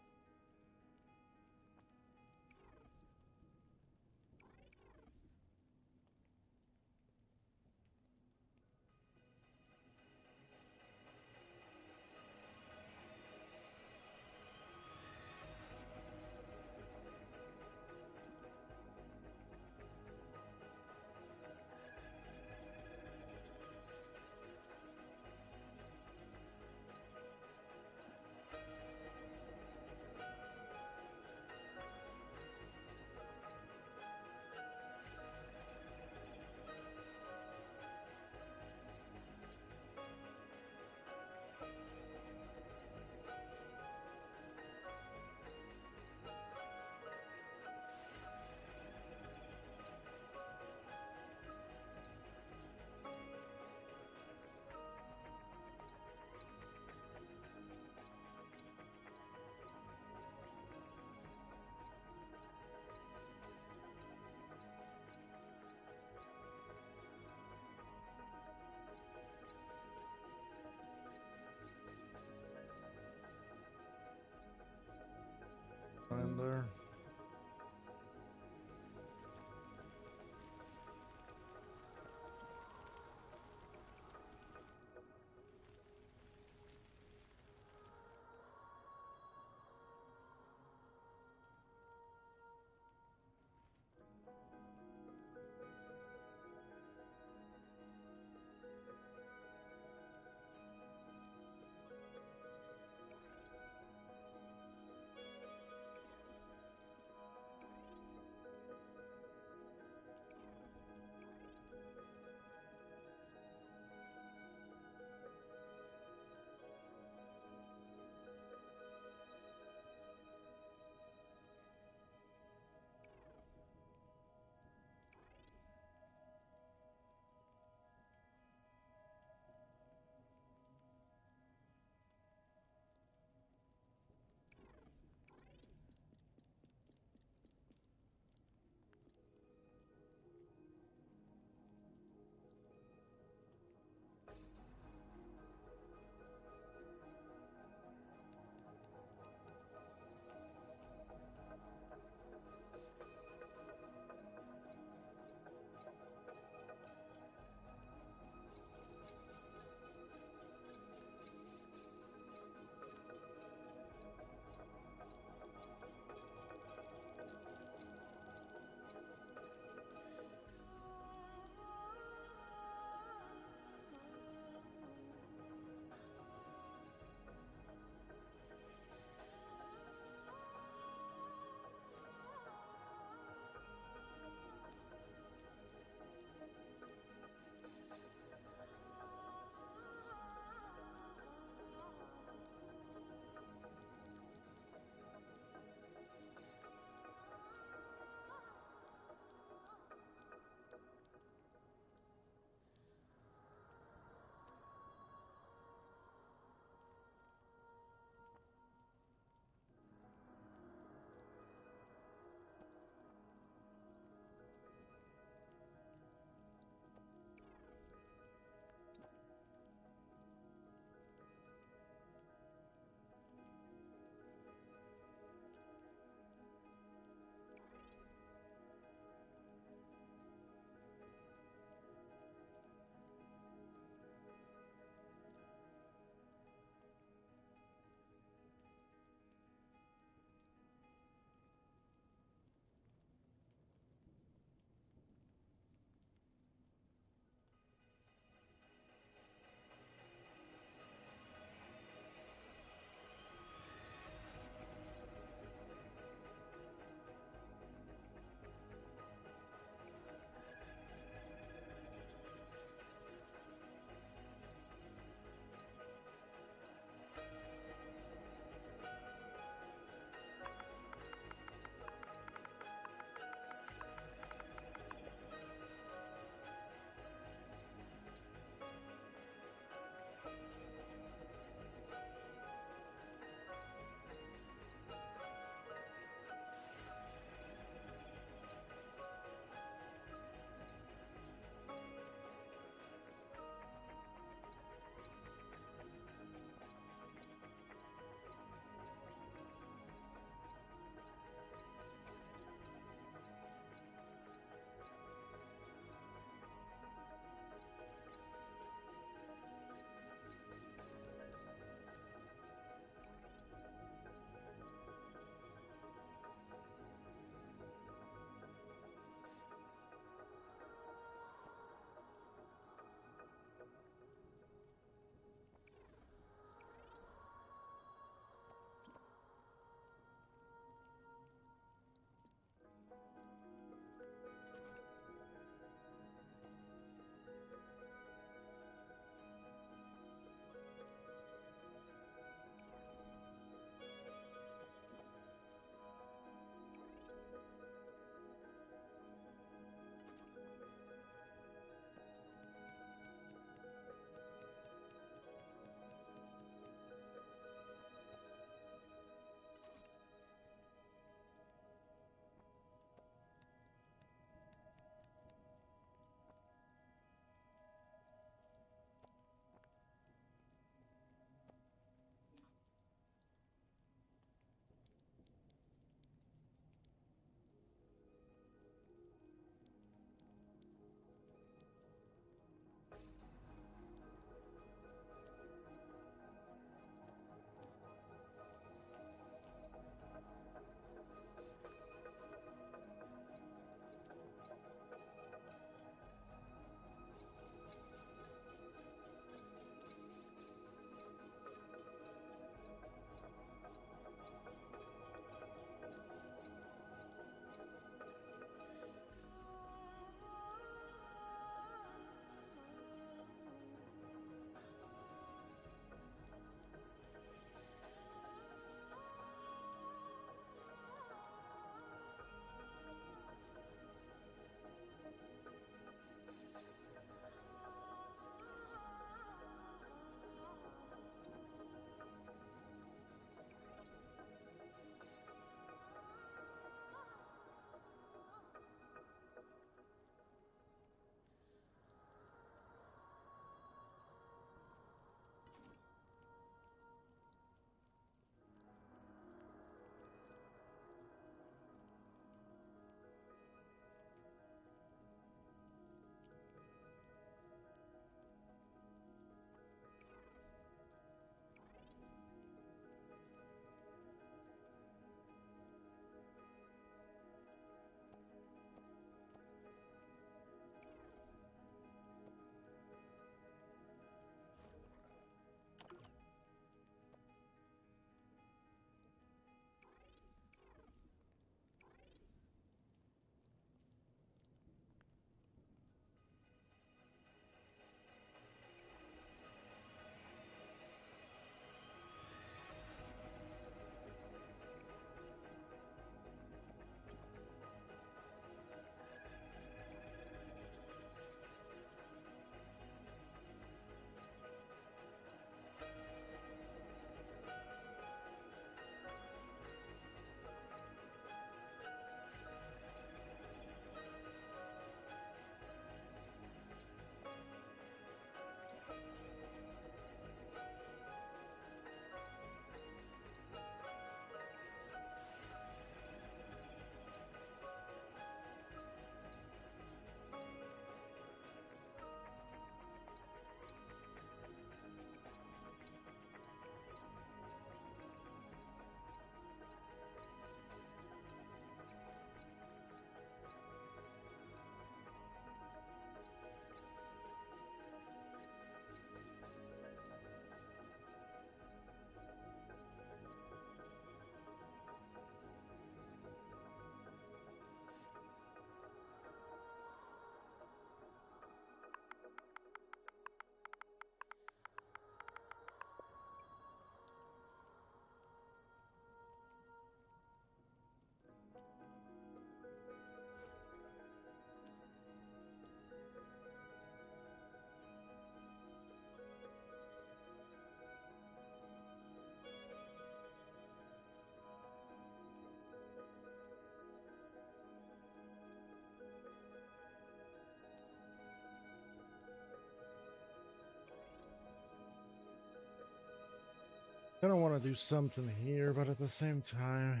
Kind of want to do something here, but at the same time,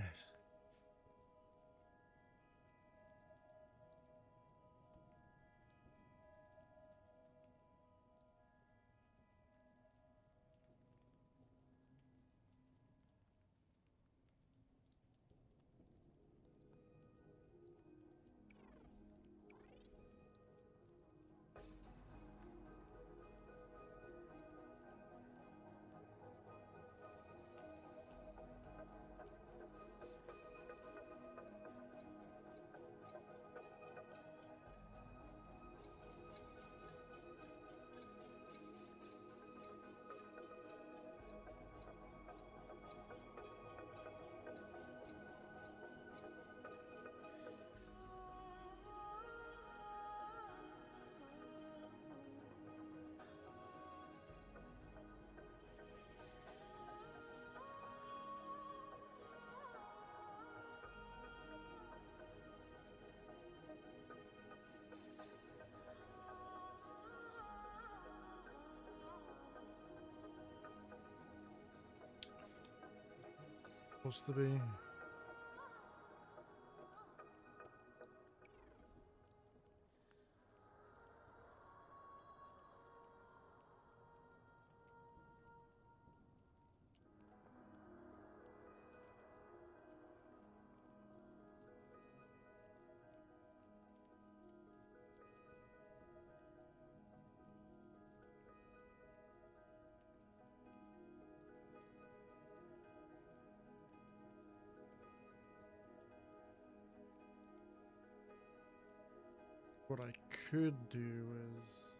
supposed to be. What I could do is...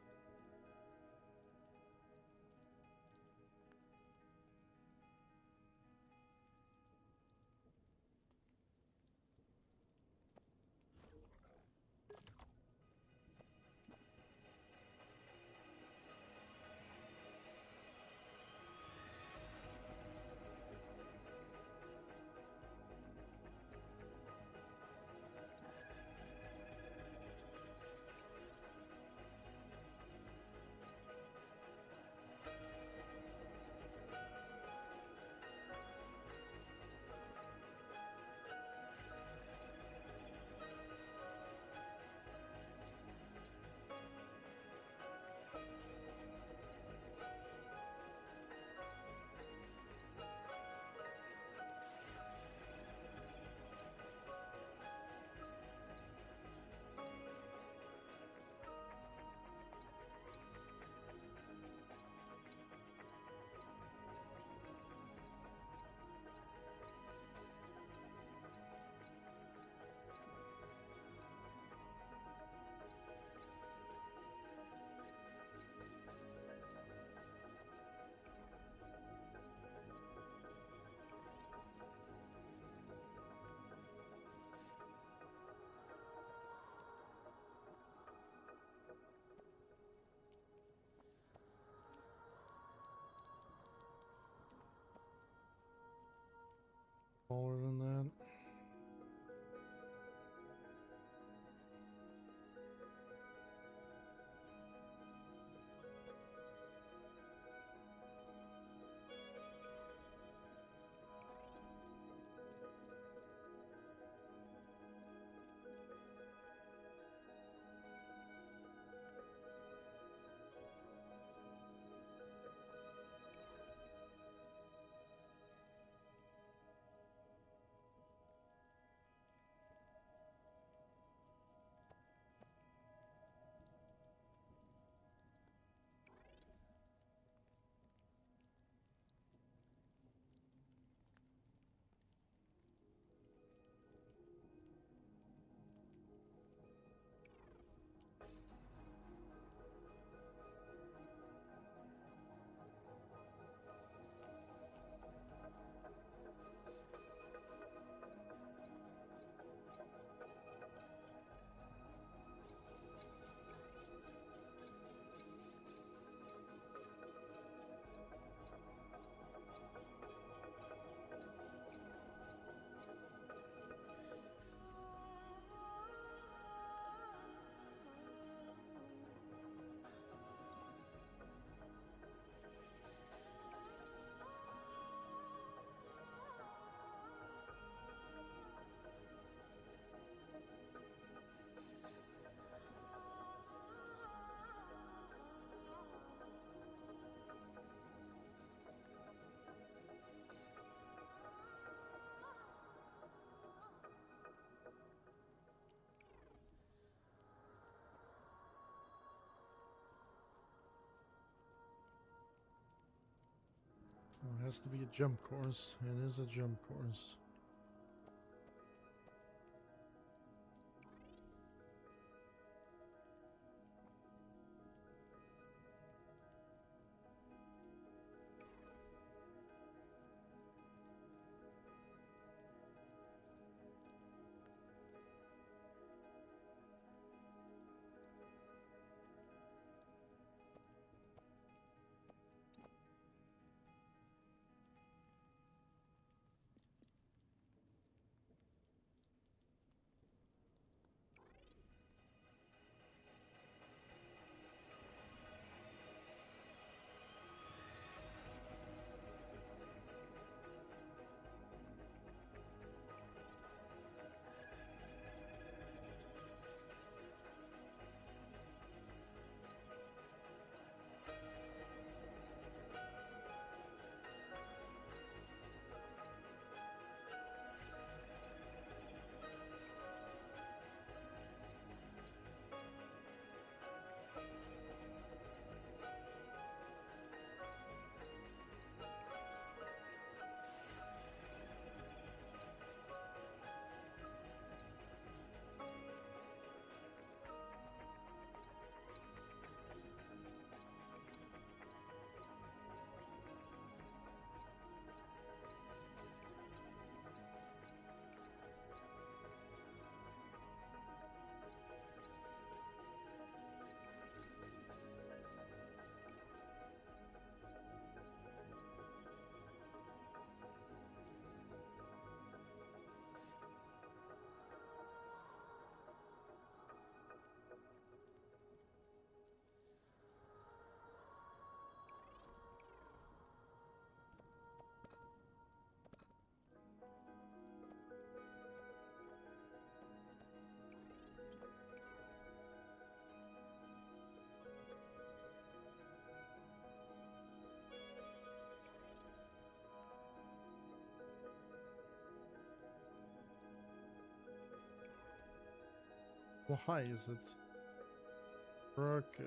Smaller than that. Well, it has to be a jump course. It is a jump course. Why is it? Rocket.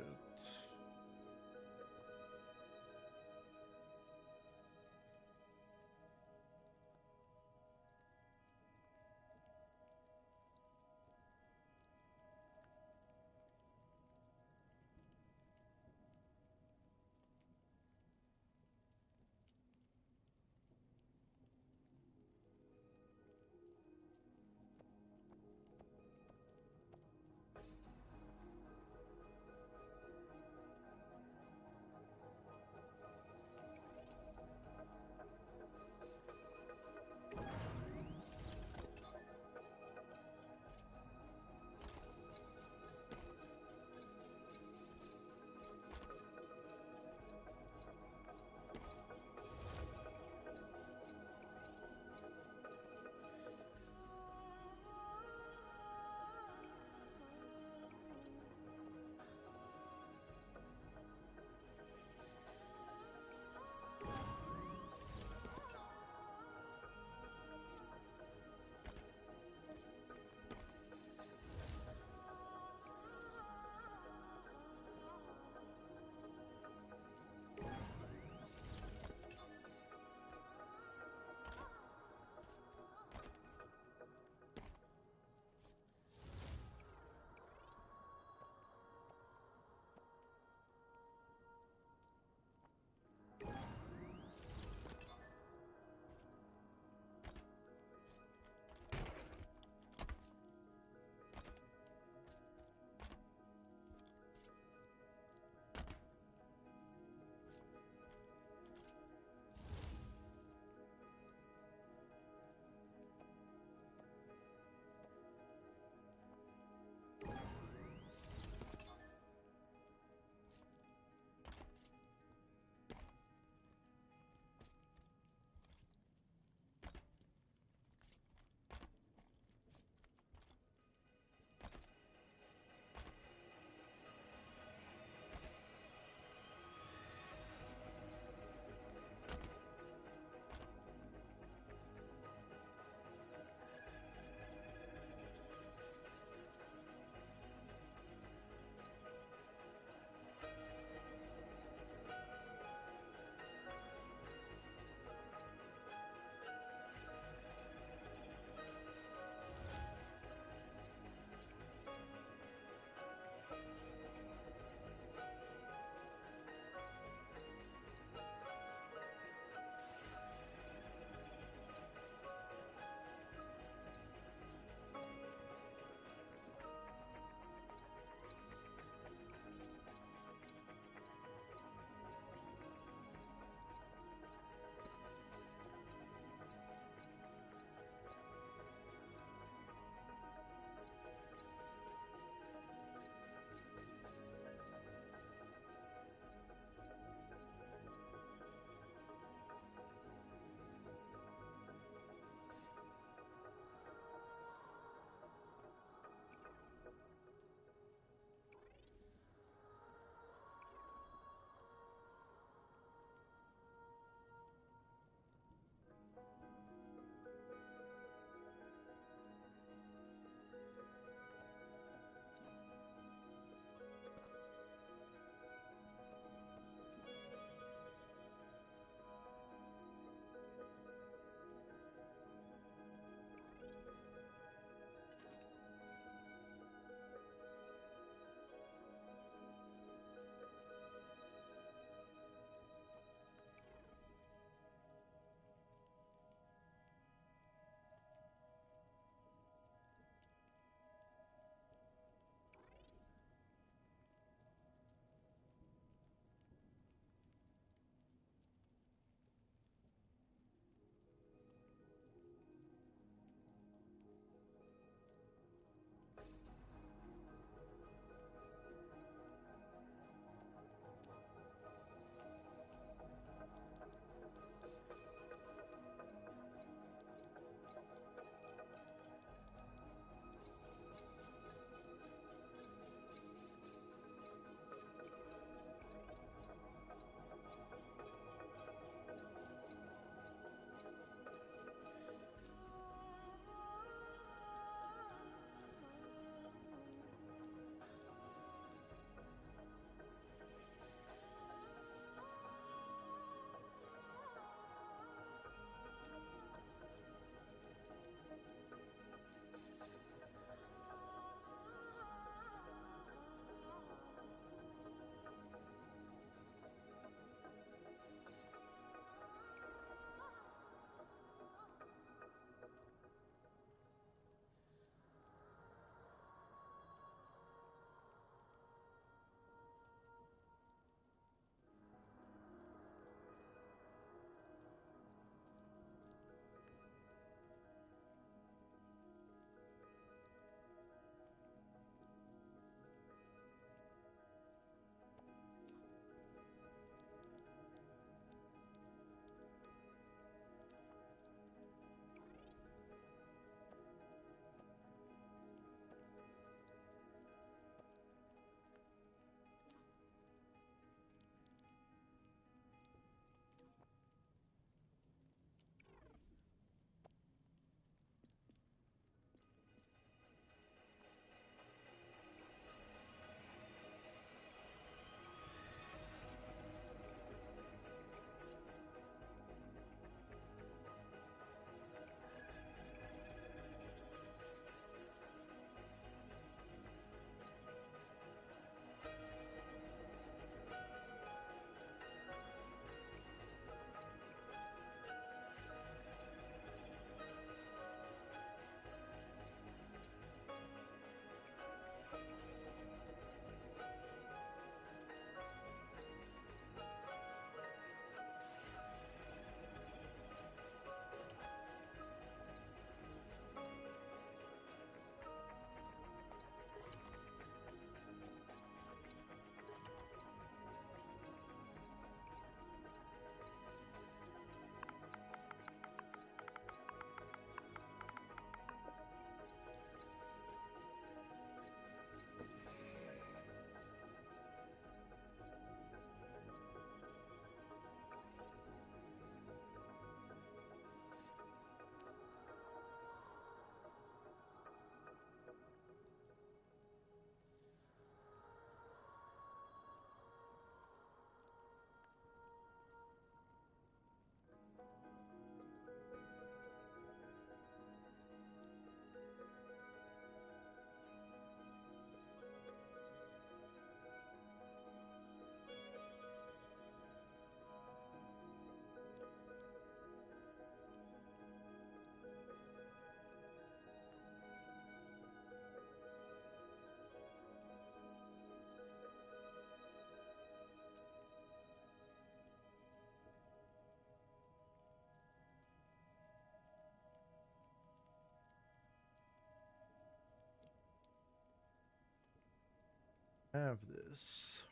have this.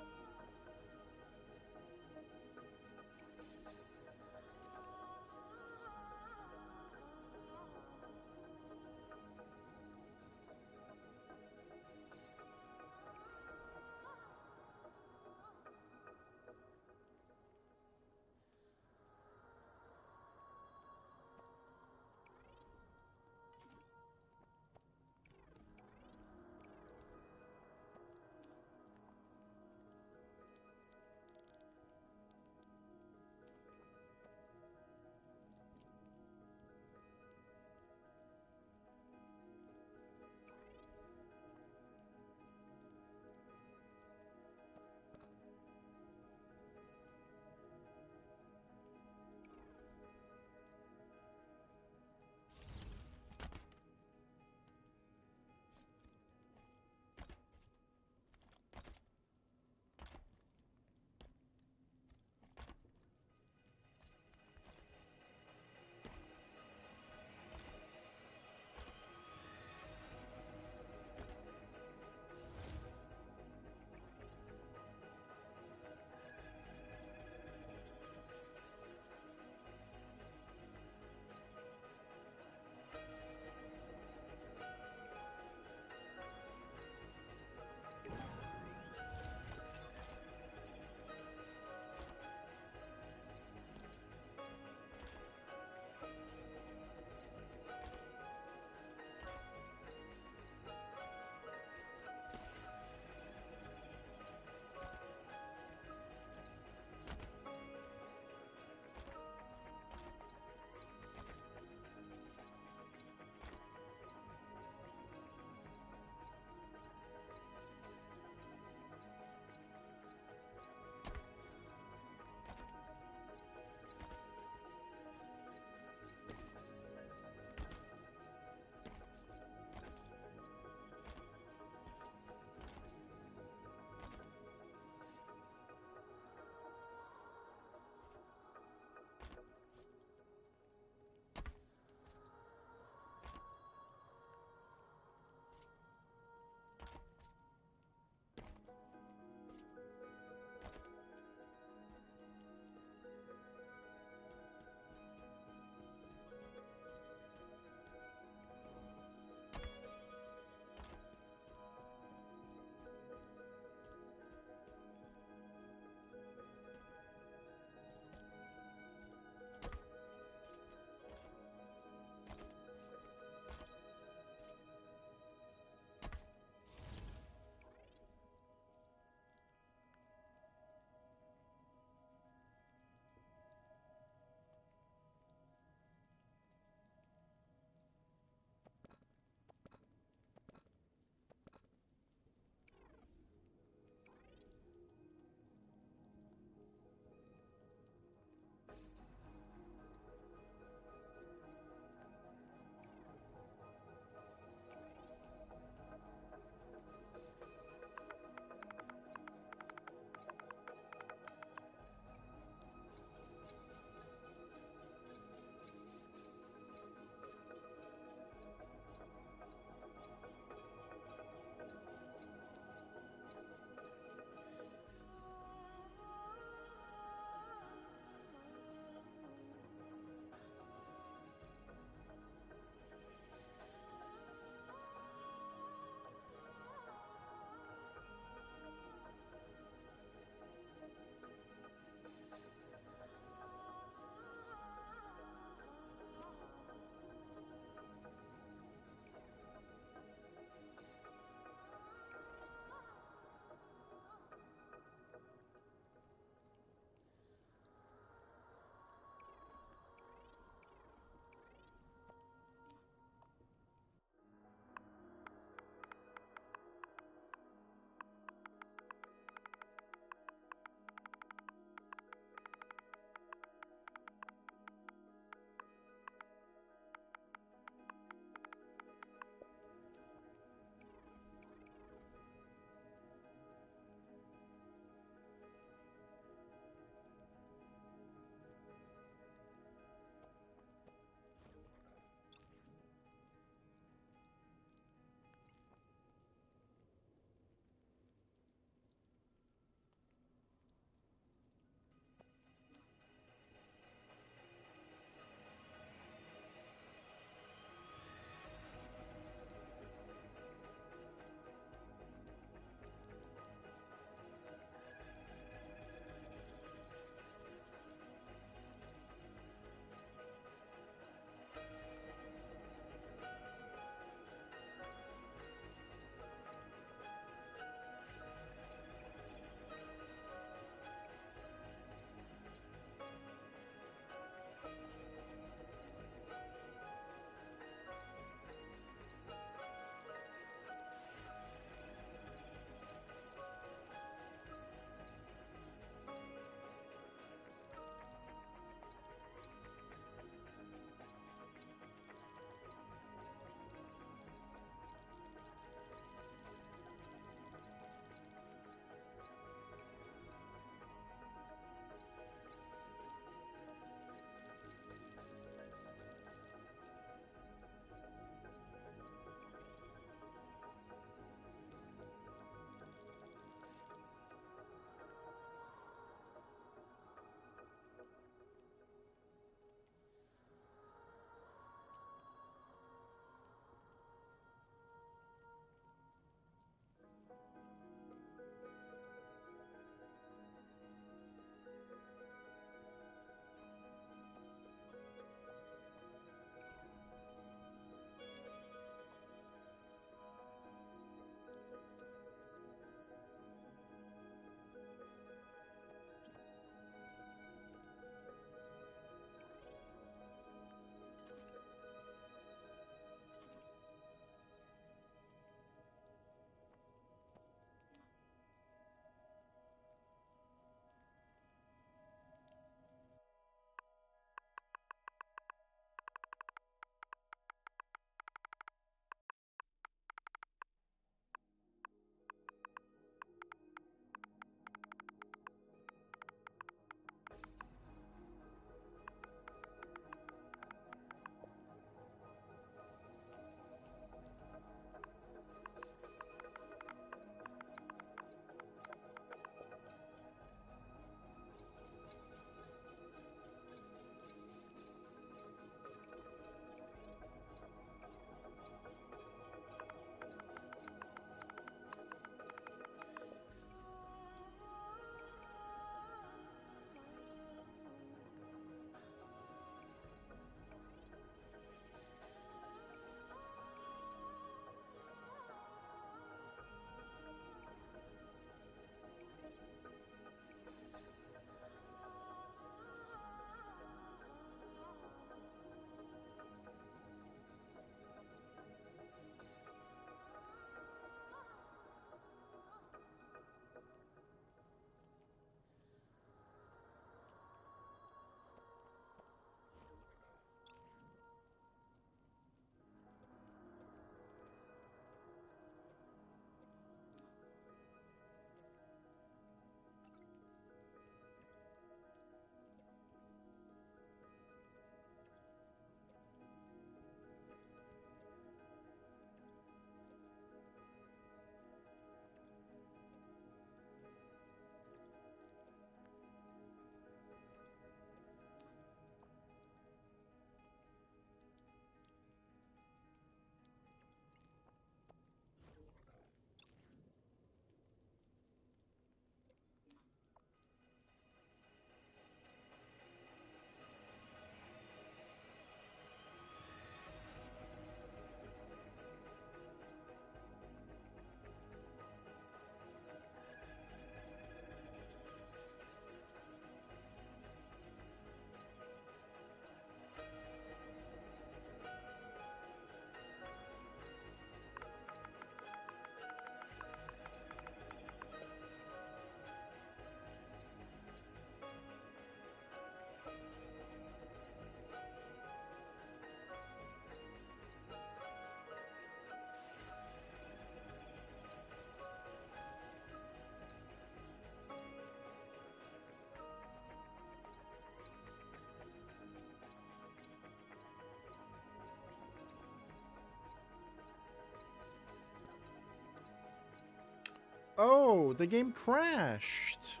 Oh, the game crashed.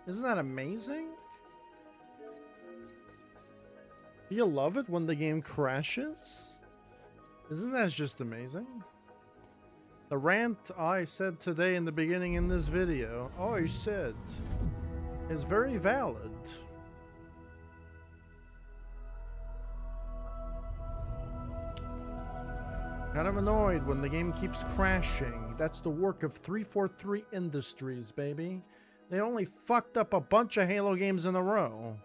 Isn't that amazing? Do you love it when the game crashes? Isn't that just amazing? The rant I said today in the beginning in this video, I said, is very valid. Kind of annoyed when the game keeps crashing. That's the work of 343 Industries, baby. They only fucked up a bunch of Halo games in a row.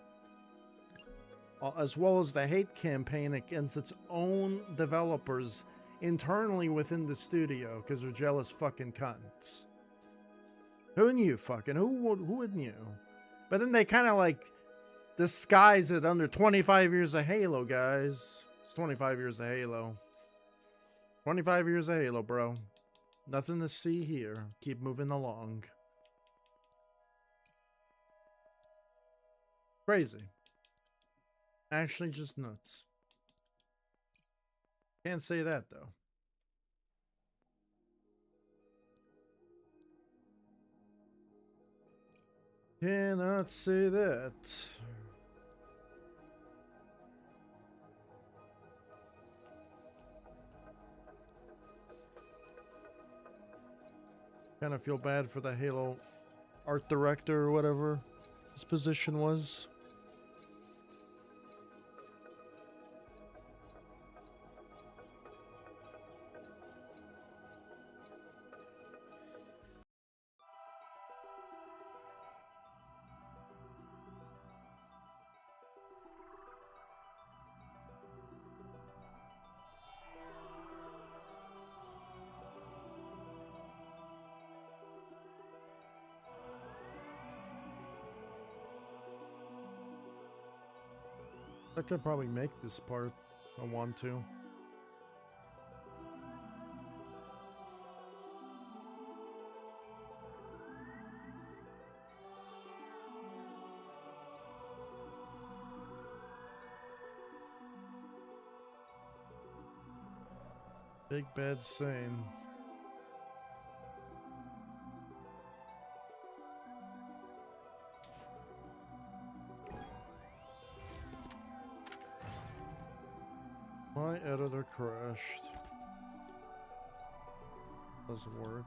As well as the hate campaign against its own developers internally within the studio because they're jealous fucking cunts. Who knew fucking? Who would knew? But then they kind of like disguise it under 25 years of Halo, guys. It's 25 years of Halo. 25 years of Halo, bro. Nothing to see here. Keep moving along. Crazy. Actually just nuts. Can't say that though. Cannot say that. Kind of feel bad for the Halo art director or whatever his position was. I could probably make this part if I want to. Big Bad Sane. My editor crashed. Doesn't work.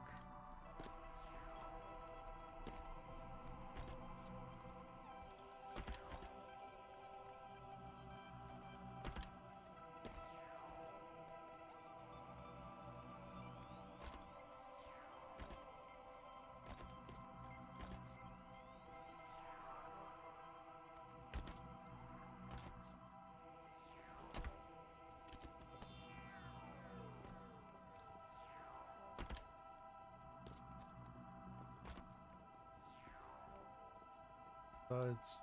Besides.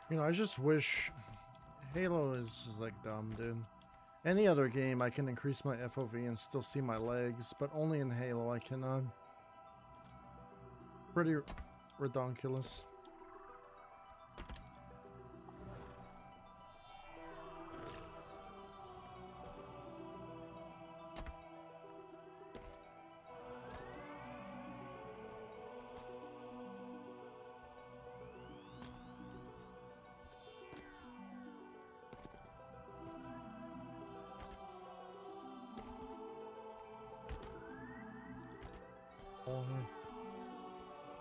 You know, I just wish Halo is like dumb, dude. Any other game I can increase my FOV and still see my legs, but only in Halo I cannot. Pretty redonkulous. following me.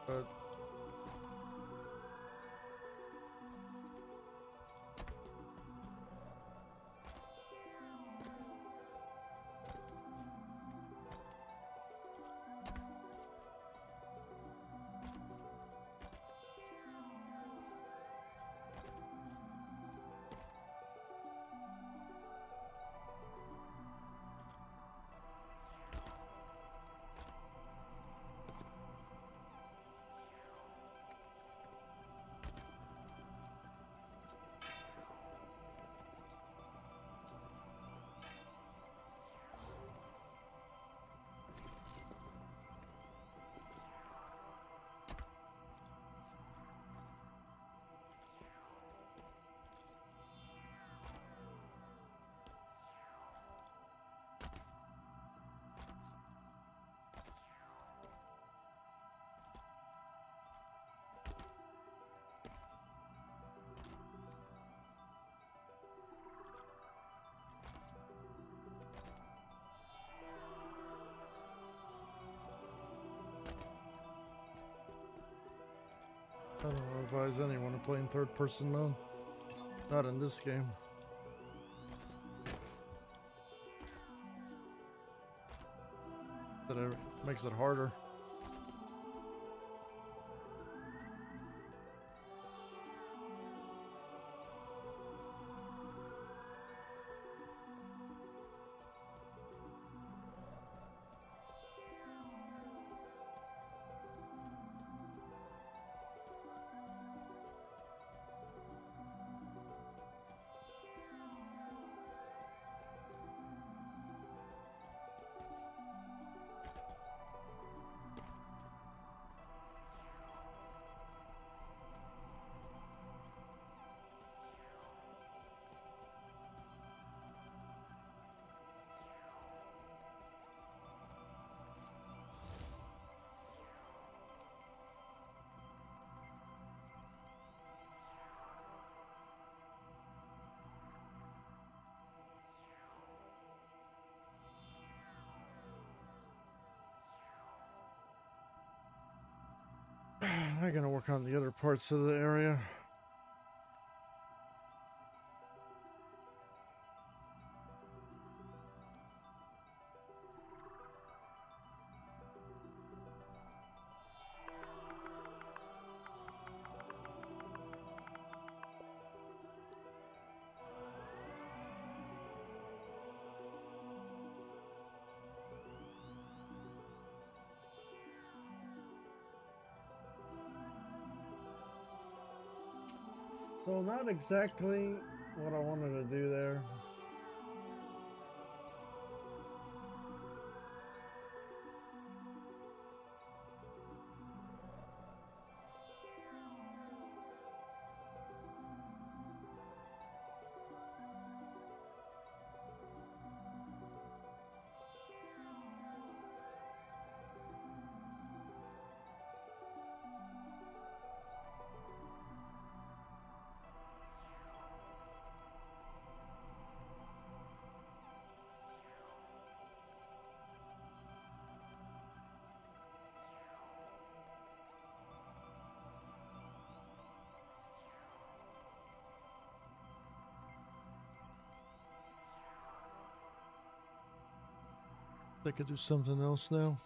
But I don't advise anyone to play in third-person mode. Not in this game. That makes it harder. I gotta work on the other parts of the area. So not exactly what I wanted to do there. I could do something else now.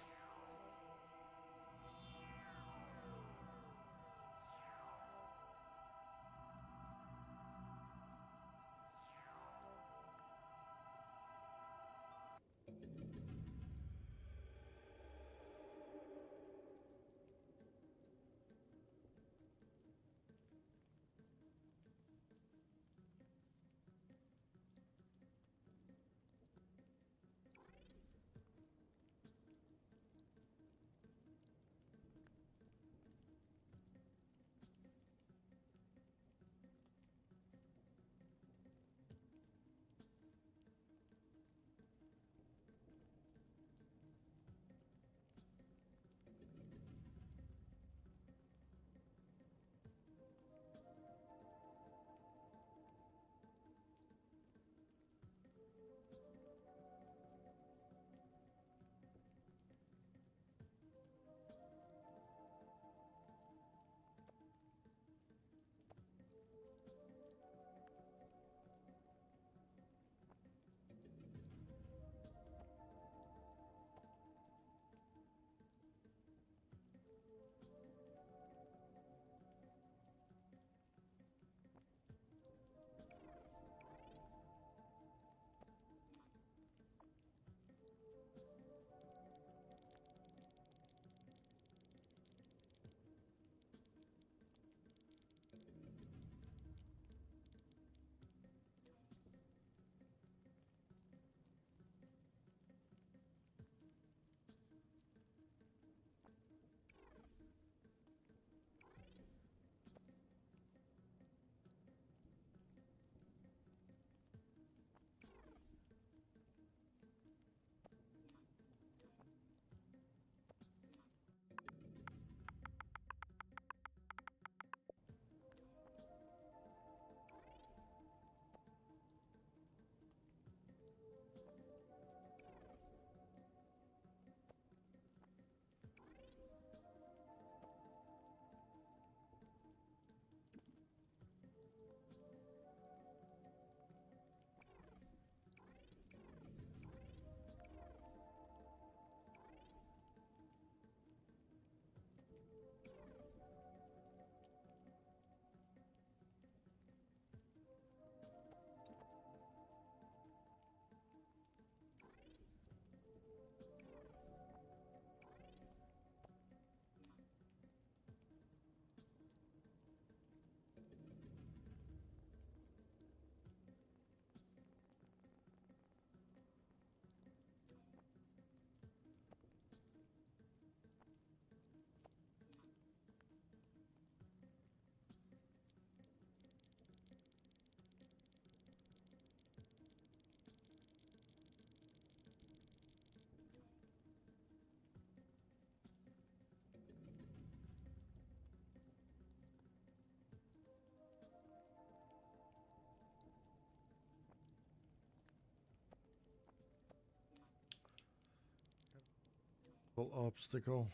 Obstacle.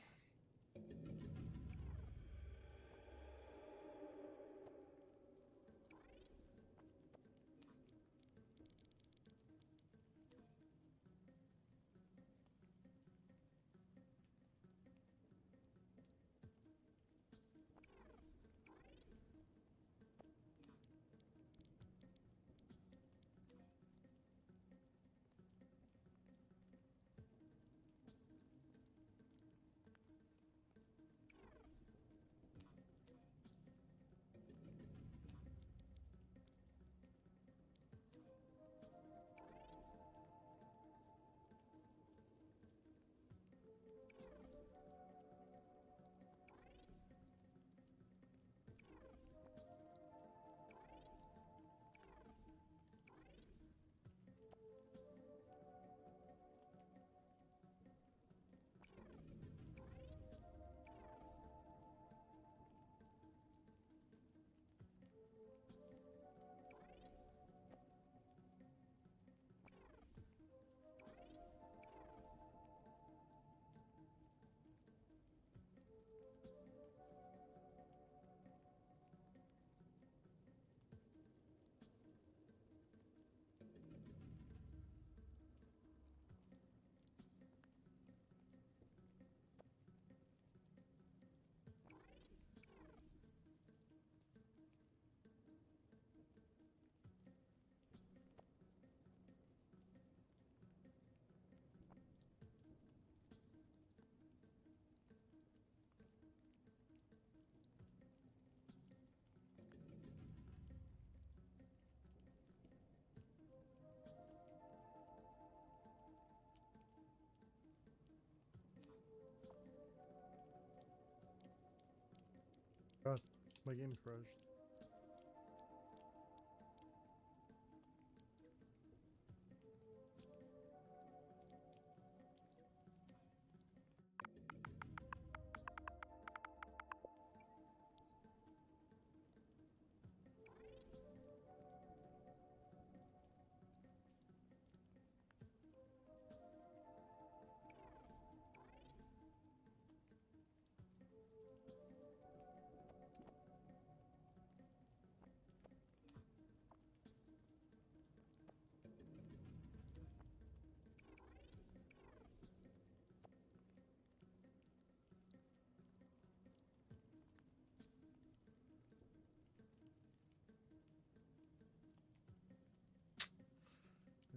God, my game crashed.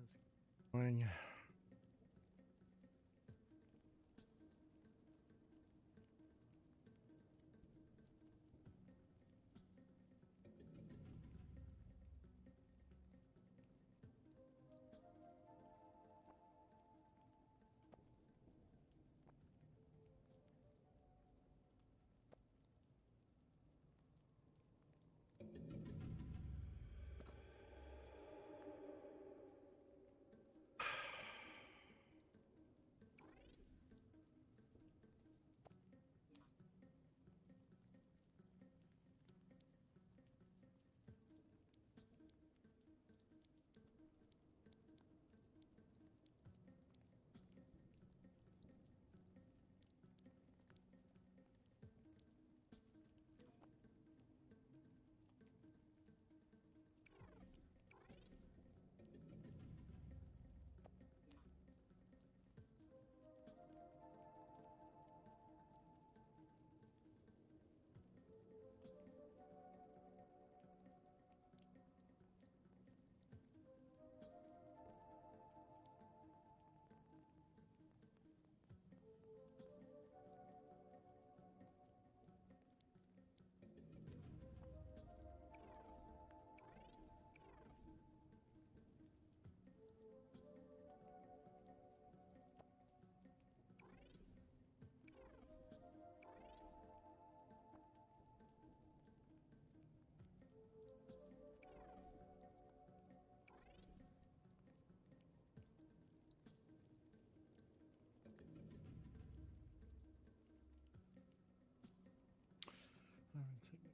It's going.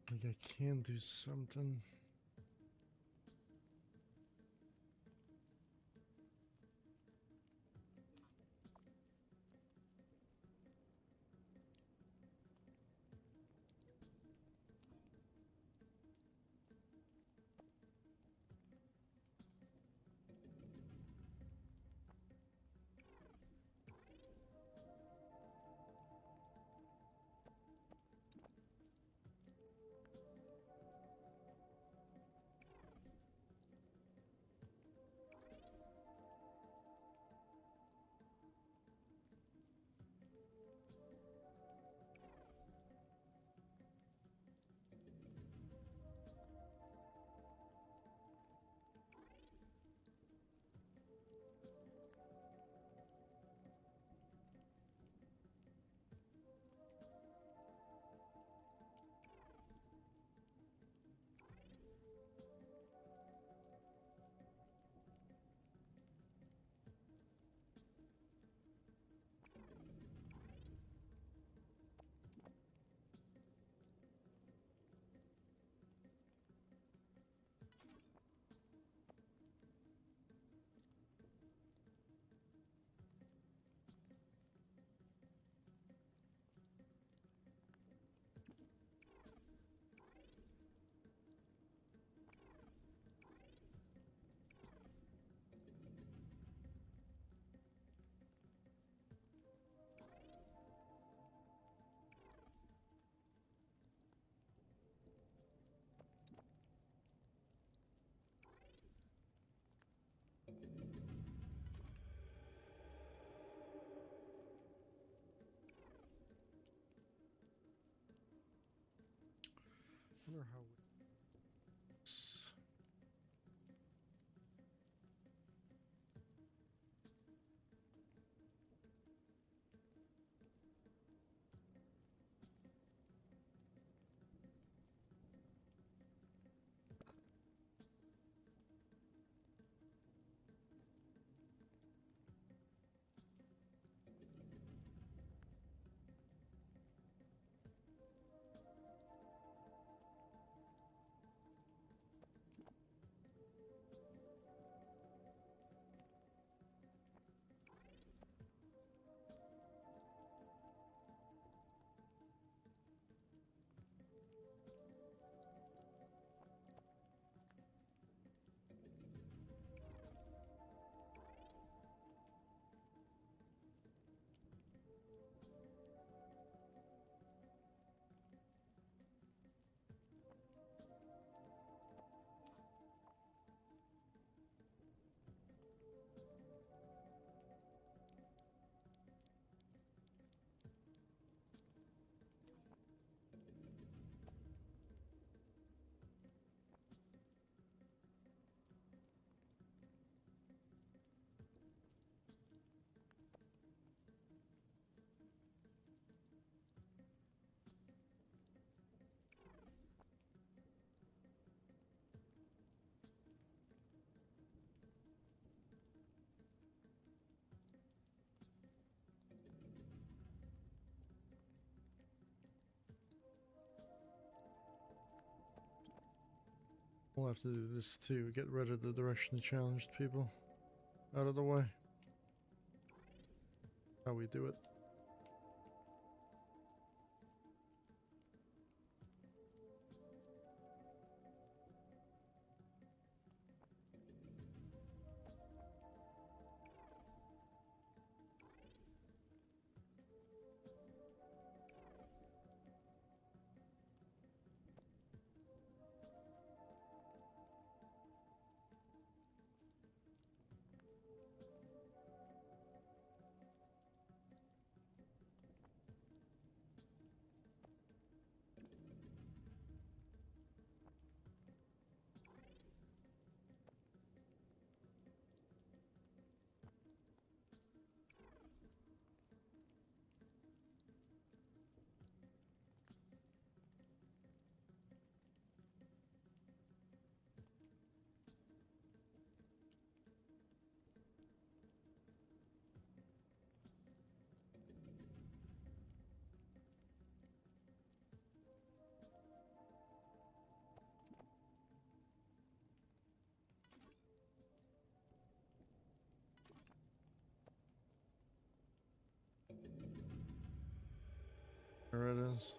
Technically, I can do something. wonder how. We'll have to do this too, get rid of the directionally challenged people out of the way. How we do it. There it is.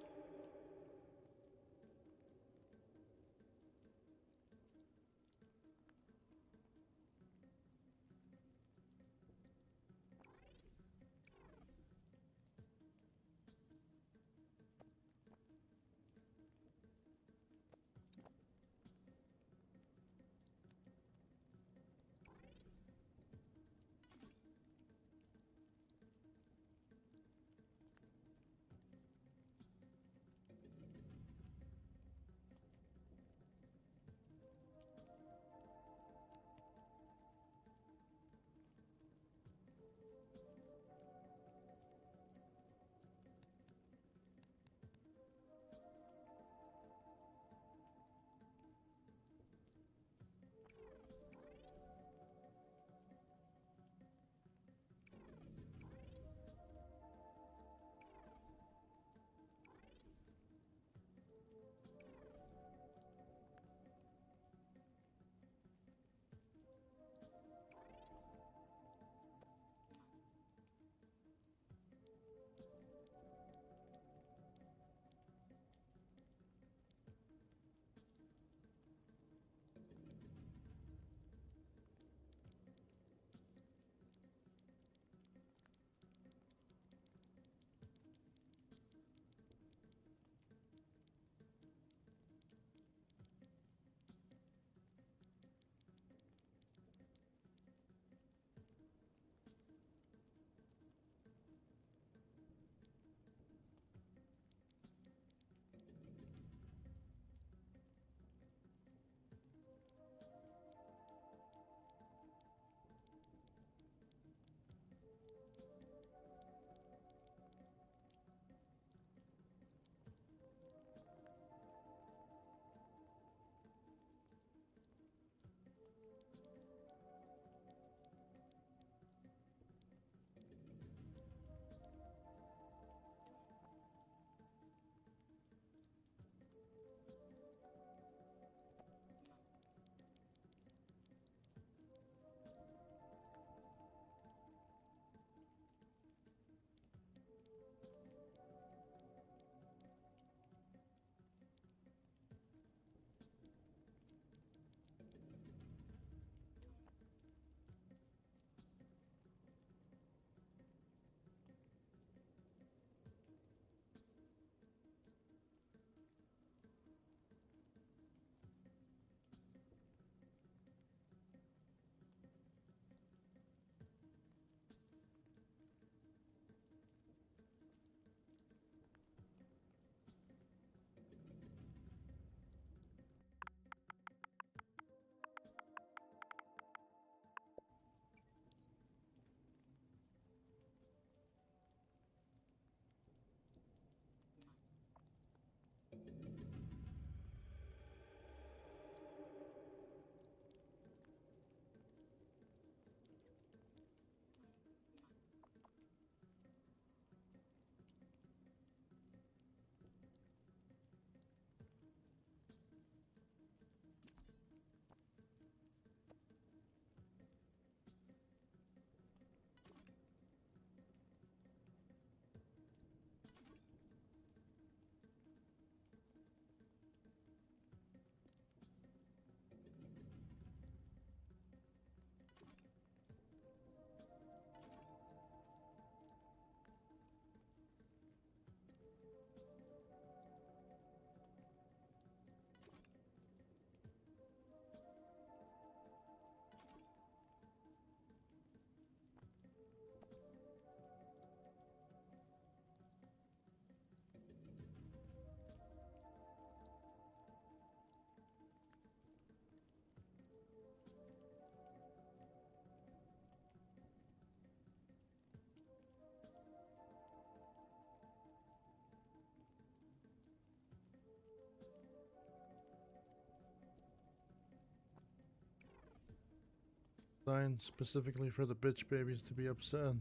Designed specifically for the bitch babies to be upset.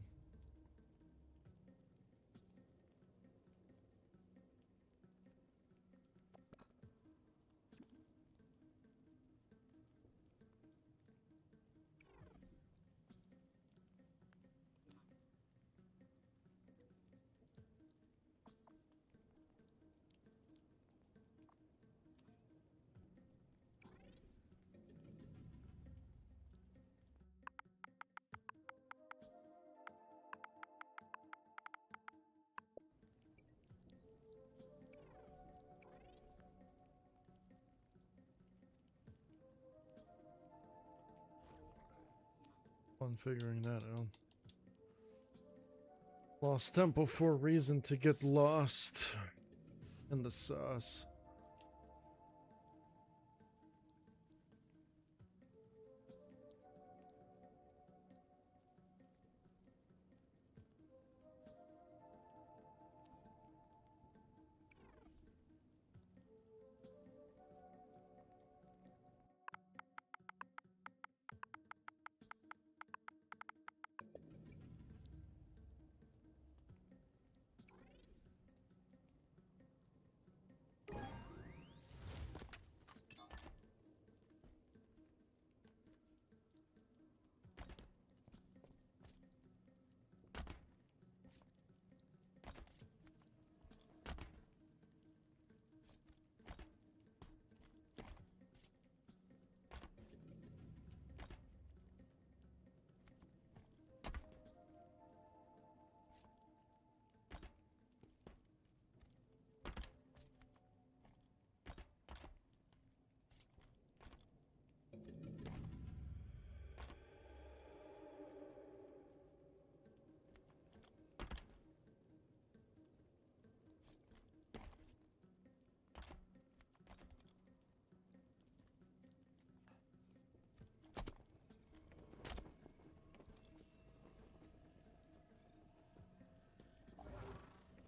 Fun figuring that out. Lost temple for a reason to get lost in the sauce.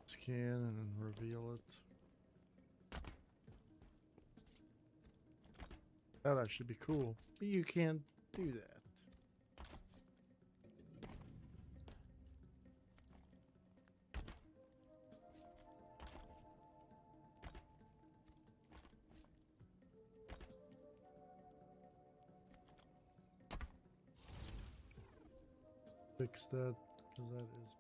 Scan and then reveal it. That should be cool. But you can't do that. Fix that, because that is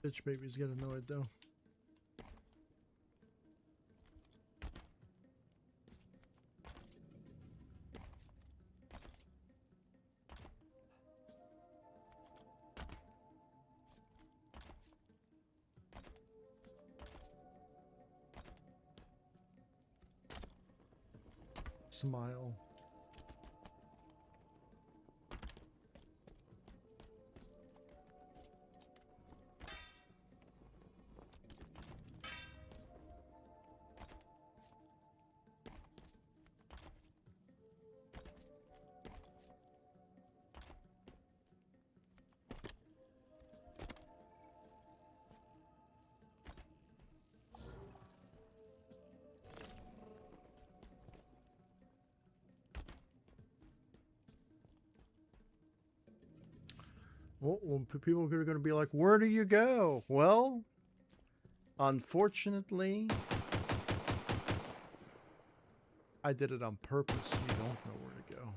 bitch baby's gonna know it though. Smile. Well, people are going to be like, where do you go? Well, unfortunately, I did it on purpose so you don't know where to go.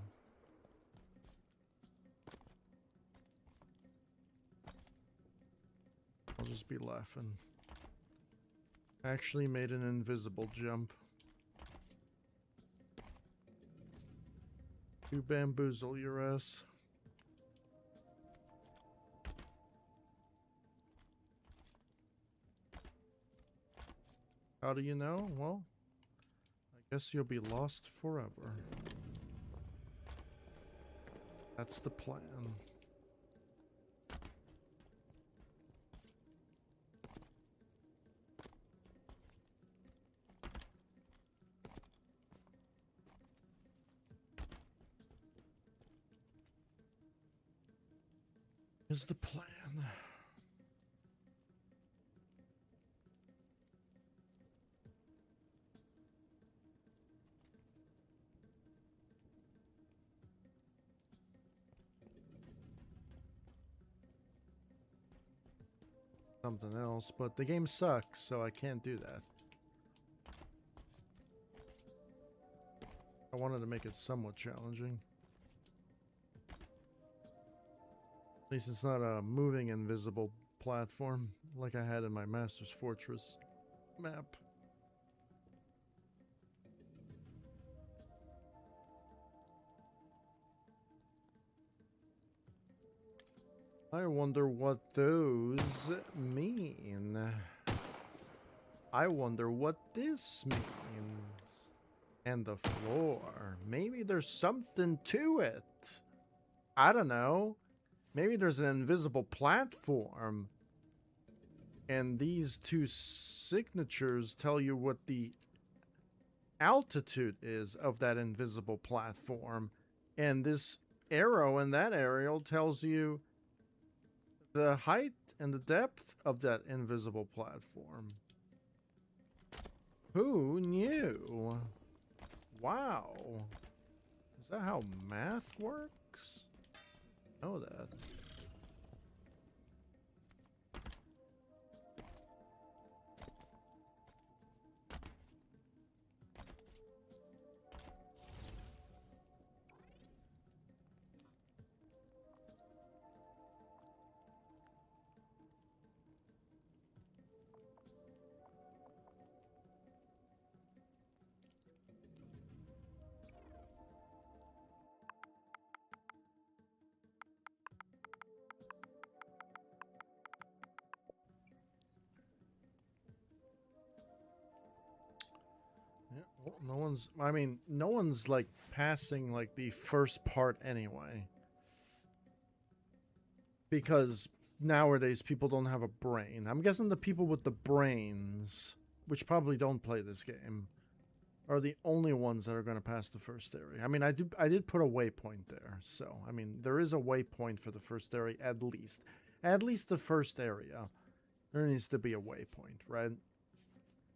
I'll just be laughing. I actually made an invisible jump. To bamboozle your ass. How do you know? Well, I guess you'll be lost forever. That's the plan. Is the plan. Something else, but the game sucks, so I can't do that. I wanted to make it somewhat challenging. At least it's not a moving invisible platform like I had in my Master's Fortress map. I wonder what those mean. I wonder what this means. And the floor. Maybe there's something to it. I don't know. Maybe there's an invisible platform. And these two signatures tell you what the altitude is of that invisible platform. And this arrow and that arrow tells you the height and the depth of that invisible platform. Who knew? Wow. Is that how math works? I know that. Yeah, well, no one's, I mean, no one's like passing like the first part anyway. Because nowadays people don't have a brain. I'm guessing the people with the brains, which probably don't play this game, are the only ones that are going to pass the first area. I mean, I did put a waypoint there. So, I mean, there is a waypoint for the first area at least. At least the first area. There needs to be a waypoint, right?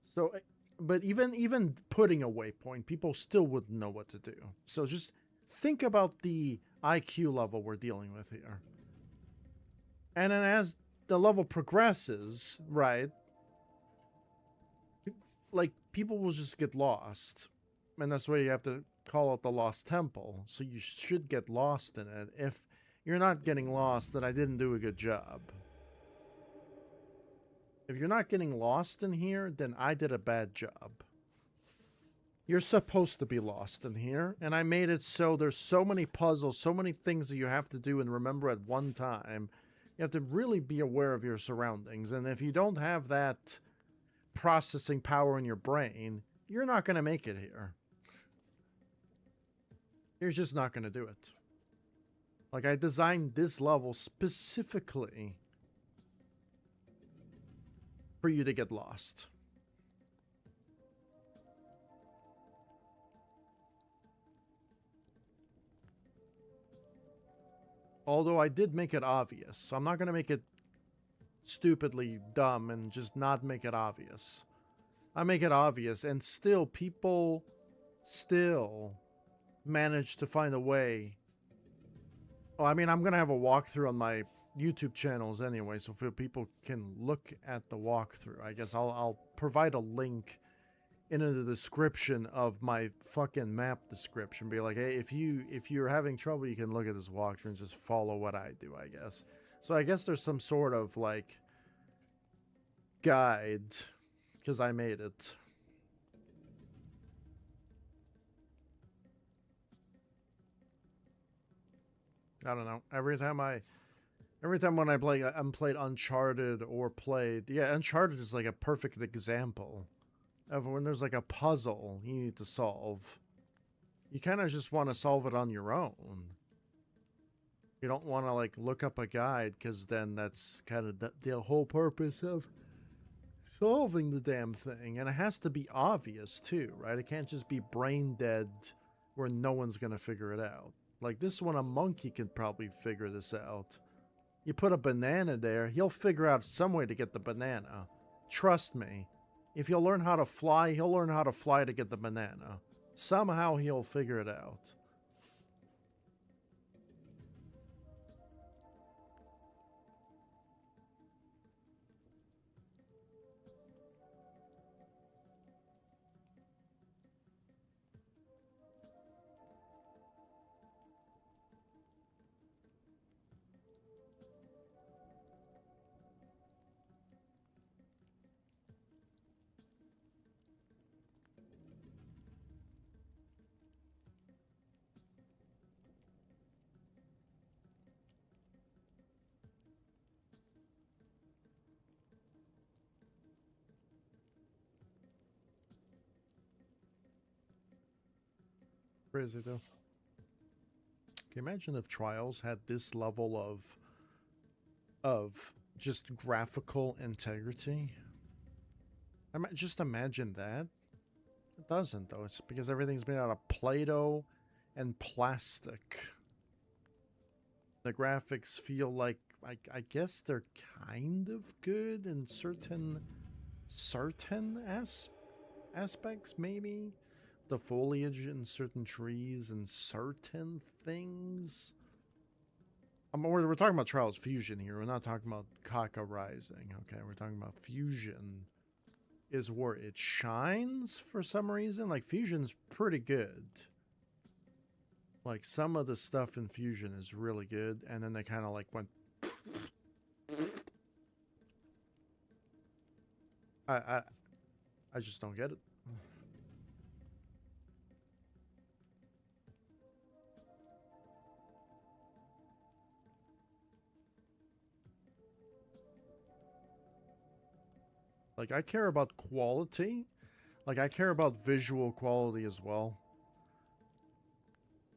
So, but even putting a waypoint, people still wouldn't know what to do. So just think about the IQ level we're dealing with here. And then as the level progresses, right, like, people will just get lost. And that's why you have to call it the Lost Temple. So you should get lost in it. If you're not getting lost, then I didn't do a good job. If you're not getting lost in here, then I did a bad job. You're supposed to be lost in here, and I made it so there's so many puzzles, so many things that you have to do and remember at one time. You have to really be aware of your surroundings, and if you don't have that processing power in your brain, you're not going to make it here. You're just not going to do it. Like, I designed this level specifically for you to get lost. Although I did make it obvious, so I'm not going to make it stupidly dumb and just not make it obvious. I make it obvious, and still, people still manage to find a way. Well, I mean, I'm going to have a walkthrough on my YouTube channels anyway, so people can look at the walkthrough. I guess I'll provide a link in the description of my fucking map description. Be like, hey, if you're having trouble, you can look at this walkthrough and just follow what I do, I guess. So I guess there's some sort of like guide because I made it. I don't know. Every time when I play, I'm played Uncharted or played, yeah, Uncharted is like a perfect example of when there's like a puzzle you need to solve. You kind of just want to solve it on your own. You don't want to like look up a guide because then that's kind of the whole purpose of solving the damn thing. And it has to be obvious too, right? It can't just be brain dead where no one's going to figure it out. Like this one, a monkey could probably figure this out. You put a banana there, he'll figure out some way to get the banana. Trust me. If he'll learn how to fly, he'll learn how to fly to get the banana. Somehow he'll figure it out. Crazy though. Can you imagine if Trials had this level of just graphical integrity? Just imagine that. It doesn't though. It's because everything's made out of Play-Doh and plastic. The graphics feel like I guess they're kind of good in certain aspects, maybe. The foliage in certain trees and certain things. We're talking about Trials Fusion here. We're not talking about Kaka Rising. Okay, we're talking about Fusion is where it shines for some reason. Like Fusion's pretty good. Like some of the stuff in Fusion is really good, and then they kind of like went. I I just don't get it. Like I care about quality. Like I care about visual quality as well.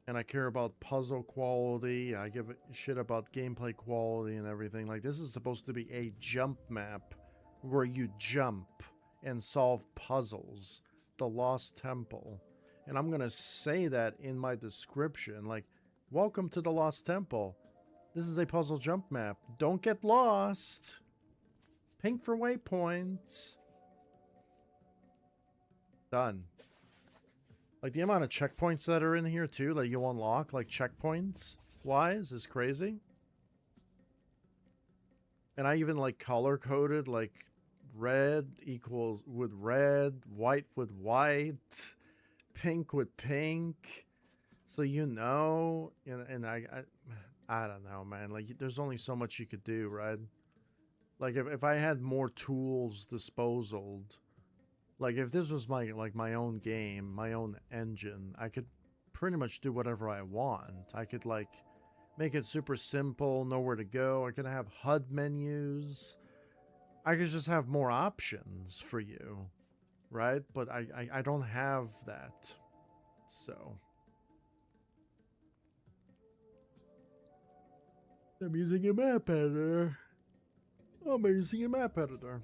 And I care about puzzle quality. I give a shit about gameplay quality and everything. Like this is supposed to be a jump map where you jump and solve puzzles. The Lost Temple. And I'm going to say that in my description. Like, welcome to the Lost Temple. This is a puzzle jump map. Don't get lost. Pink for waypoints. Done. Like, the amount of checkpoints that are in here, too, that you unlock, like, checkpoints wise, is crazy. And I even, like, color-coded, like, red equals with red, white with white, pink with pink. So you know, and I don't know, man. Like, there's only so much you could do, right? Like, if I had more tools disposal, like if this was my own game, my own engine, I could pretty much do whatever I want. I could like make it super simple, know where to go. I could have HUD menus. I could just have more options for you, right? But I don't have that, so. I'm using a map editor. I'm using a map editor.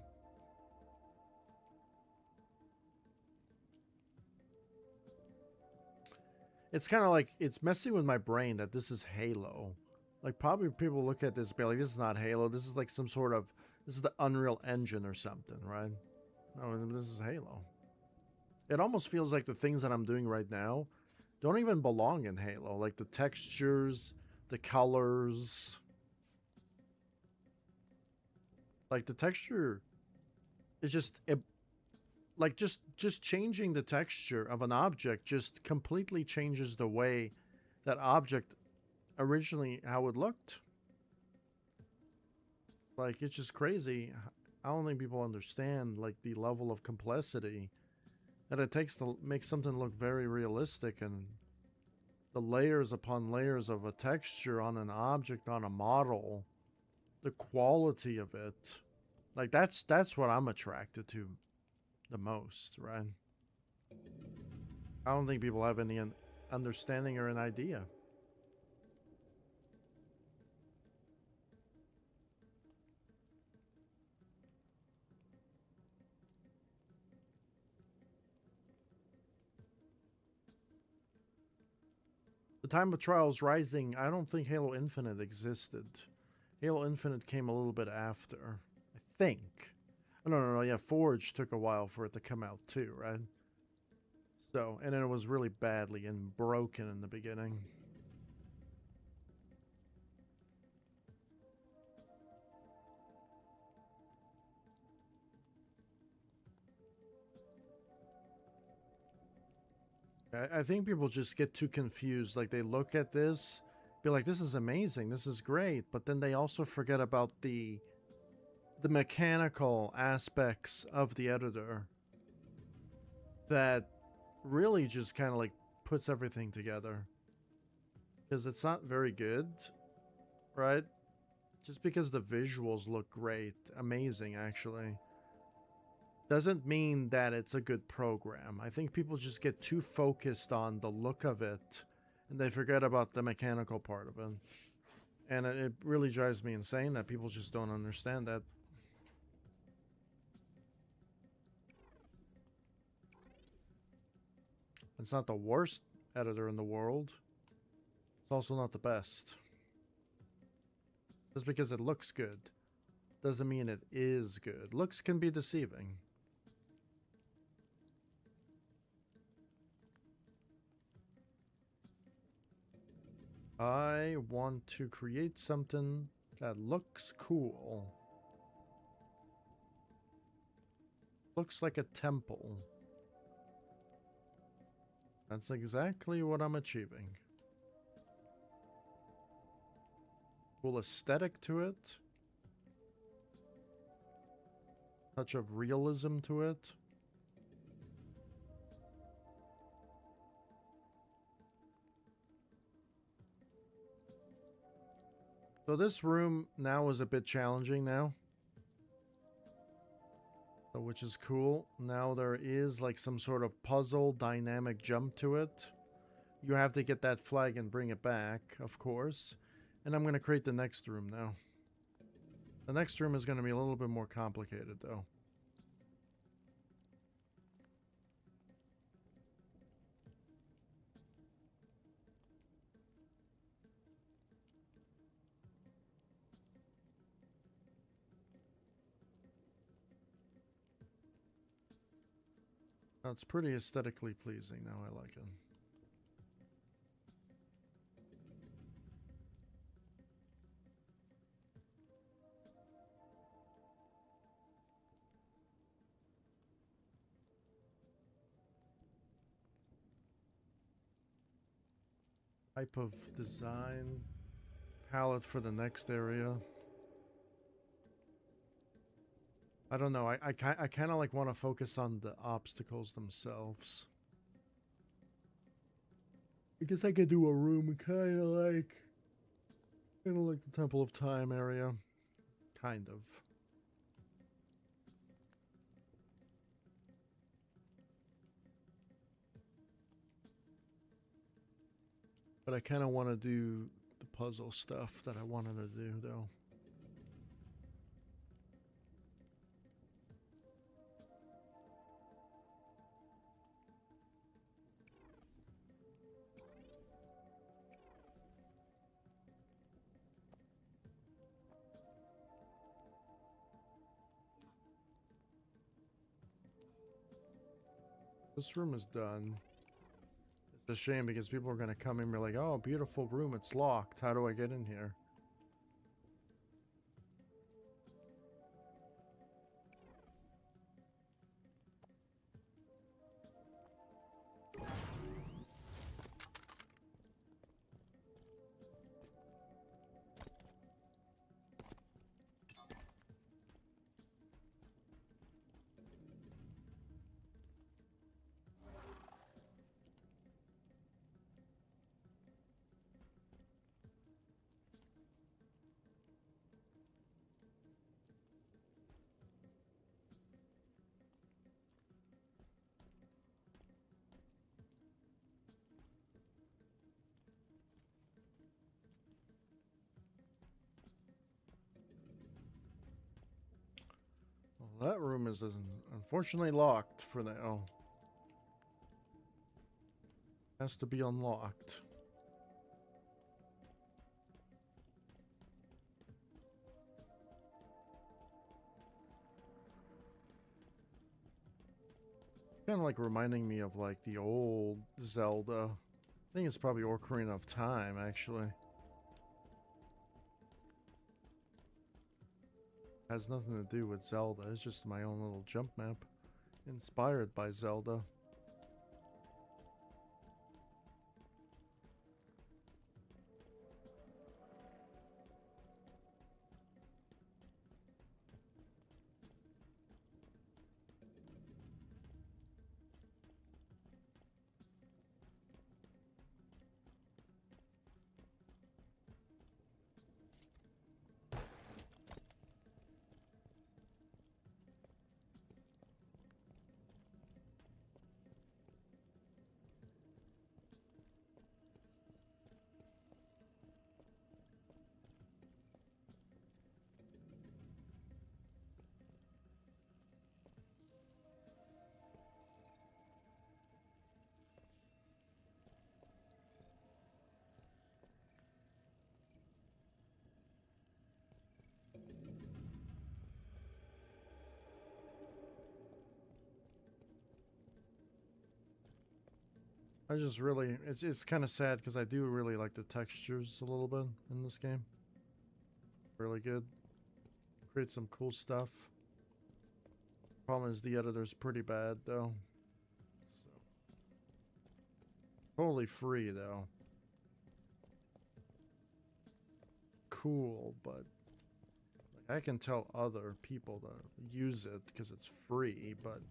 It's kind of like, it's messing with my brain that this is Halo. Like, probably people look at this and be like, this is not Halo. This is like some sort of, this is the Unreal Engine or something, right? No, this is Halo. It almost feels like the things that I'm doing right now don't even belong in Halo. Like the textures, the colors. Like the texture is just like just changing the texture of an object just completely changes the way that object originally how it looked. Like it's just crazy. I don't think people understand like the level of complexity that it takes to make something look very realistic and the layers upon layers of a texture on an object, on a model, the quality of it. Like that's what I'm attracted to the most, right? I don't think people have any understanding or an idea. The time of Trials Rising, I don't think Halo Infinite existed. Halo Infinite came a little bit after, I think. No, yeah, Forge took a while for it to come out too, right? So, and then it was really badly and broken in the beginning. I think people just get too confused. Like they look at this, be like, "This is amazing, this is great," but then they also forget about the mechanical aspects of the editor that really just kind of like puts everything together. Because it's not very good, right? Just because the visuals look great, amazing actually, doesn't mean that it's a good program. I think people just get too focused on the look of it and they forget about the mechanical part of it. And it really drives me insane that people just don't understand that. It's not the worst editor in the world. It's also not the best. Just because it looks good doesn't mean it is good. Looks can be deceiving. I want to create something that looks cool. Looks like a temple. That's exactly what I'm achieving. Cool aesthetic to it. Touch of realism to it. So this room now is a bit challenging now. Which is cool. Now there is like some sort of puzzle dynamic jump to it. You have to get that flag and bring it back, of course. And I'm going to create the next room now. The next room is going to be a little bit more complicated though. Now, it's pretty aesthetically pleasing now. I like it. Type of design. Palette for the next area. I don't know. I kind of like want to focus on the obstacles themselves. I guess I could do a room kind of like the Temple of Time area. Kind of. But I kind of want to do the puzzle stuff that I wanted to do, though. This room is done. It's a shame because people are going to come in and be like, oh, beautiful room, it's locked. How do I get in here? Well, that room is unfortunately locked for now. Has to be unlocked. Kind of like reminding me of like the old Zelda. I think it's probably Ocarina of Time, actually. Has nothing to do with Zelda. It's just my own little jump map. Inspired by Zelda. I just really, it's kind of sad because I do really like the textures a little bit in this game. Really good. Create some cool stuff. Problem is the editor's pretty bad though. So totally free though. Cool, but like, I can tell other people to use it because it's free, but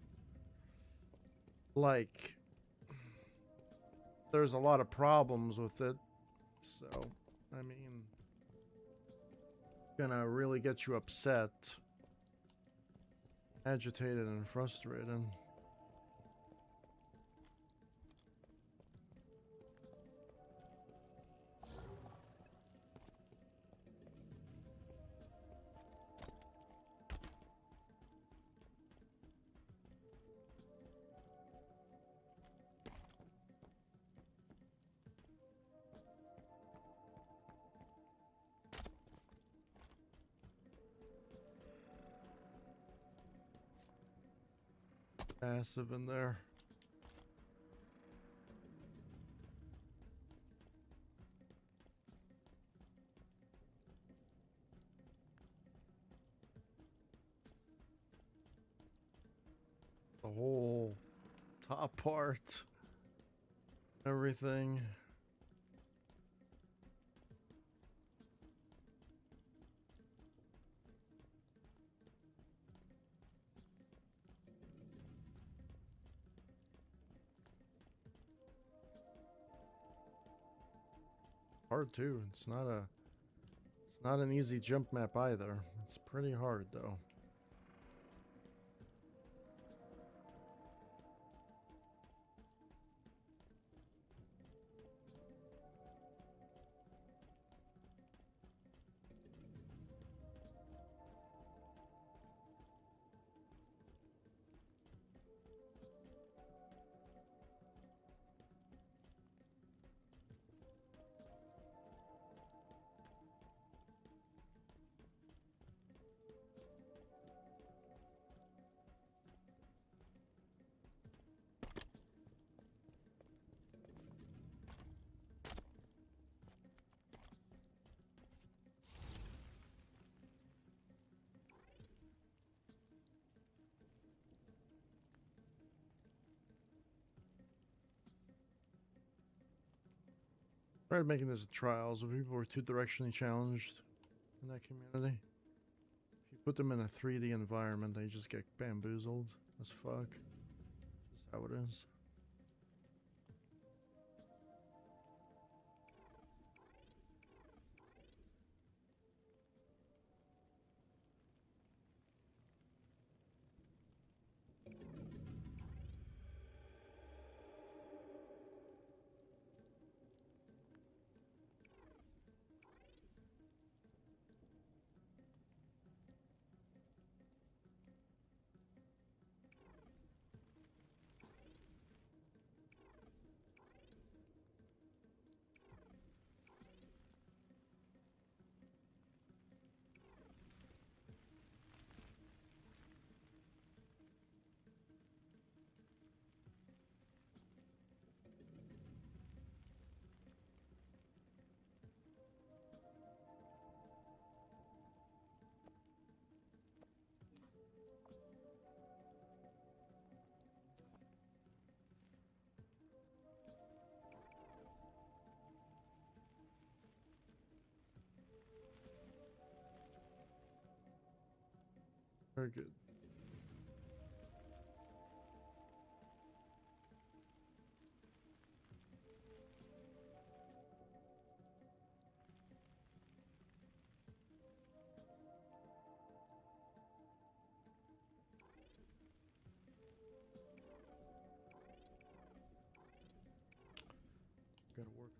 like there's a lot of problems with it. So, I mean, gonna really get you upset, agitated, and frustrated. Massive in there. The whole top part. Everything. Hard too. It's not an easy jump map either. It's pretty hard though. Tried making this a trial, so people were too directionally challenged in that community. If you put them in a 3D environment, they just get bamboozled as fuck. Just how it is. Very good. Gotta work.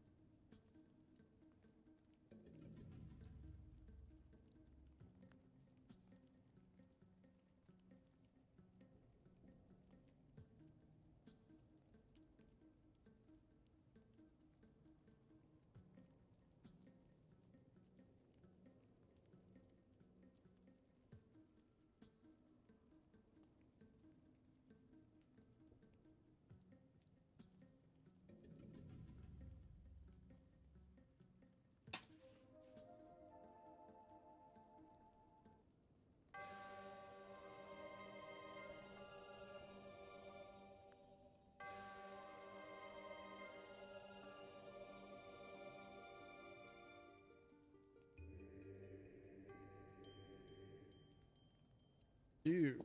You.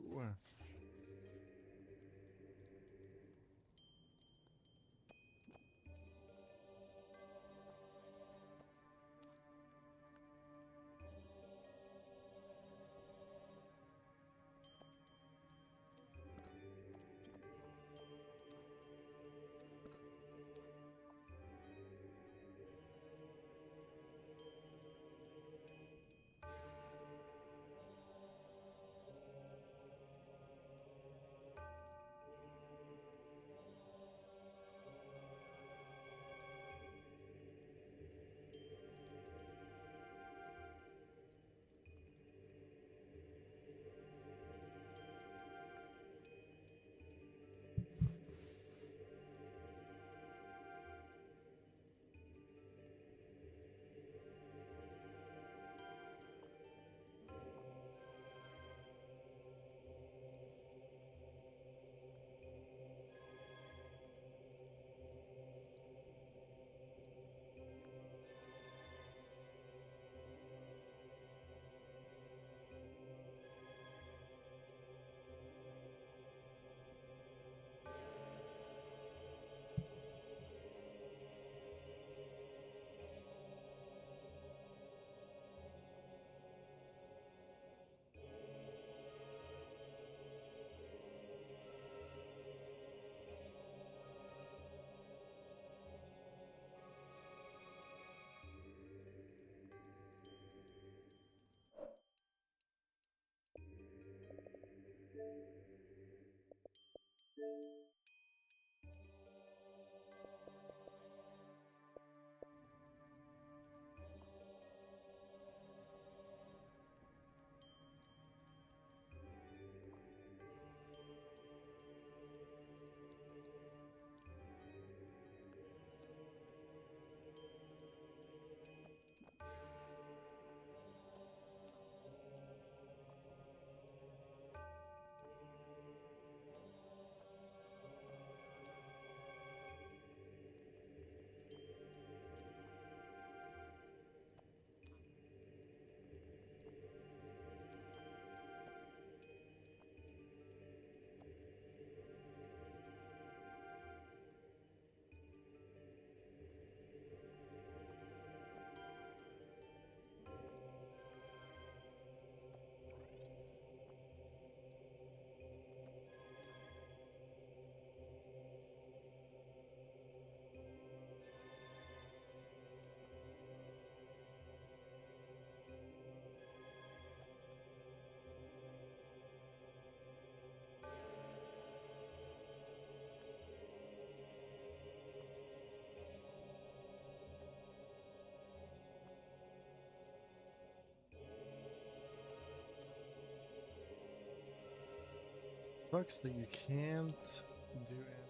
Sucks that you can't do any.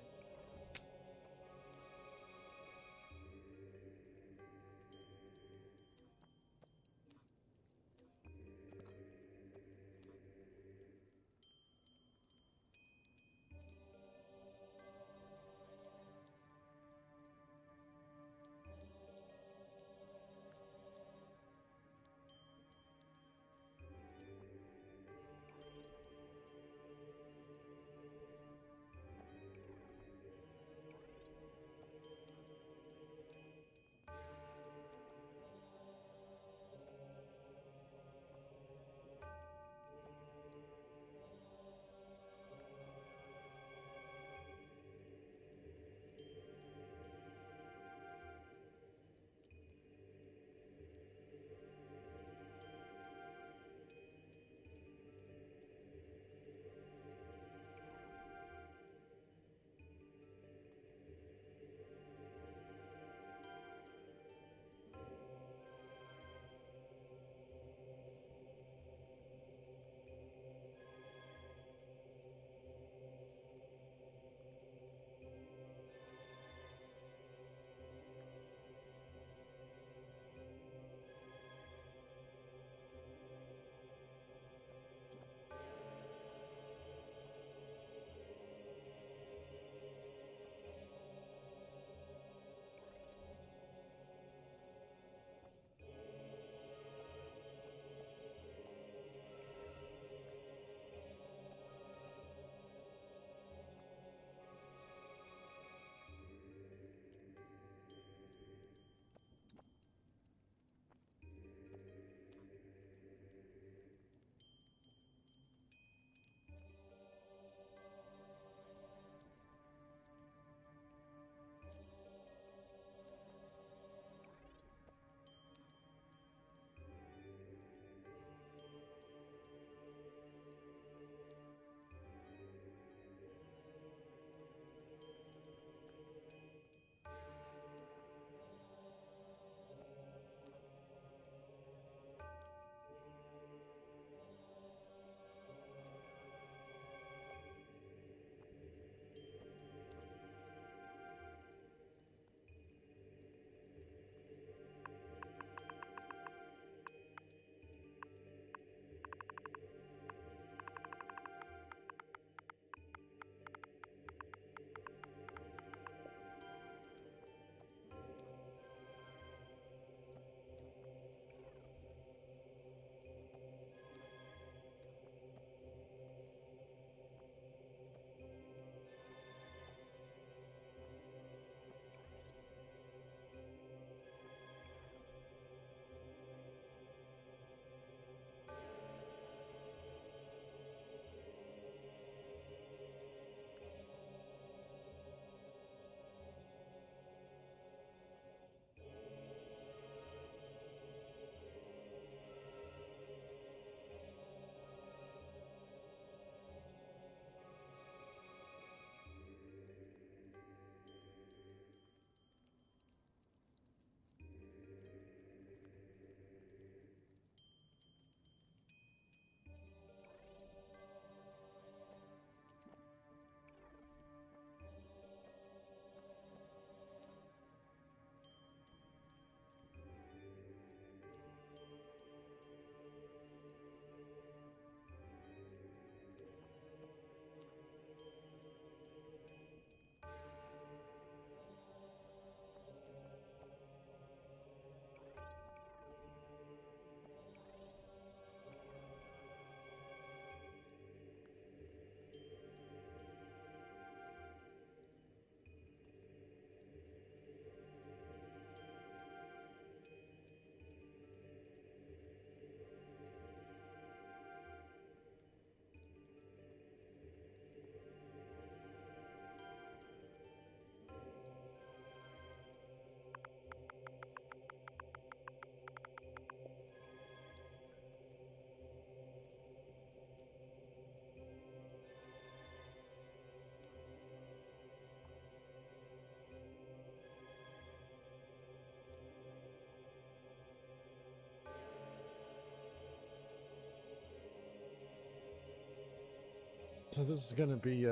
So this is gonna be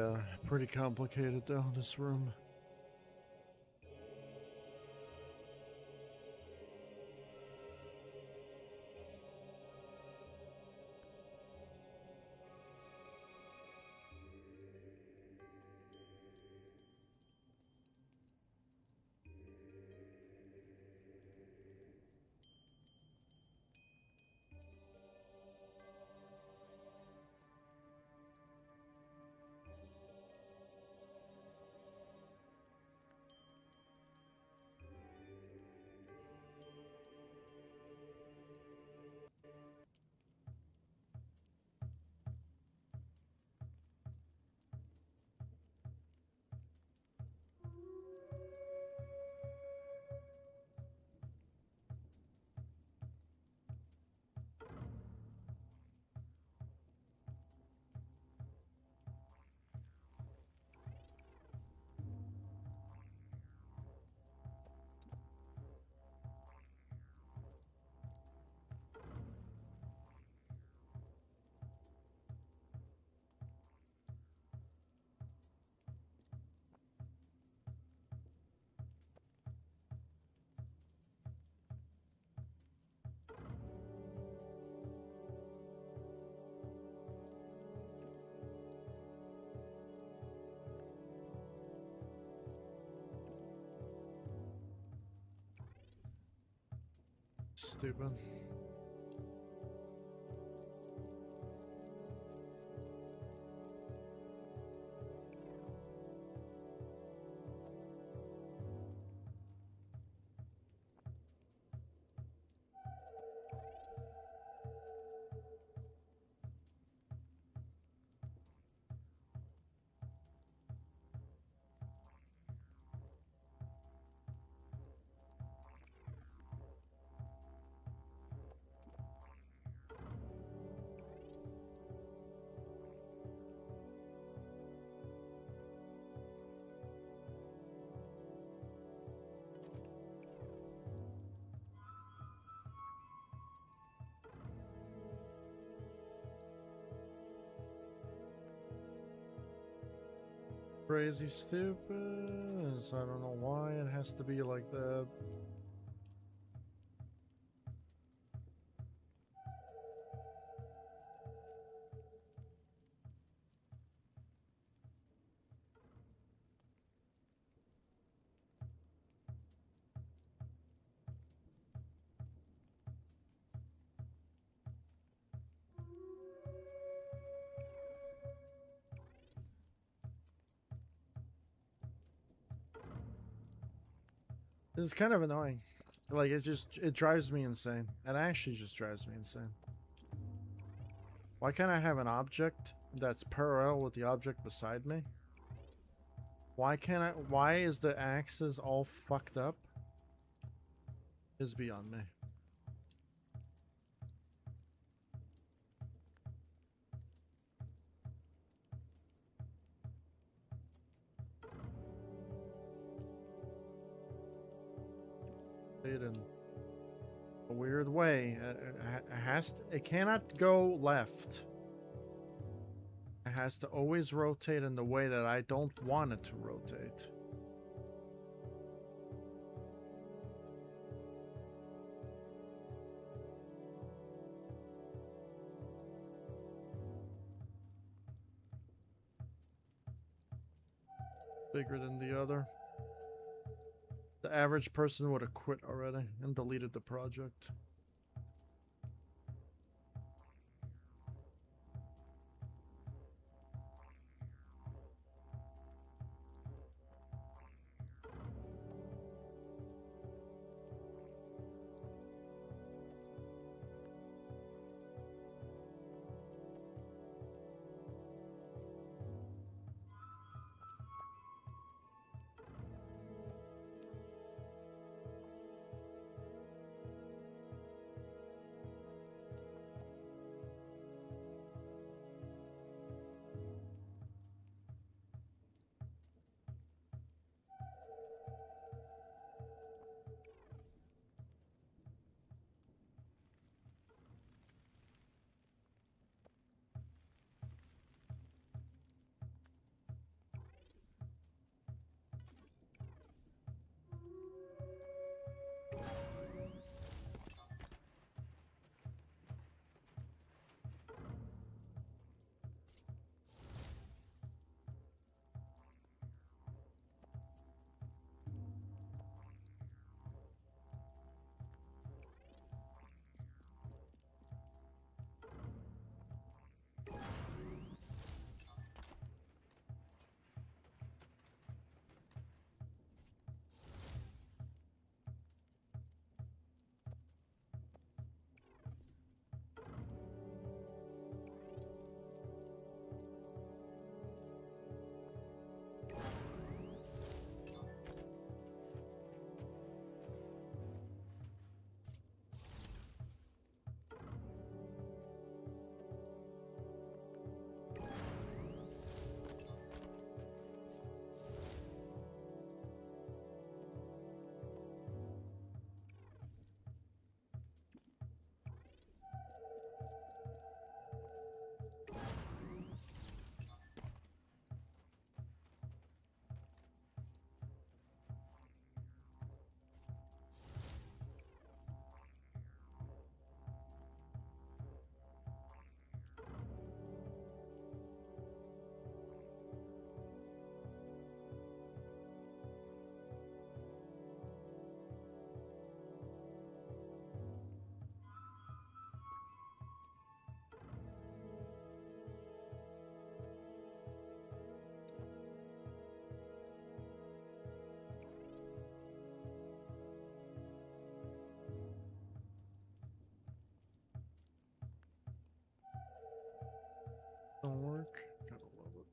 pretty complicated though, this room. Stupid. Crazy stupid. So I don't know why it has to be like that. It's kind of annoying. Like it drives me insane. It actually just drives me insane. Why can't I have an object that's parallel with the object beside me? Why is the axis all fucked up? Is beyond me. In a weird way. It cannot go left. It has to always rotate in the way that I don't want it to rotate. Bigger than the other. The average person would have quit already and deleted the project. Don't work. Gotta love it.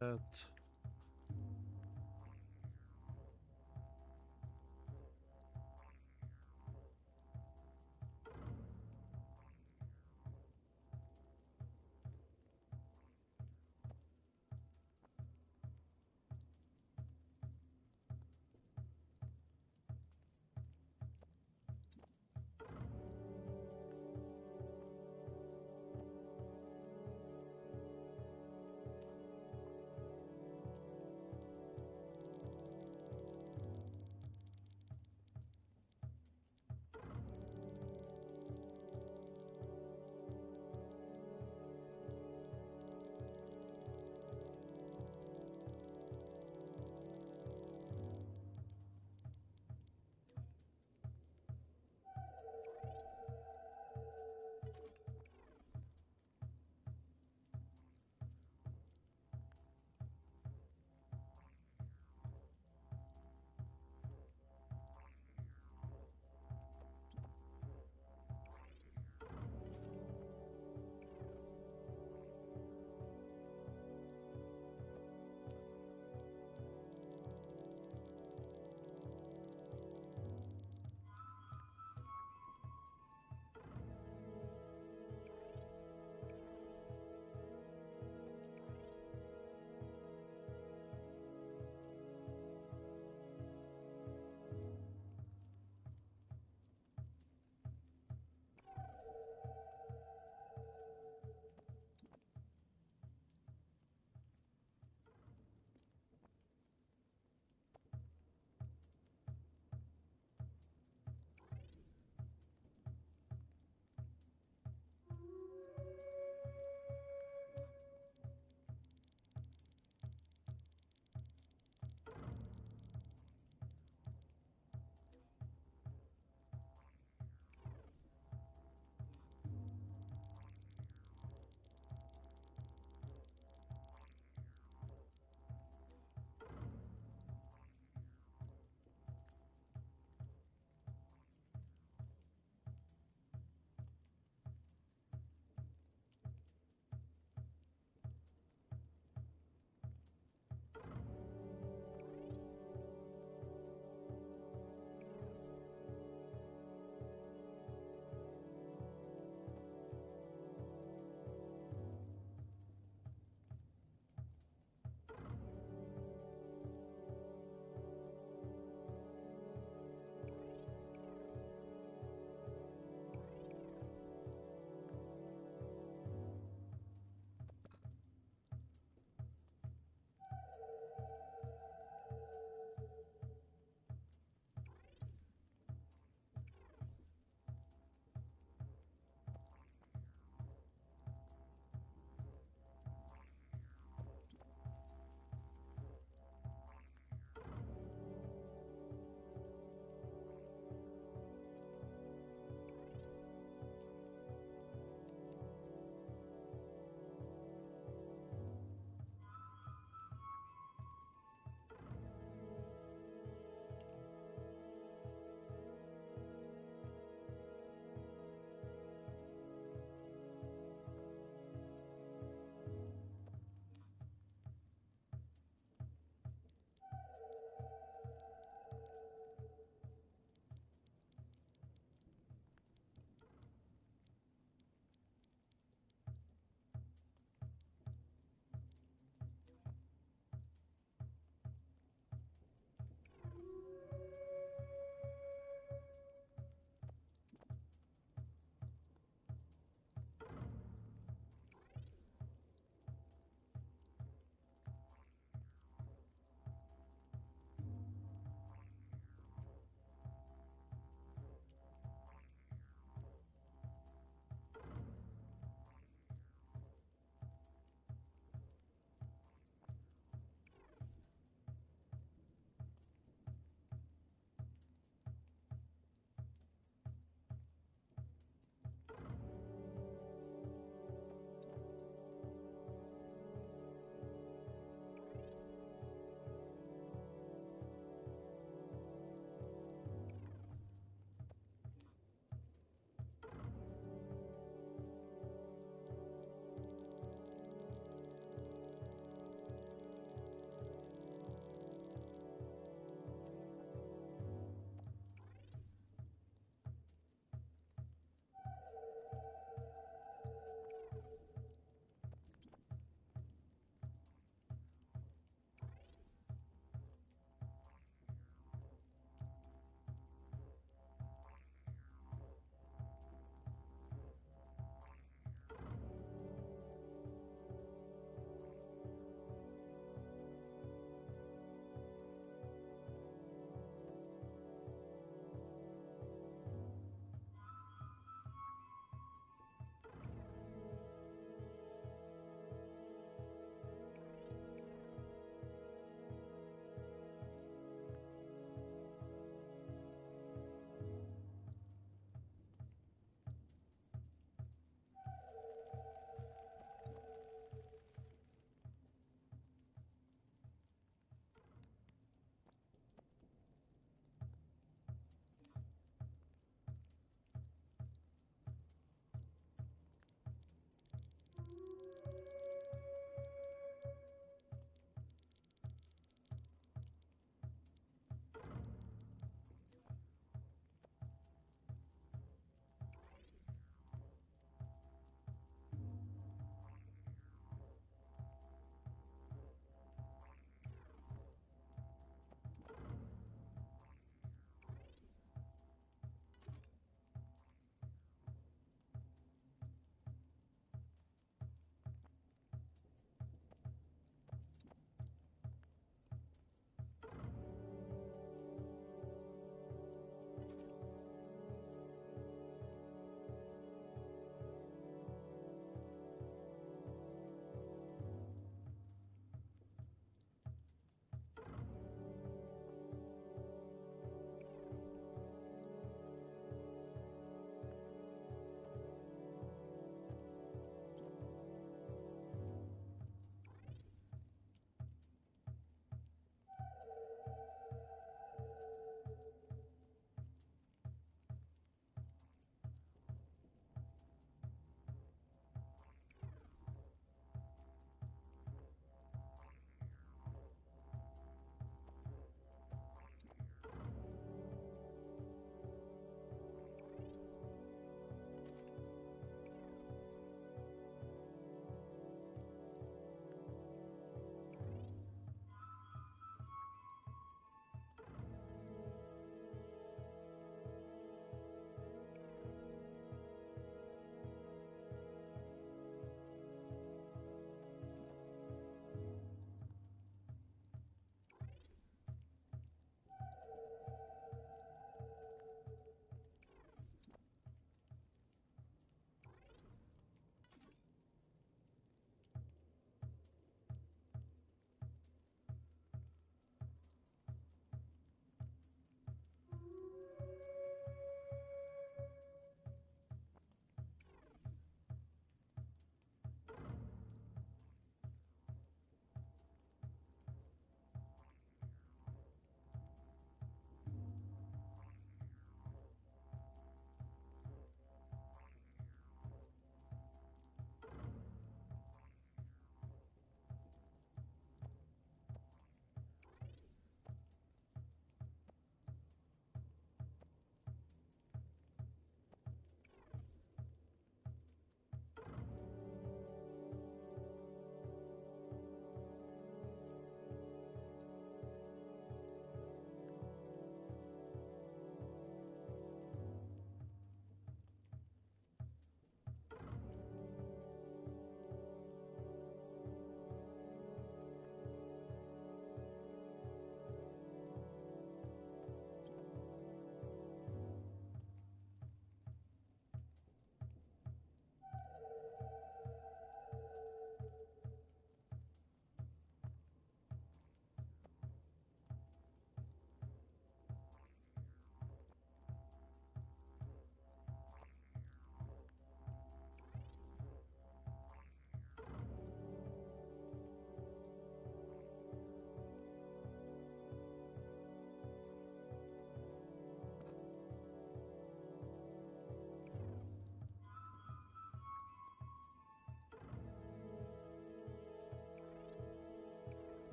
That.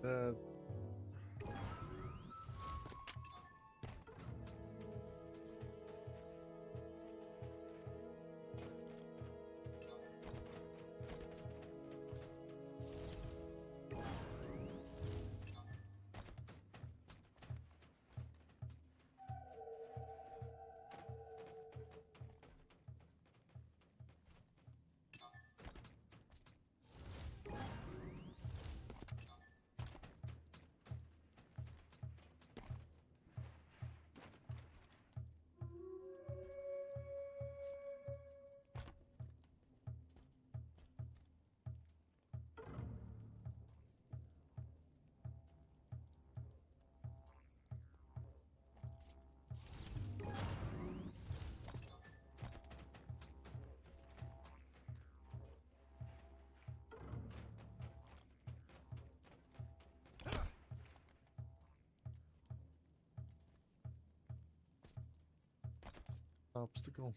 Uh, obstacle.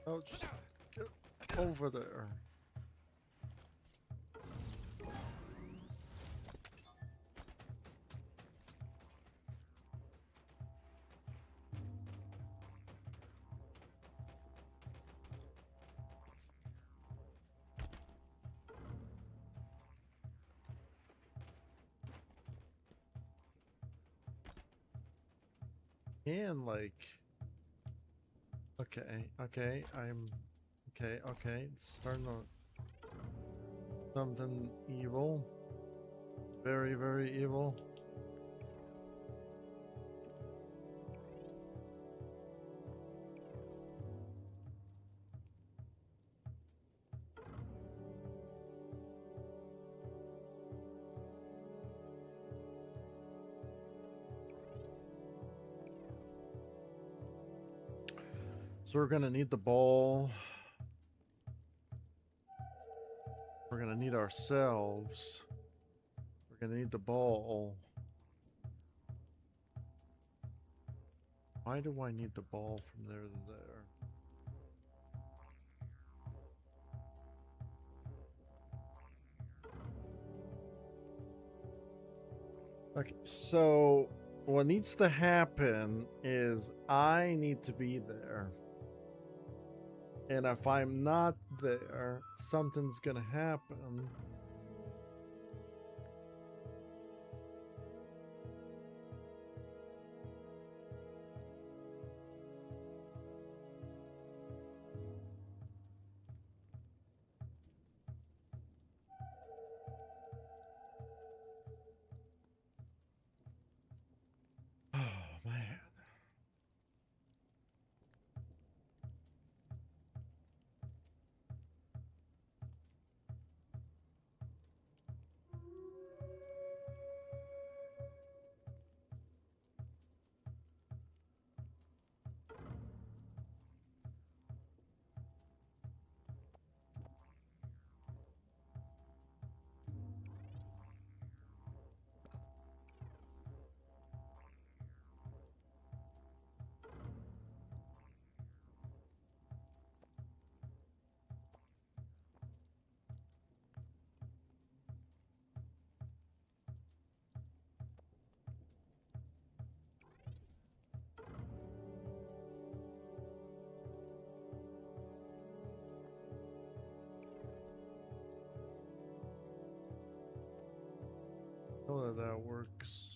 Oh, just get over there. And like, okay, okay. It's starting to something evil, very, very evil. So we're gonna need the ball. We're gonna need ourselves. We're gonna need the ball. Why do I need the ball from there to there? Okay, so what needs to happen is I need to be there. And if I'm not there, something's gonna happen. Oh, man. that works.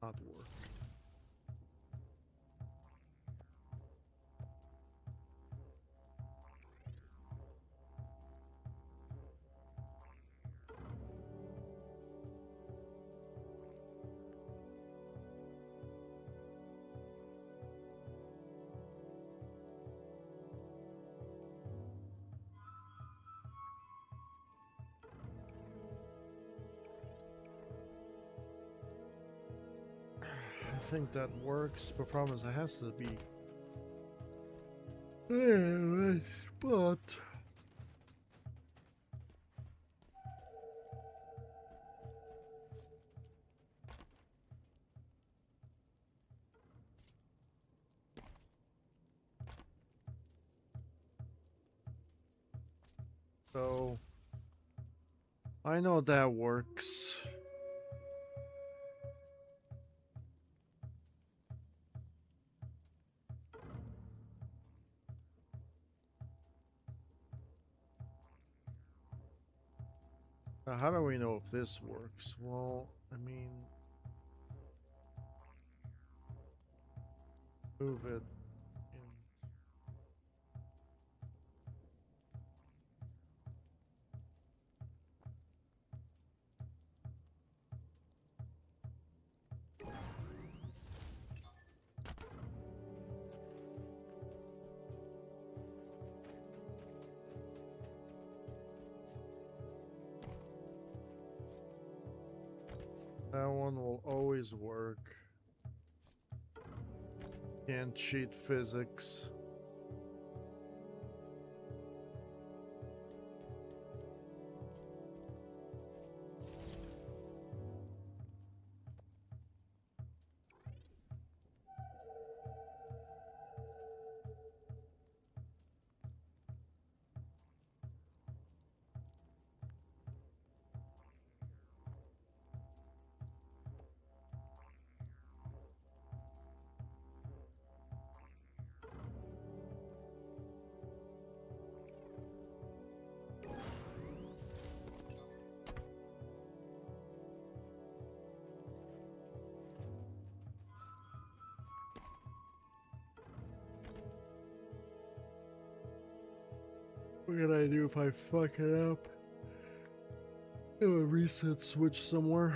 Not work. I think that works, but problem is it has to be. Anyways, but so I know that works. Now, how do we know if this works? Well, I mean, move it in. That one will always work. Can't cheat physics. What can I do if I fuck it up? Do a reset switch somewhere.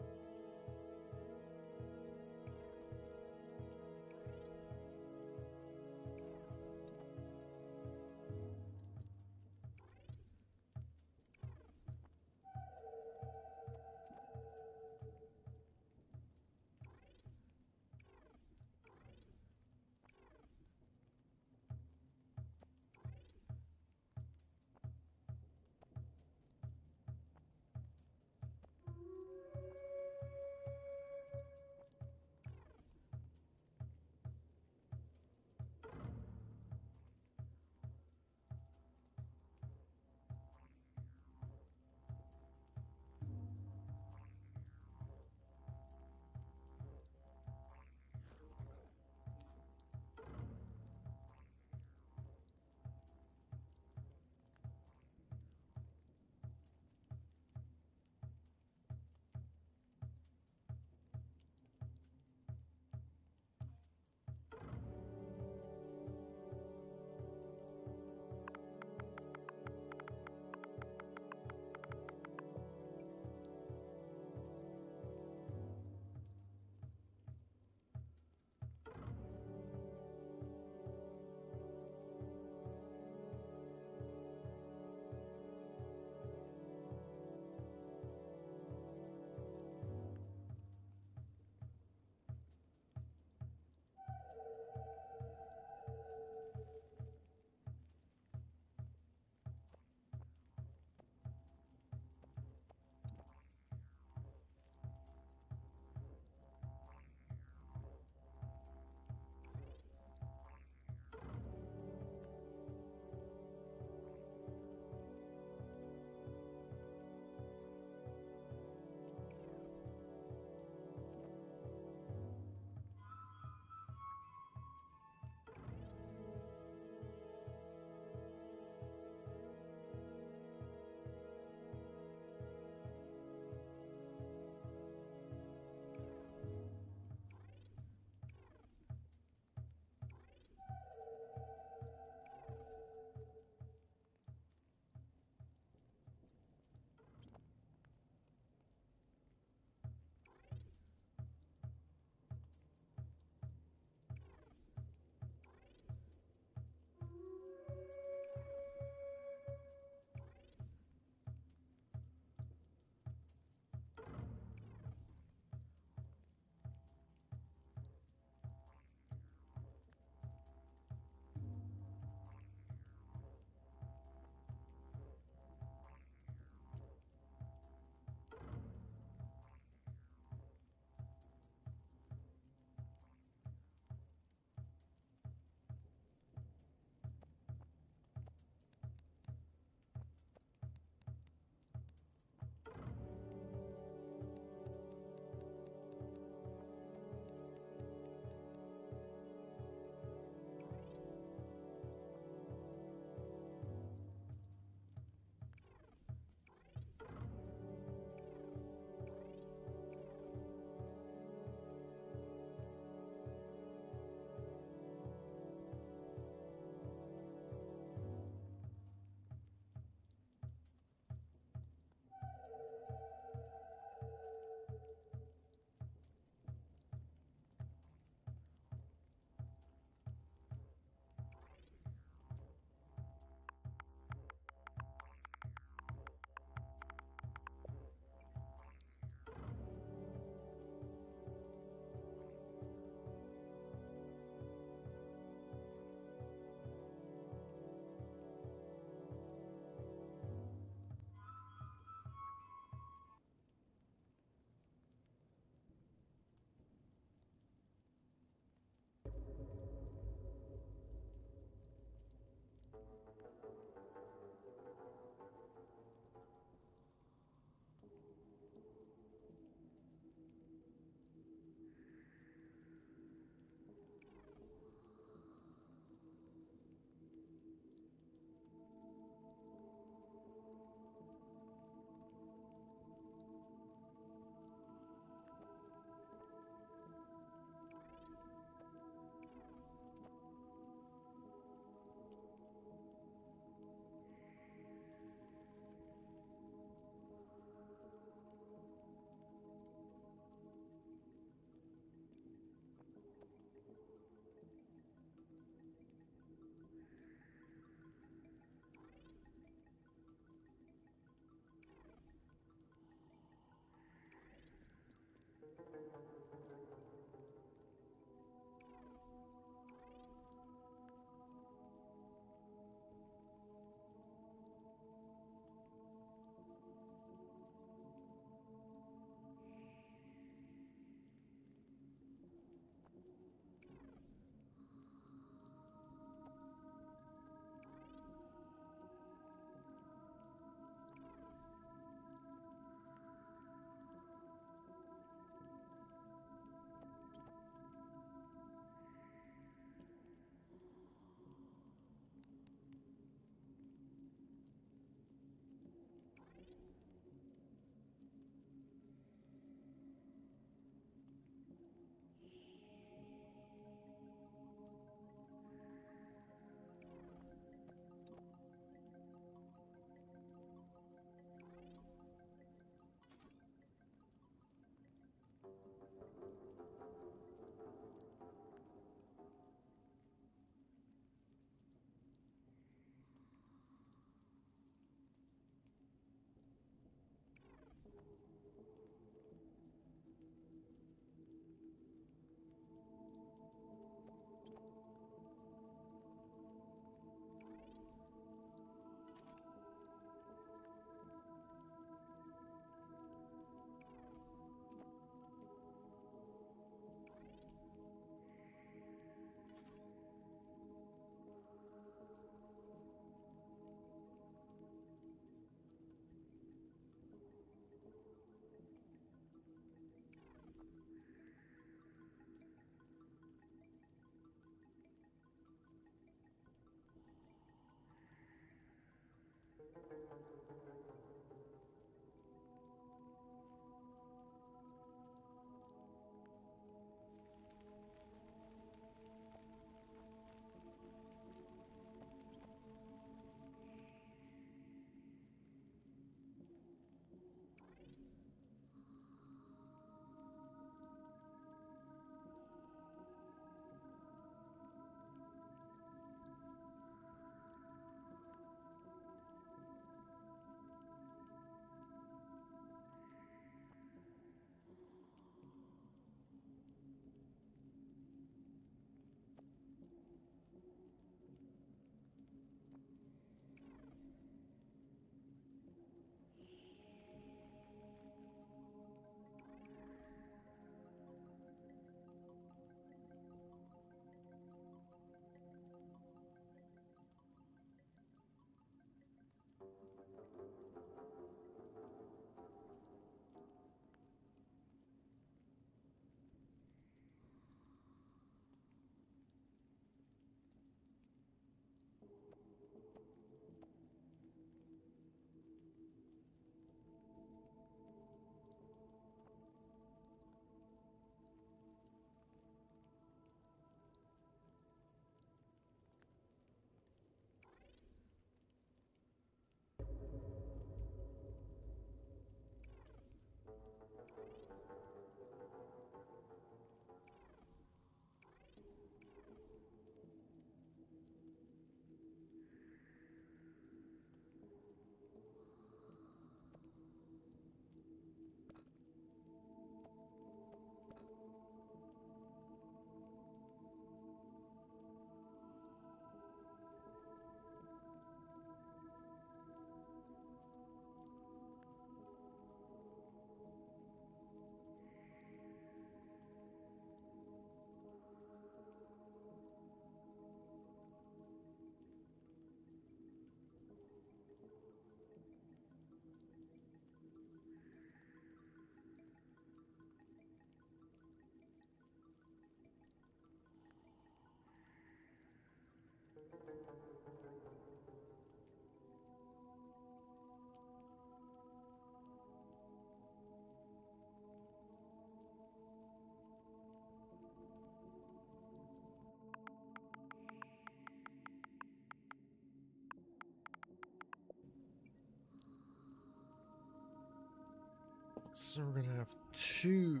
So we're gonna have two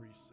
resets.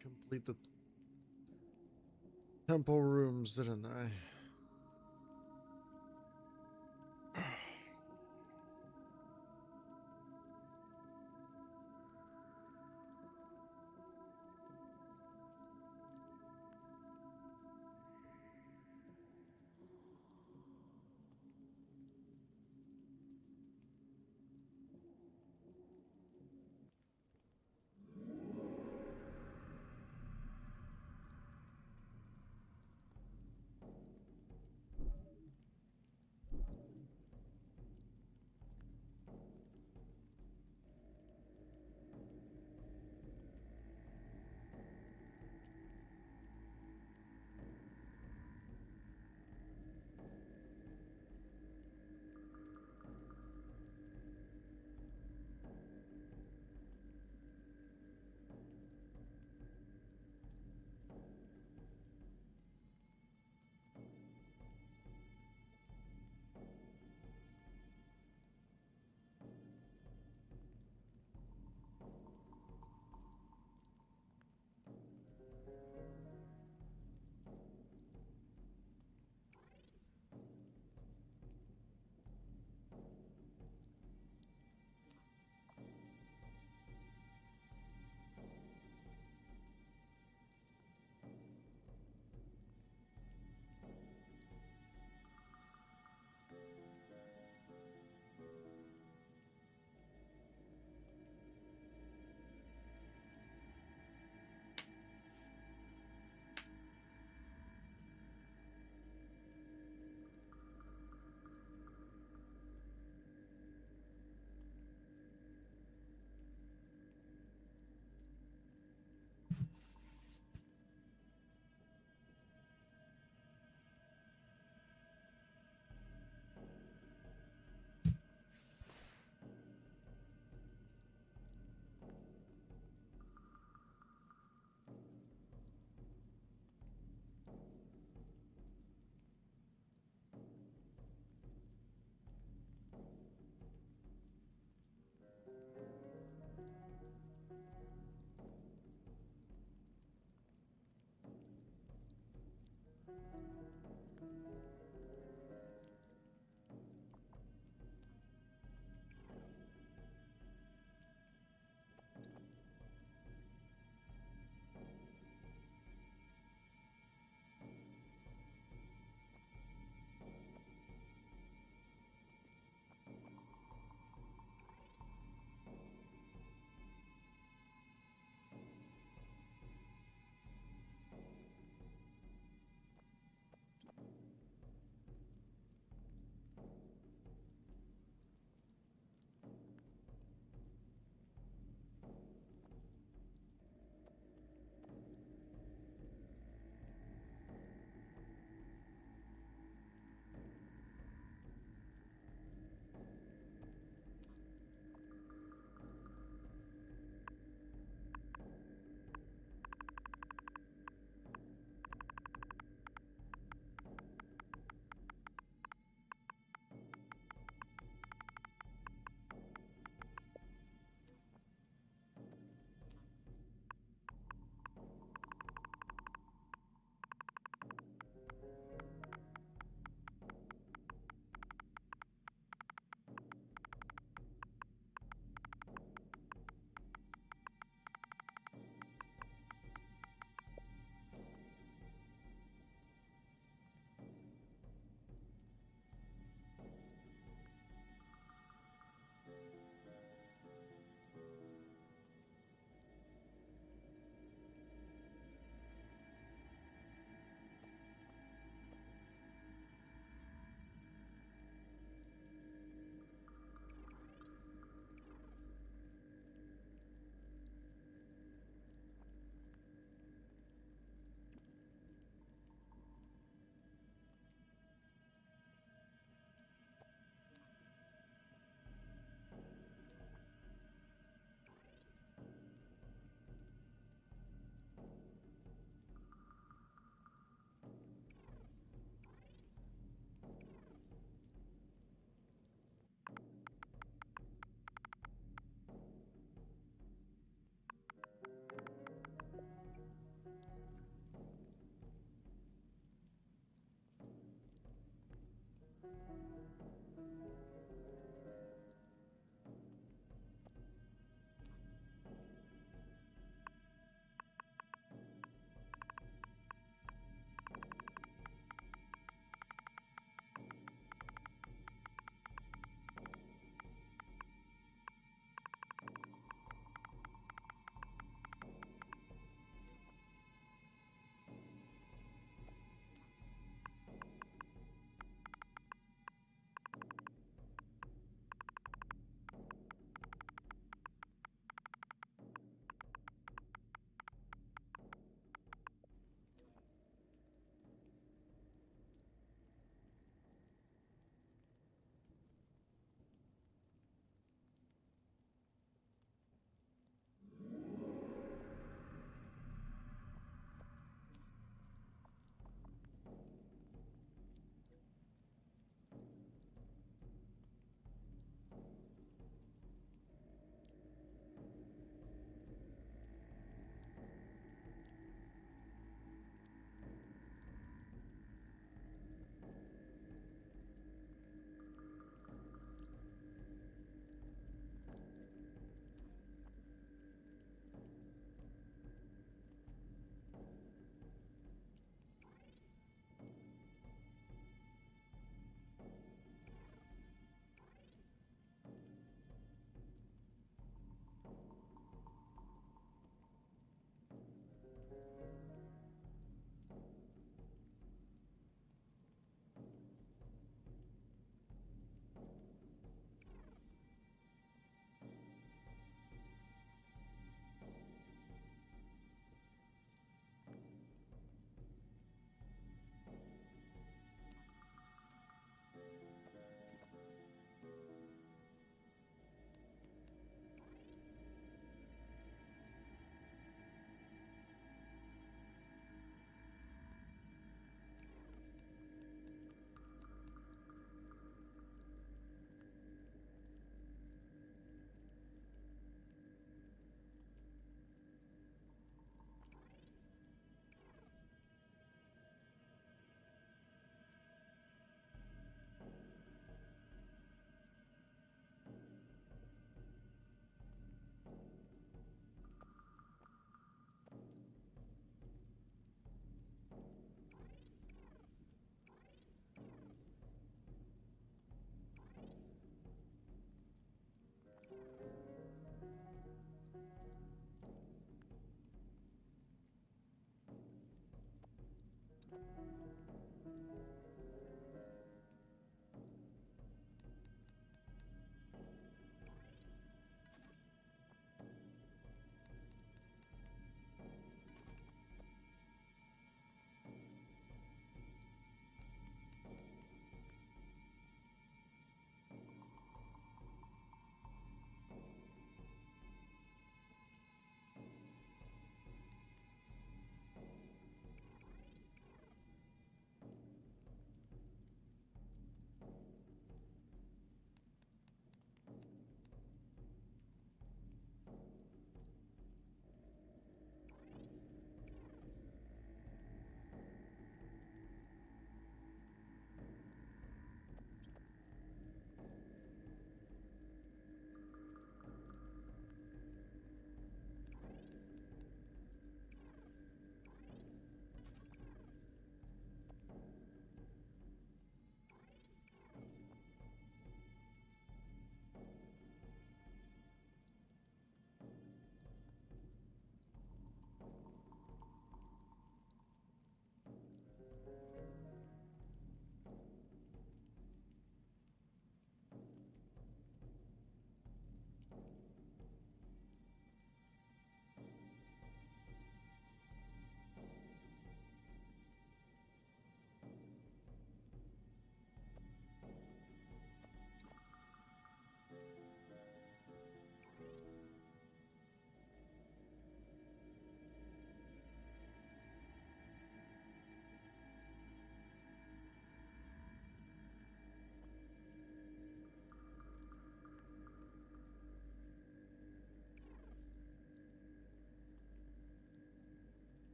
complete the temple rooms, didn't I?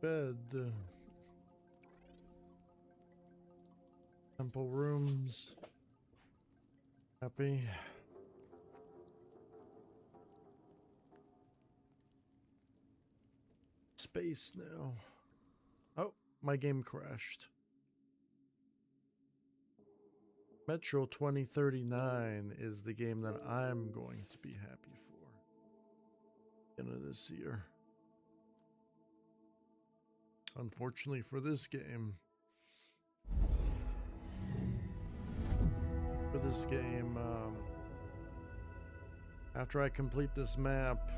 bed. Temple rooms. Happy. Space now. Oh, my game crashed. Metro 2039 is the game that I'm going to be happy for. End of this year. Unfortunately for this game, after I complete this map,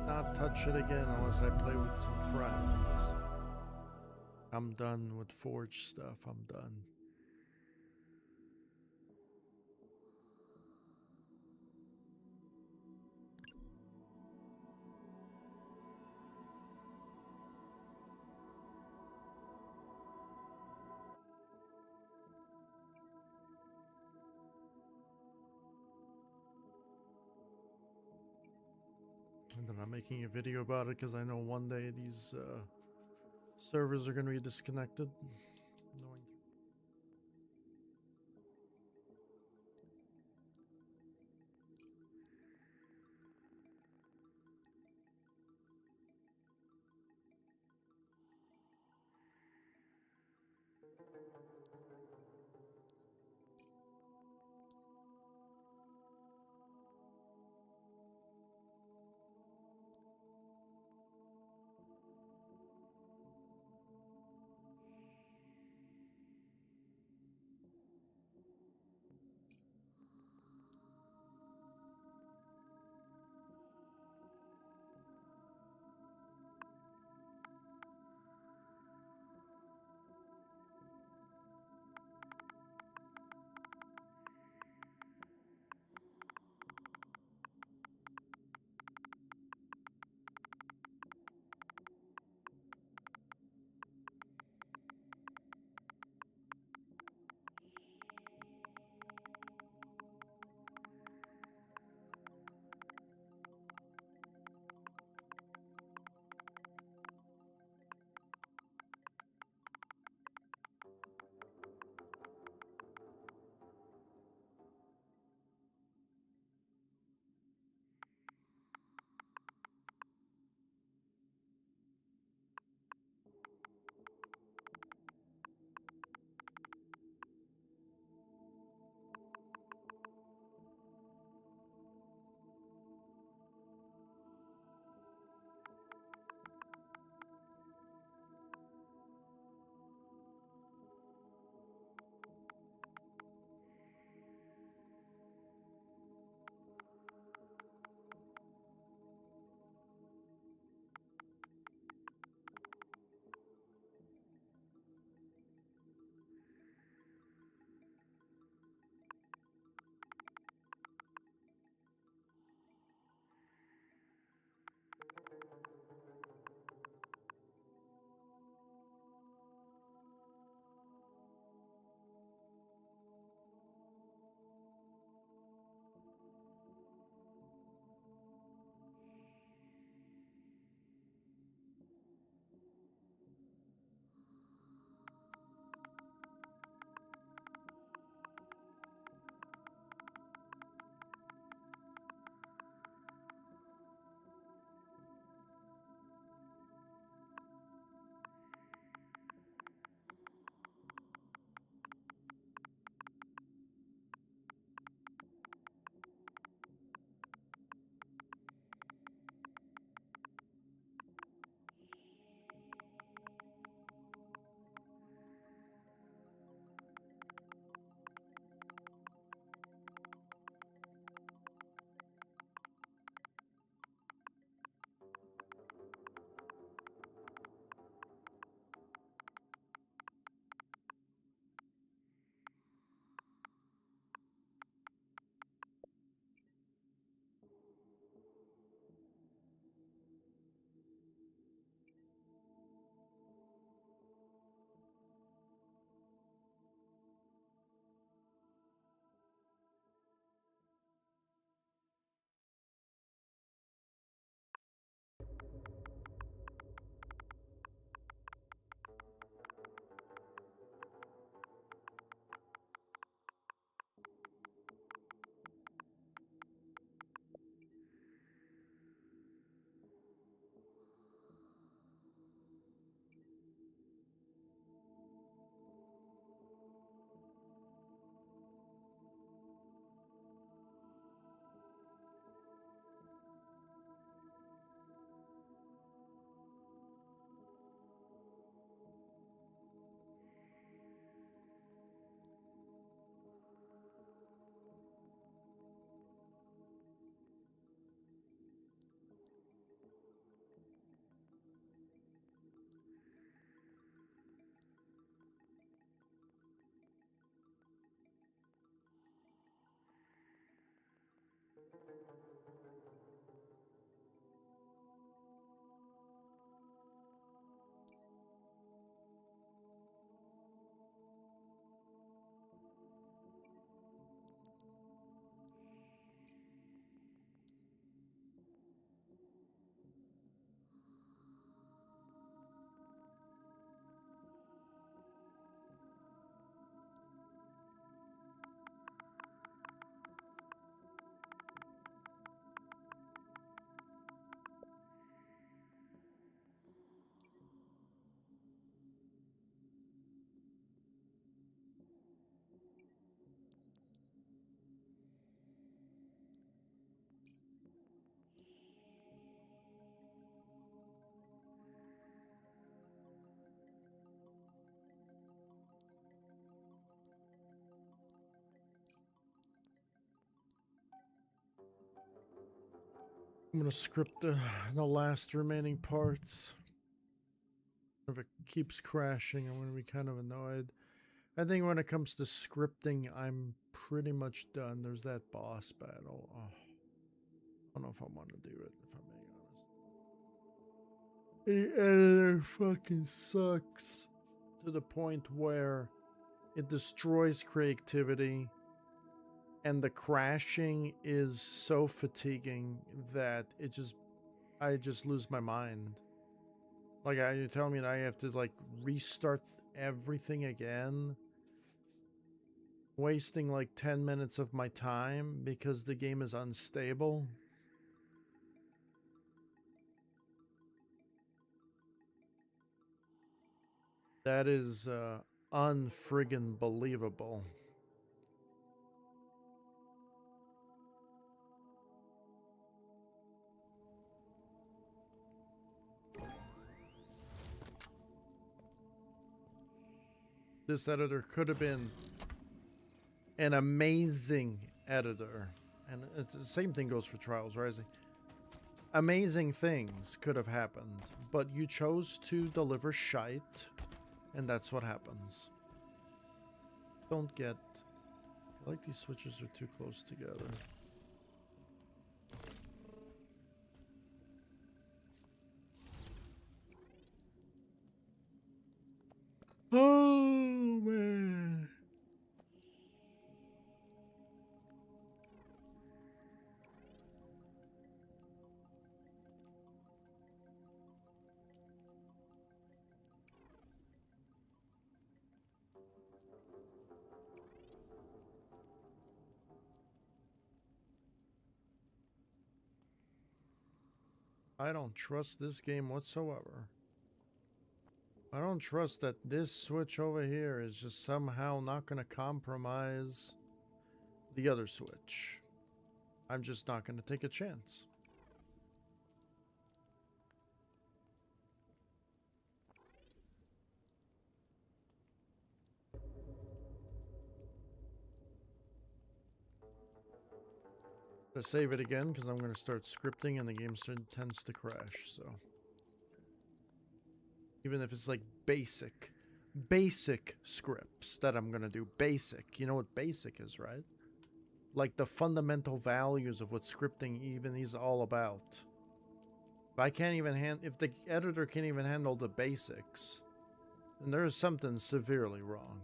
not touch it again unless I play with some friends. I'm done with Forge stuff. I'm done. And then I'm making a video about it because I know one day these servers are going to be disconnected. I'm gonna script the last remaining parts. If it keeps crashing, I'm gonna be kind of annoyed. I think when it comes to scripting, I'm pretty much done. There's that boss battle. Oh, I don't know if I want to do it, if I'm being honest. The editor fucking sucks to the point where it destroys creativity, and the crashing is so fatiguing that I just lose my mind. Like, you're telling me that I have to like restart everything again, wasting like 10 minutes of my time because the game is unstable. That is unfriggin' believable. This editor could have been an amazing editor. And it's, the same thing goes for Trials Rising. Amazing things could have happened, but you chose to deliver shite, and that's what happens. Don't get... I like these switches are too close together. Oh, man. I don't trust this game whatsoever. I don't trust that this switch over here is just somehow not going to compromise the other switch. I'm just not going to take a chance. To save it again because I'm going to start scripting and the game tends to crash, so. Even if it's like basic scripts that I'm going to do. Basic. You know what basic is, right? Like the fundamental values of what scripting even is all about. If I can't even if the editor can't even handle the basics, then there's something severely wrong.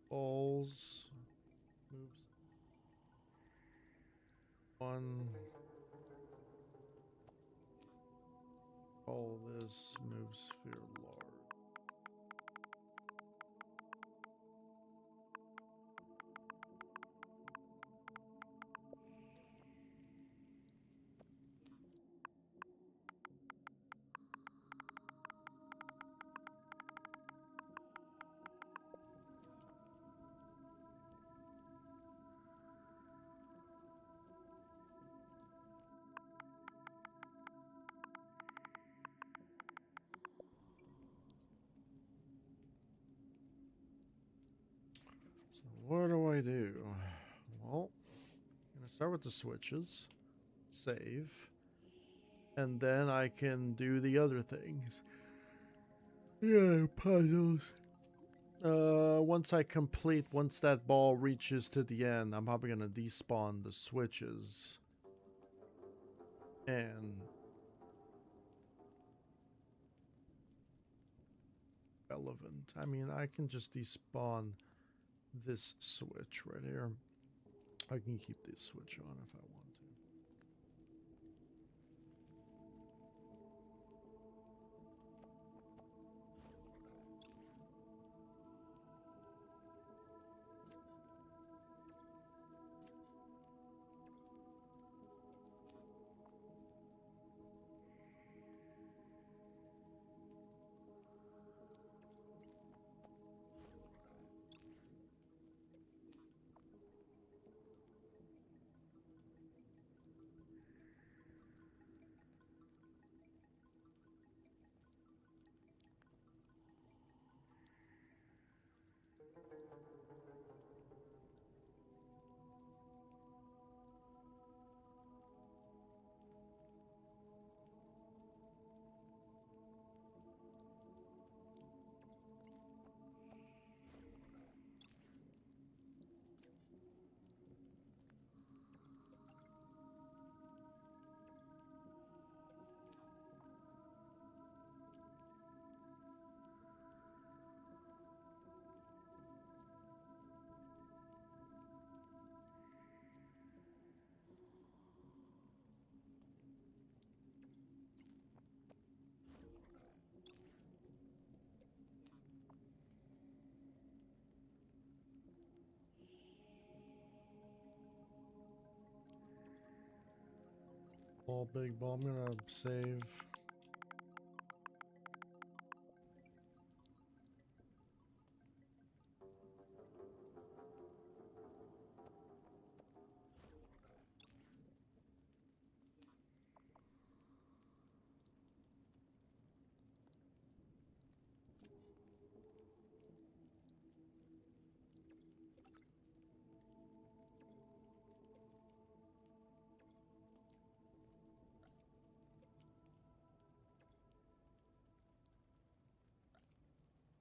Balls moves one. All this moves sphere large. So what do I do? Well, I'm gonna start with the switches, save, and then I can do the other things. Yeah, puzzles. Once that ball reaches to the end, I'm probably gonna despawn the switches. And relevant. I mean, I can just despawn this switch right here. I can keep this switch on if I want to. All big ball. I'm gonna save.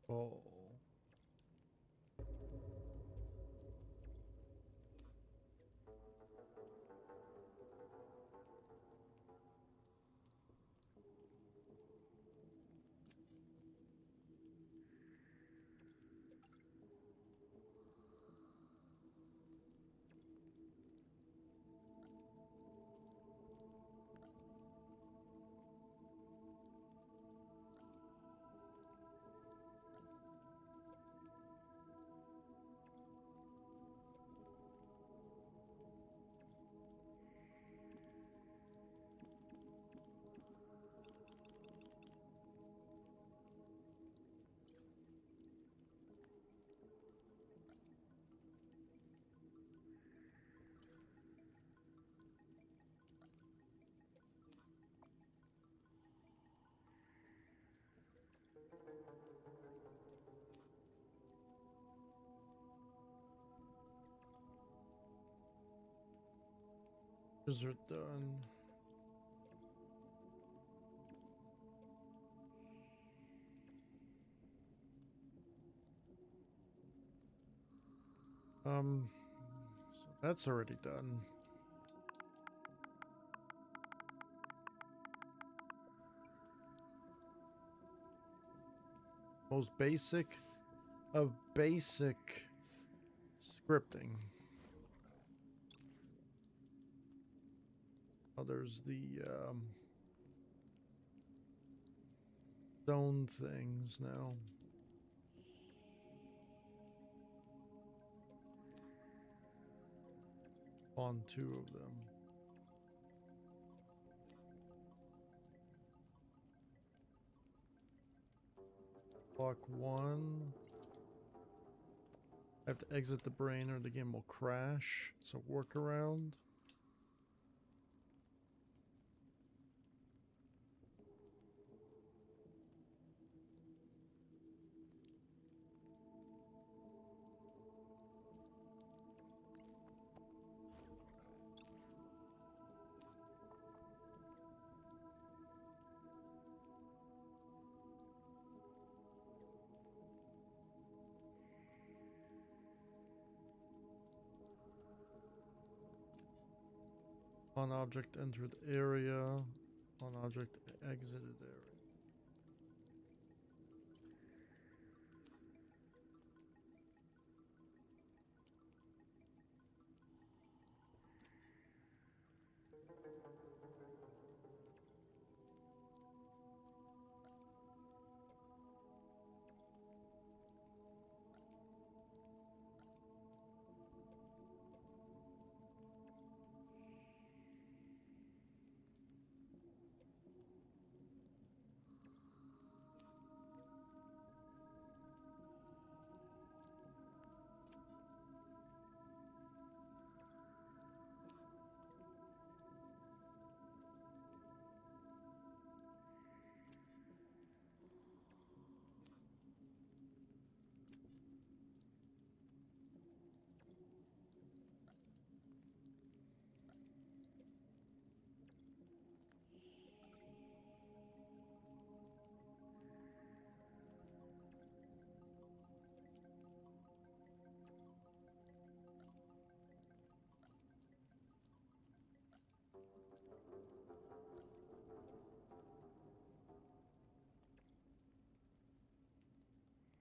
Oh. These are done. So that's already done. Most basic of basic scripting. Oh, there's the zone things now. On 2 of them. Block 1. I have to exit the brain or the game will crash. It's a workaround. On object entered area. On object exited area.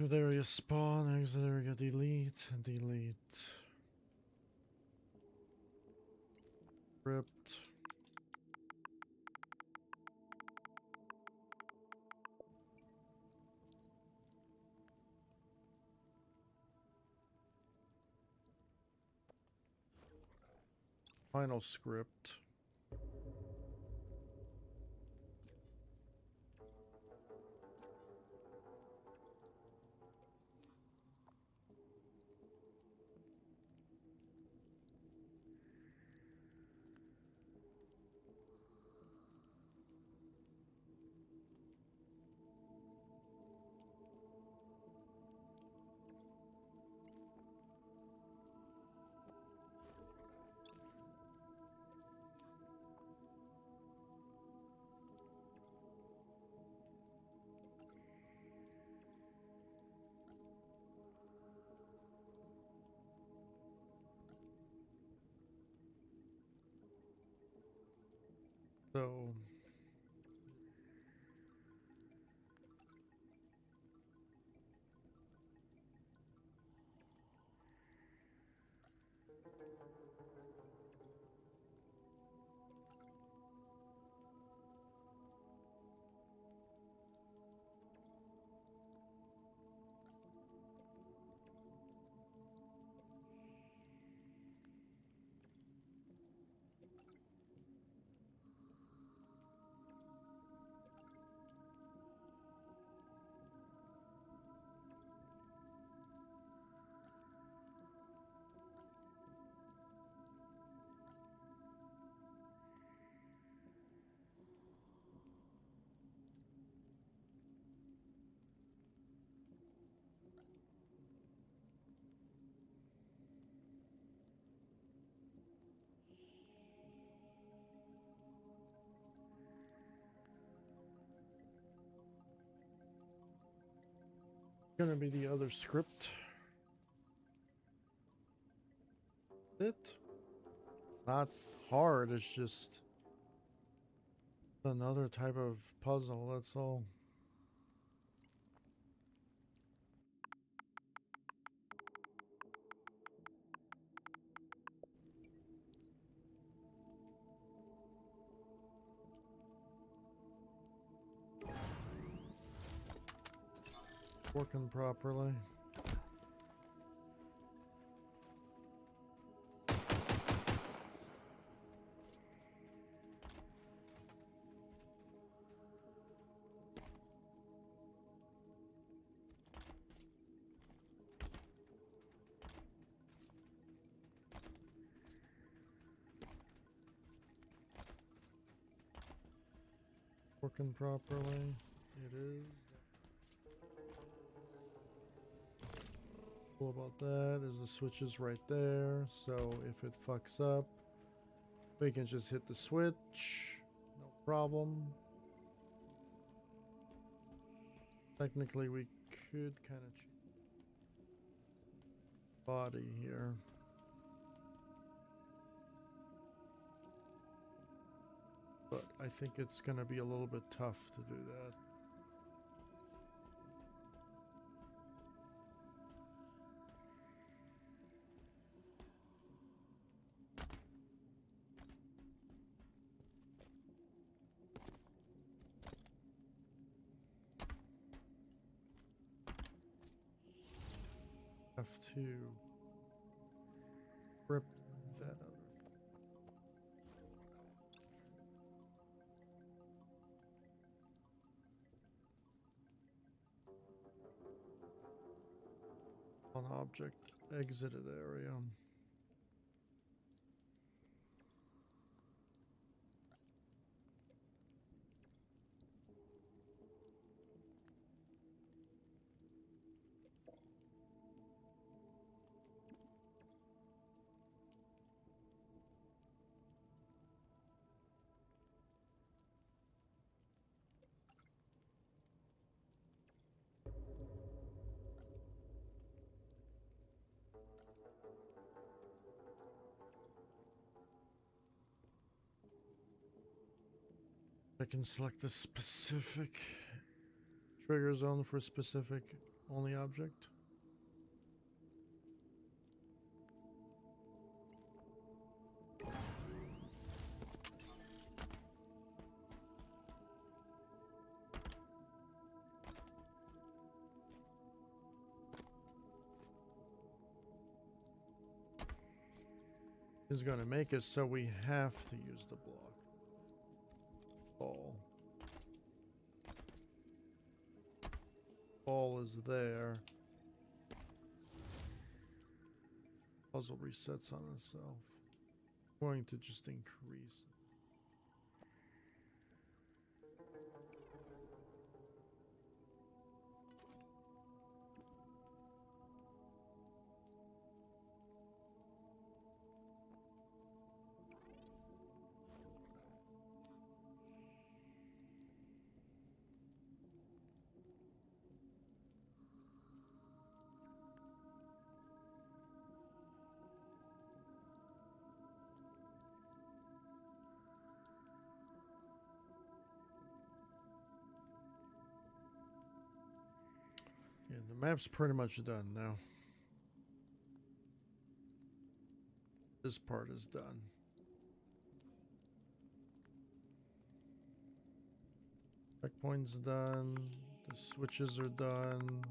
Exit area spawn, exit area delete, delete. Script. Final script. So gonna be the other script. It's not hard, it's just another type of puzzle, that's all. Working properly. Working properly. It is. Cool about that is the switch is right there, so if it fucks up, we can just hit the switch, no problem. Technically, we could kind of body here. But I think it's going to be a little bit tough to do that. Have to rip that other. On object exited area. I can select a specific trigger zone for a specific only object. Is going to make it so we have to use the block. Ball. Ball is there. Puzzle resets on itself. Going to just increase. The map's pretty much done now. This part is done. Checkpoint's done. The switches are done.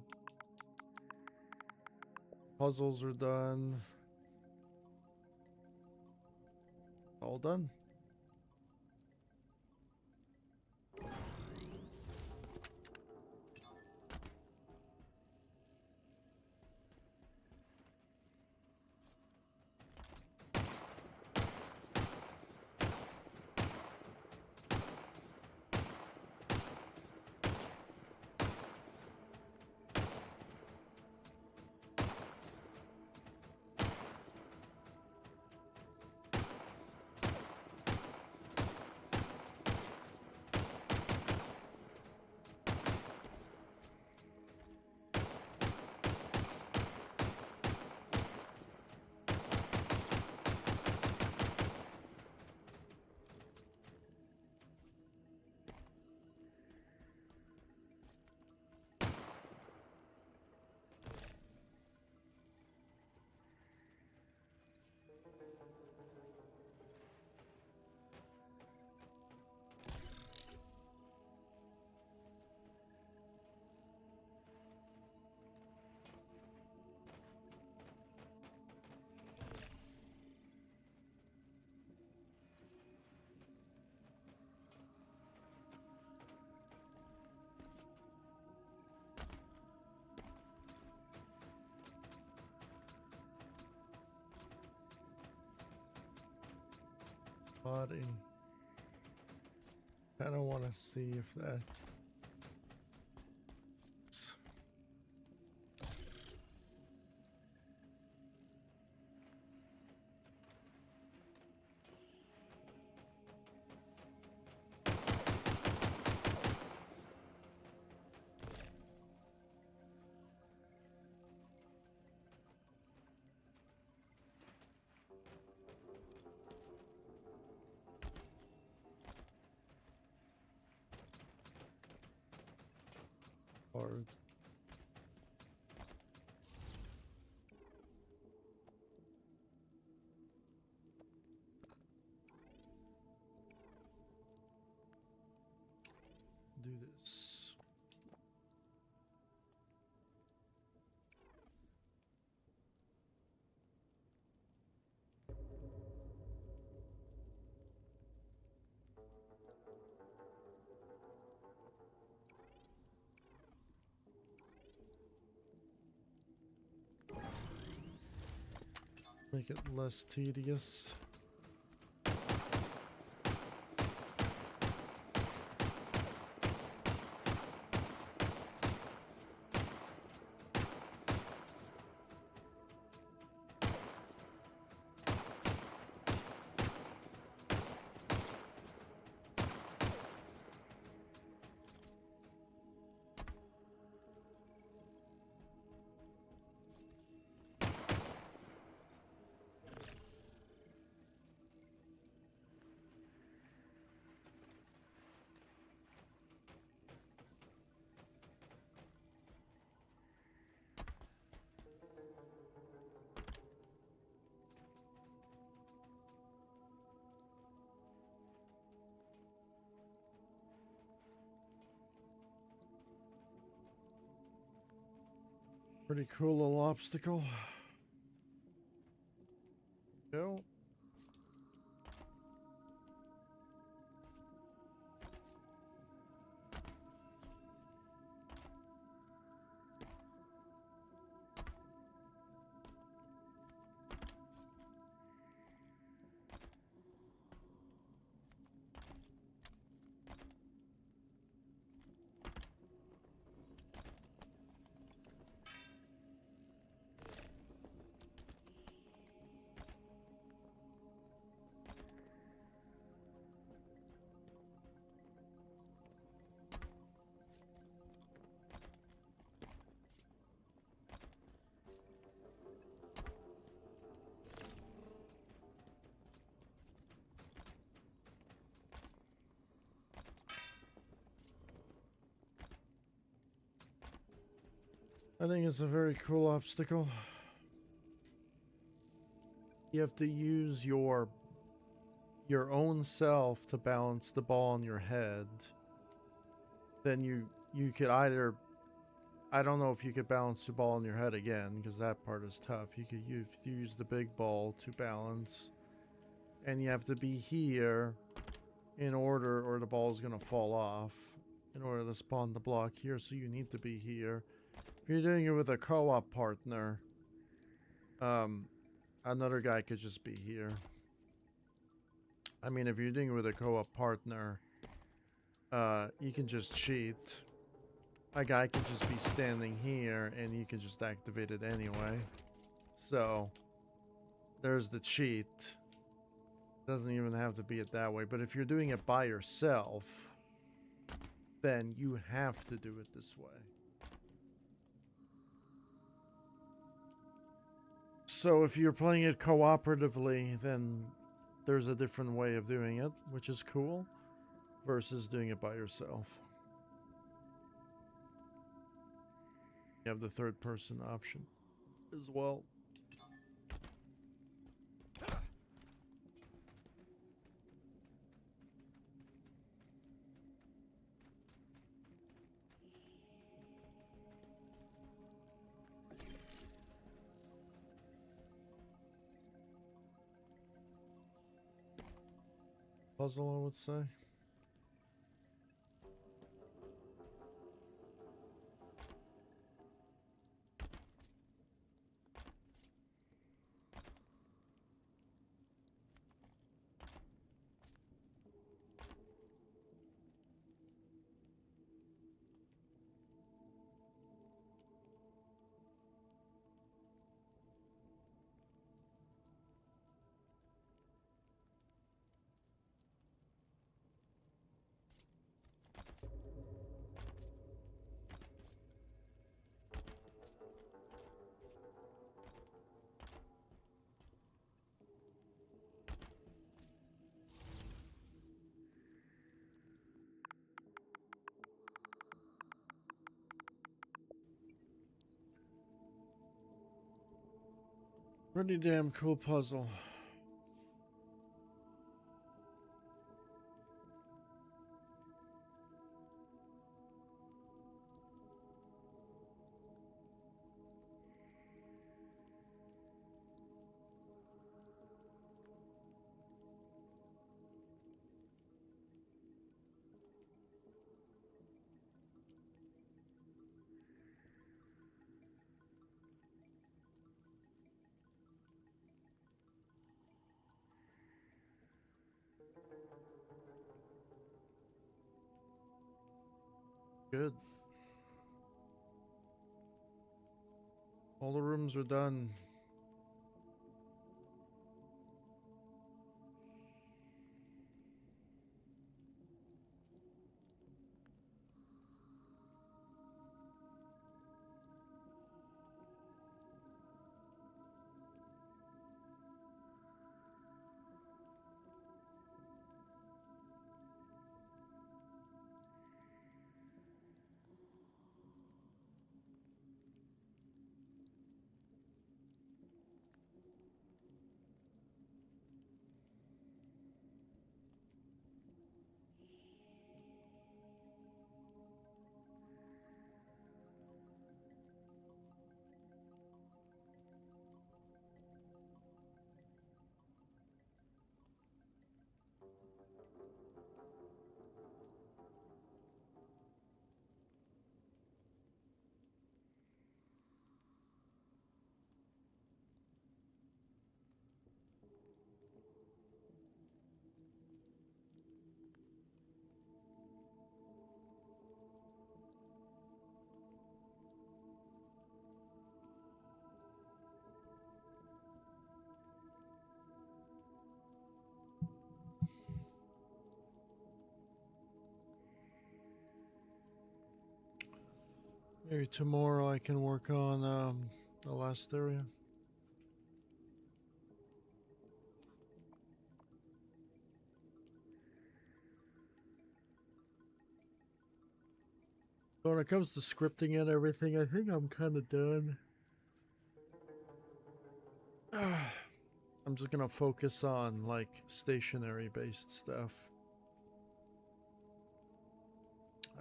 Puzzles are done. All done. Body. I don't want to see if that. Hard. Do this. Make it less tedious. Pretty cool little obstacle. Go. I think it's a very cool obstacle. You have to use your own self to balance the ball on your head. Then you could either, I don't know if you could balance the ball on your head again, because that part is tough. You could use the big ball to balance, and you have to be here in order, or the ball is going to fall off, in order to spawn the block here. So you need to be here. If you're doing it with a co-op partner, another guy could just be here. I mean, if you're doing it with a co-op partner, you can just cheat. A guy can just be standing here and you can just activate it anyway. So there's the cheat. Doesn't even have to be it that way. But if you're doing it by yourself, then you have to do it this way. So if you're playing it cooperatively, then there's a different way of doing it, which is cool, versus doing it by yourself. You have the third person option as well. Puzzle, I would say. Pretty damn cool puzzle. Good. All the rooms are done. Maybe tomorrow I can work on the last area. When it comes to scripting and everything, I think I'm kind of done. I'm just gonna focus on like stationary based stuff.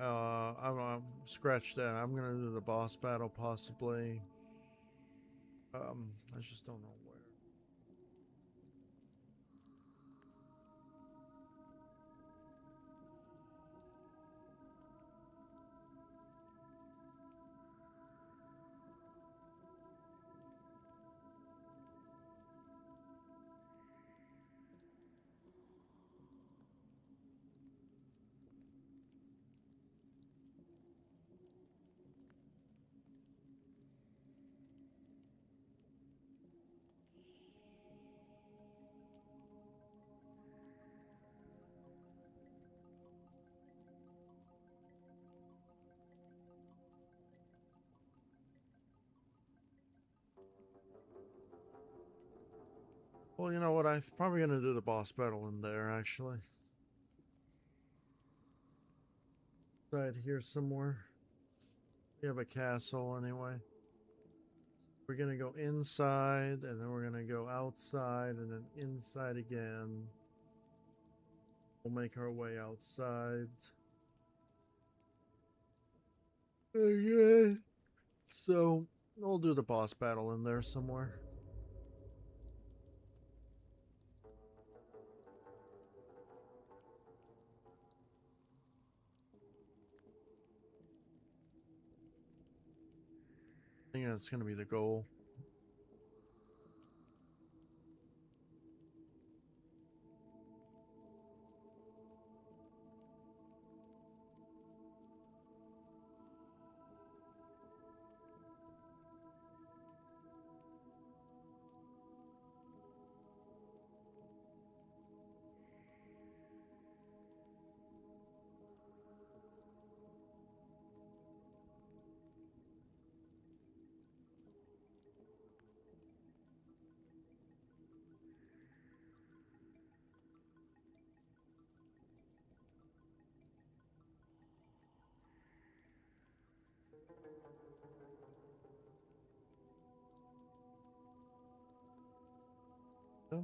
I'm scratch that. I'm gonna do the boss battle possibly. I just don't know where. Well, you know what? I'm probably gonna do the boss battle in there actually. Right here somewhere. We have a castle anyway. We're gonna go inside, and then we're gonna go outside, and then inside again. We'll make our way outside. Okay. So we'll do the boss battle in there somewhere. I think that's gonna be the goal. Oh.